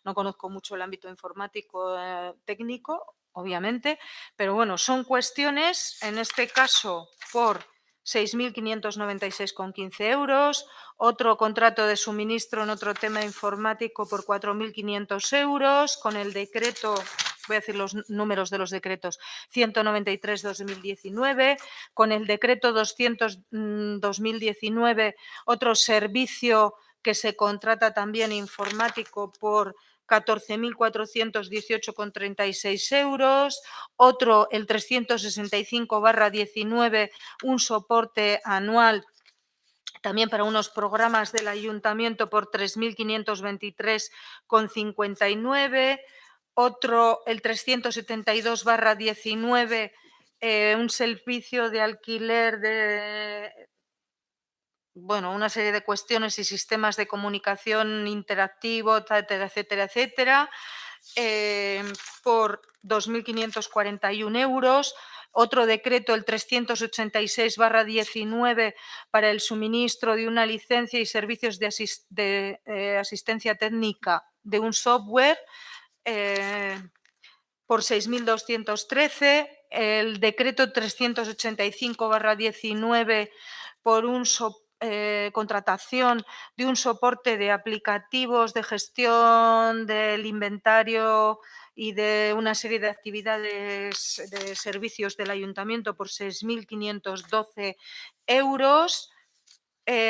no conozco mucho el ámbito informático técnico, obviamente, pero bueno, son cuestiones, en este caso, por 6.596,15 euros, otro contrato de suministro en otro tema informático por 4.500 euros, con el decreto, voy a decir los números de los decretos, 193/2019, con el decreto 200/2019, otro servicio que se contrata también informático por 14.418,36 euros, otro, el 365/19, un soporte anual también para unos programas del ayuntamiento por 3.523,59, otro, el 372/19, un servicio de alquiler de una serie de cuestiones y sistemas de comunicación interactivo, etcétera, por 2.541 euros. Otro decreto, el 386/19, para el suministro de una licencia y servicios de asistencia técnica de un software por 6.213. El decreto 385/19 por contratación de un soporte de aplicativos de gestión del inventario y de una serie de actividades de servicios del ayuntamiento por 6.512 euros.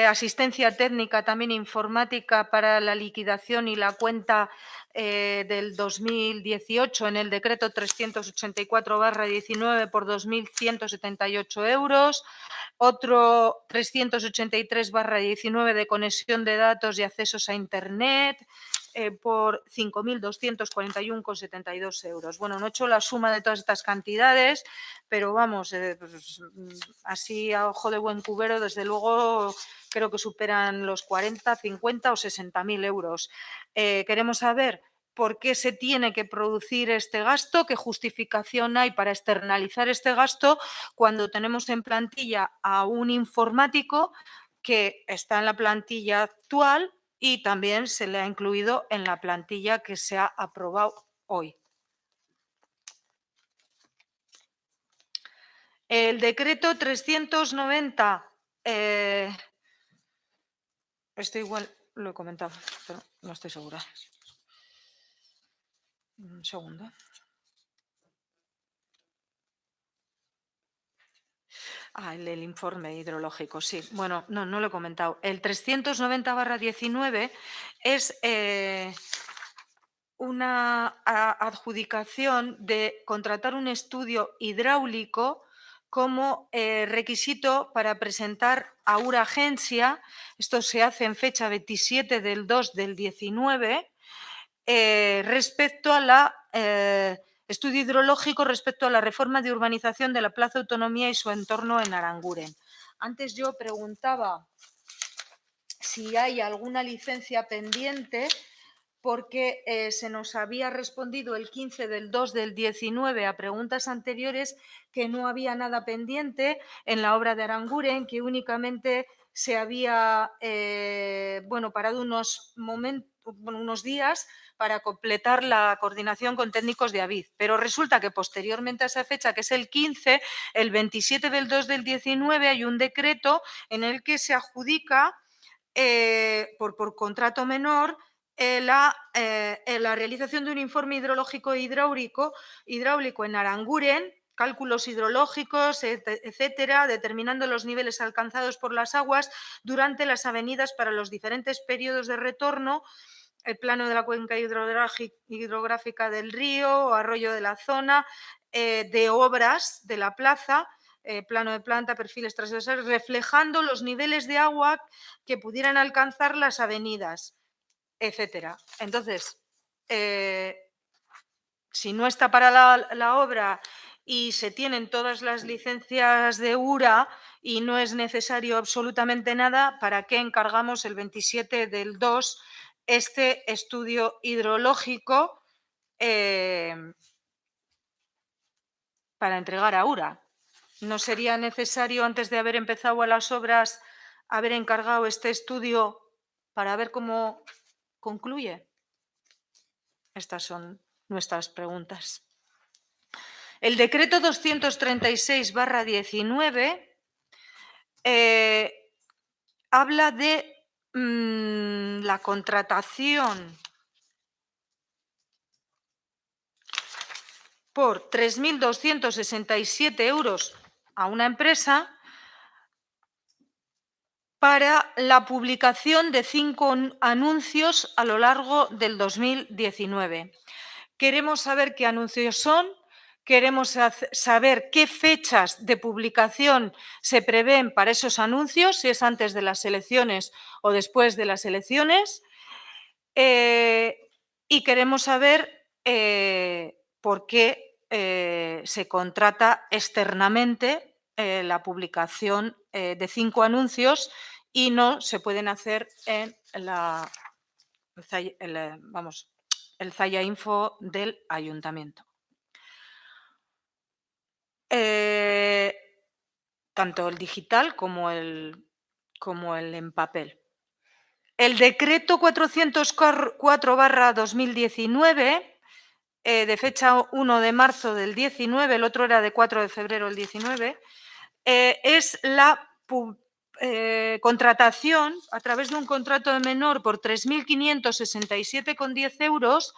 Asistencia técnica también informática para la liquidación y la cuenta del 2018 en el decreto 384/19 por 2.178 euros. Otro 383/19 de conexión de datos y accesos a Internet por 5.241,72 euros. Bueno, no he hecho la suma de todas estas cantidades, pero vamos, así a ojo de buen cubero, desde luego creo que superan los 40, 50 o 60.000 euros. Queremos saber por qué se tiene que producir este gasto, qué justificación hay para externalizar este gasto cuando tenemos en plantilla a un informático que está en la plantilla actual y también se le ha incluido en la plantilla que se ha aprobado hoy. El decreto 390, esto igual lo he comentado, pero no estoy segura. Un segundo. El informe hidrológico, sí. Bueno, no lo he comentado. El 390/19 es una adjudicación de contratar un estudio hidráulico como requisito para presentar a Uragencia. Esto se hace en fecha 27/2/19 respecto a la estudio hidrológico respecto a la reforma de urbanización de la Plaza Autonomía y su entorno en Aranguren. Antes yo preguntaba si hay alguna licencia pendiente porque se nos había respondido el 15/2/19 a preguntas anteriores que no había nada pendiente en la obra de Aranguren, que únicamente se había parado unos días para completar la coordinación con técnicos de AVID. Pero resulta que posteriormente a esa fecha, que es el 15, el 27/2/19, hay un decreto en el que se adjudica por contrato menor la realización de un informe hidrológico hidráulico en Aranguren cálculos hidrológicos, etcétera, determinando los niveles alcanzados por las aguas durante las avenidas para los diferentes periodos de retorno, el plano de la cuenca hidrográfica del río o arroyo de la zona, de obras de la plaza, plano de planta, perfiles transversales, reflejando los niveles de agua que pudieran alcanzar las avenidas, etcétera. Entonces, si no está para la obra y se tienen todas las licencias de URA y no es necesario absolutamente nada, ¿para qué encargamos el 27 del 2 este estudio hidrológico para entregar a URA? ¿No sería necesario, antes de haber empezado a las obras, haber encargado este estudio para ver cómo concluye? Estas son nuestras preguntas. El decreto 236/19 habla de la contratación por 3.267 euros a una empresa para la publicación de 5 anuncios a lo largo del 2019. Queremos saber qué anuncios son, queremos saber qué fechas de publicación se prevén para esos anuncios, si es antes de las elecciones o después de las elecciones, y queremos saber por qué se contrata externamente la publicación de 5 anuncios y no se pueden hacer en el Zaya Info del Ayuntamiento. Tanto el digital como el en papel. El decreto 404/2019, de fecha 1 de marzo del 19, el otro era de 4 de febrero del 19, es la contratación a través de un contrato de menor por 3.567,10 euros.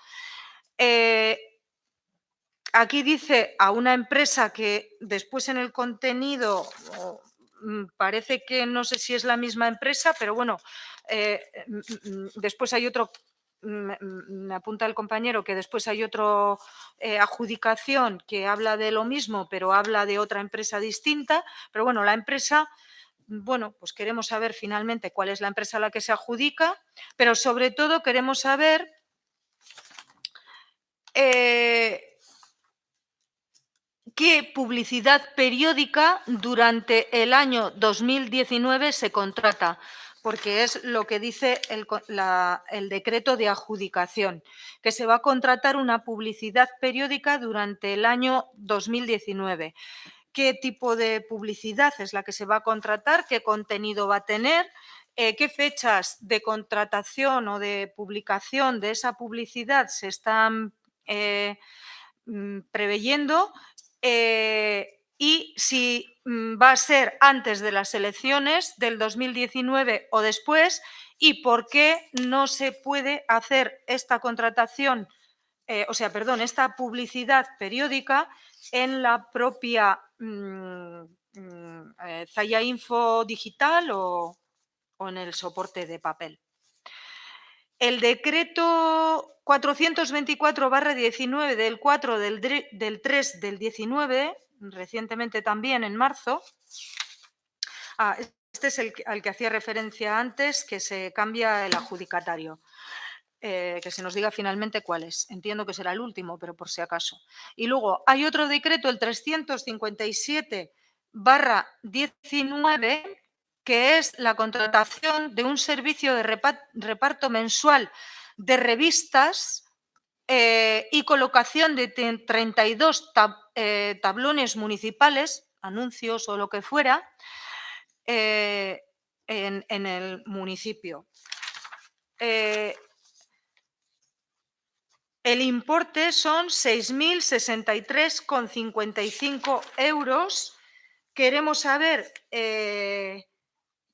Aquí dice a una empresa que después en el contenido parece que no sé si es la misma empresa, pero bueno, después hay otro, me apunta el compañero que después hay otra adjudicación que habla de lo mismo, pero habla de otra empresa distinta. Pero bueno, la empresa, bueno, pues queremos saber finalmente cuál es la empresa a la que se adjudica, pero sobre todo queremos saber qué publicidad periódica durante el año 2019 se contrata, porque es lo que dice el decreto de adjudicación, que se va a contratar una publicidad periódica durante el año 2019. ¿Qué tipo de publicidad es la que se va a contratar? ¿Qué contenido va a tener? ¿Qué fechas de contratación o de publicación de esa publicidad se están preveyendo? Y si va a ser antes de las elecciones del 2019 o después, y por qué no se puede hacer esta contratación, esta publicidad periódica en la propia Zaya Info digital o en el soporte de papel. El decreto 424/19 del 4 del 3 del 19, recientemente también en marzo, este es al que hacía referencia antes, que se cambia el adjudicatario. Que se nos diga finalmente cuál es. Entiendo que será el último, pero por si acaso. Y luego hay otro decreto, el 357/19, que es la contratación de un servicio de reparto mensual de revistas y colocación de 32 tablones municipales, anuncios o lo que fuera, en el municipio. El importe son 6.063,55 euros. Queremos saber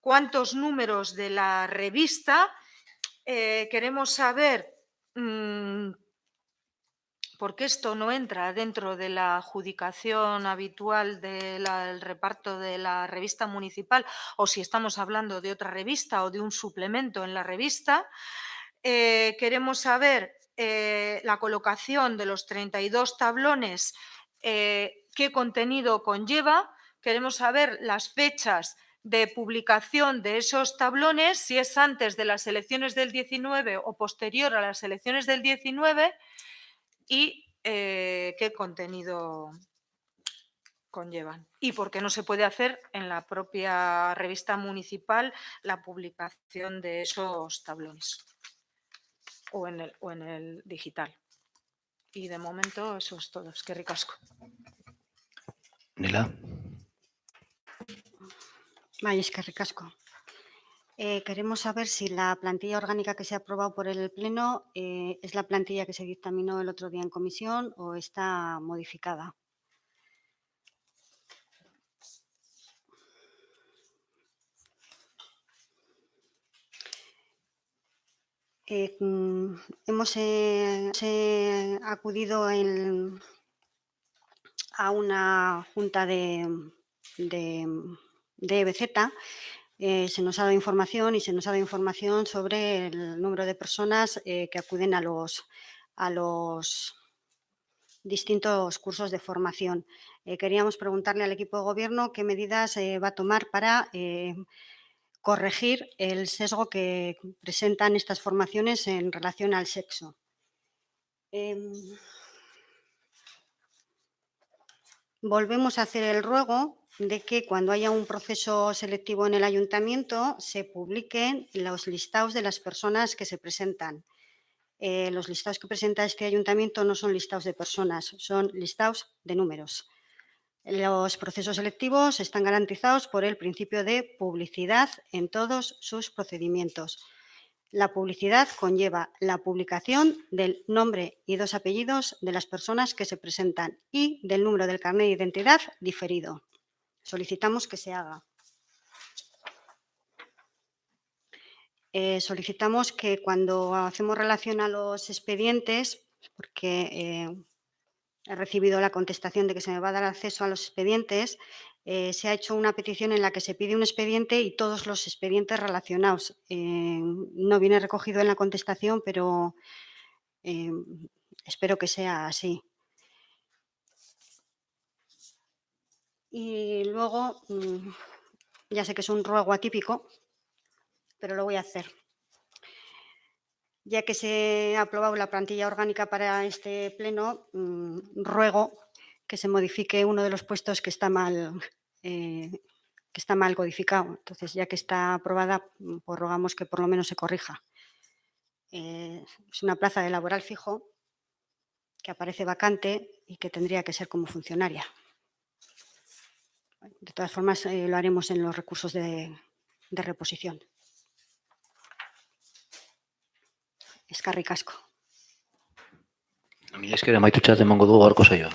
cuántos números de la revista. Queremos saber porque esto no entra dentro de la adjudicación habitual del reparto de la revista municipal, o si estamos hablando de otra revista o de un suplemento en la revista. Queremos saber la colocación de los 32 tablones, qué contenido conlleva. Queremos saber las fechas de publicación de esos tablones, si es antes de las elecciones del 19 o posterior a las elecciones del 19, y qué contenido conllevan. Y por qué no se puede hacer en la propia revista municipal la publicación de esos tablones o en el digital. Y de momento eso es todo. Es que ricasco. Nela. Bai, eskerrik asko. Queremos saber si la plantilla orgánica que se ha aprobado por el Pleno es la plantilla que se dictaminó el otro día en comisión o está modificada. Hemos acudido a una junta de EBZ. Se nos ha dado información sobre el número de personas que acuden a los distintos cursos de formación. Queríamos preguntarle al equipo de gobierno qué medidas va a tomar para corregir el sesgo que presentan estas formaciones en relación al sexo. Volvemos a hacer el ruego de que cuando haya un proceso selectivo en el ayuntamiento se publiquen los listados de las personas que se presentan. Los listados que presenta este ayuntamiento no son listados de personas, son listados de números. Los procesos selectivos están garantizados por el principio de publicidad en todos sus procedimientos. La publicidad conlleva la publicación del nombre y 2 apellidos de las personas que se presentan y del número del carnet de identidad diferido. Solicitamos que se haga. Solicitamos que cuando hacemos relación a los expedientes, porque he recibido la contestación de que se me va a dar acceso a los expedientes, se ha hecho una petición en la que se pide un expediente y todos los expedientes relacionados. No viene recogido en la contestación, pero espero que sea así. Y luego, ya sé que es un ruego atípico, pero lo voy a hacer. Ya que se ha aprobado la plantilla orgánica para este pleno, ruego que se modifique uno de los puestos que está mal codificado. Entonces, ya que está aprobada, pues rogamos que por lo menos se corrija. Es una plaza de laboral fijo que aparece vacante y que tendría que ser como funcionaria. De todas formas, lo haremos en los recursos de reposición. Eskerrik asko. Mila esker, amaitutxat emango dugu gaurko saioa.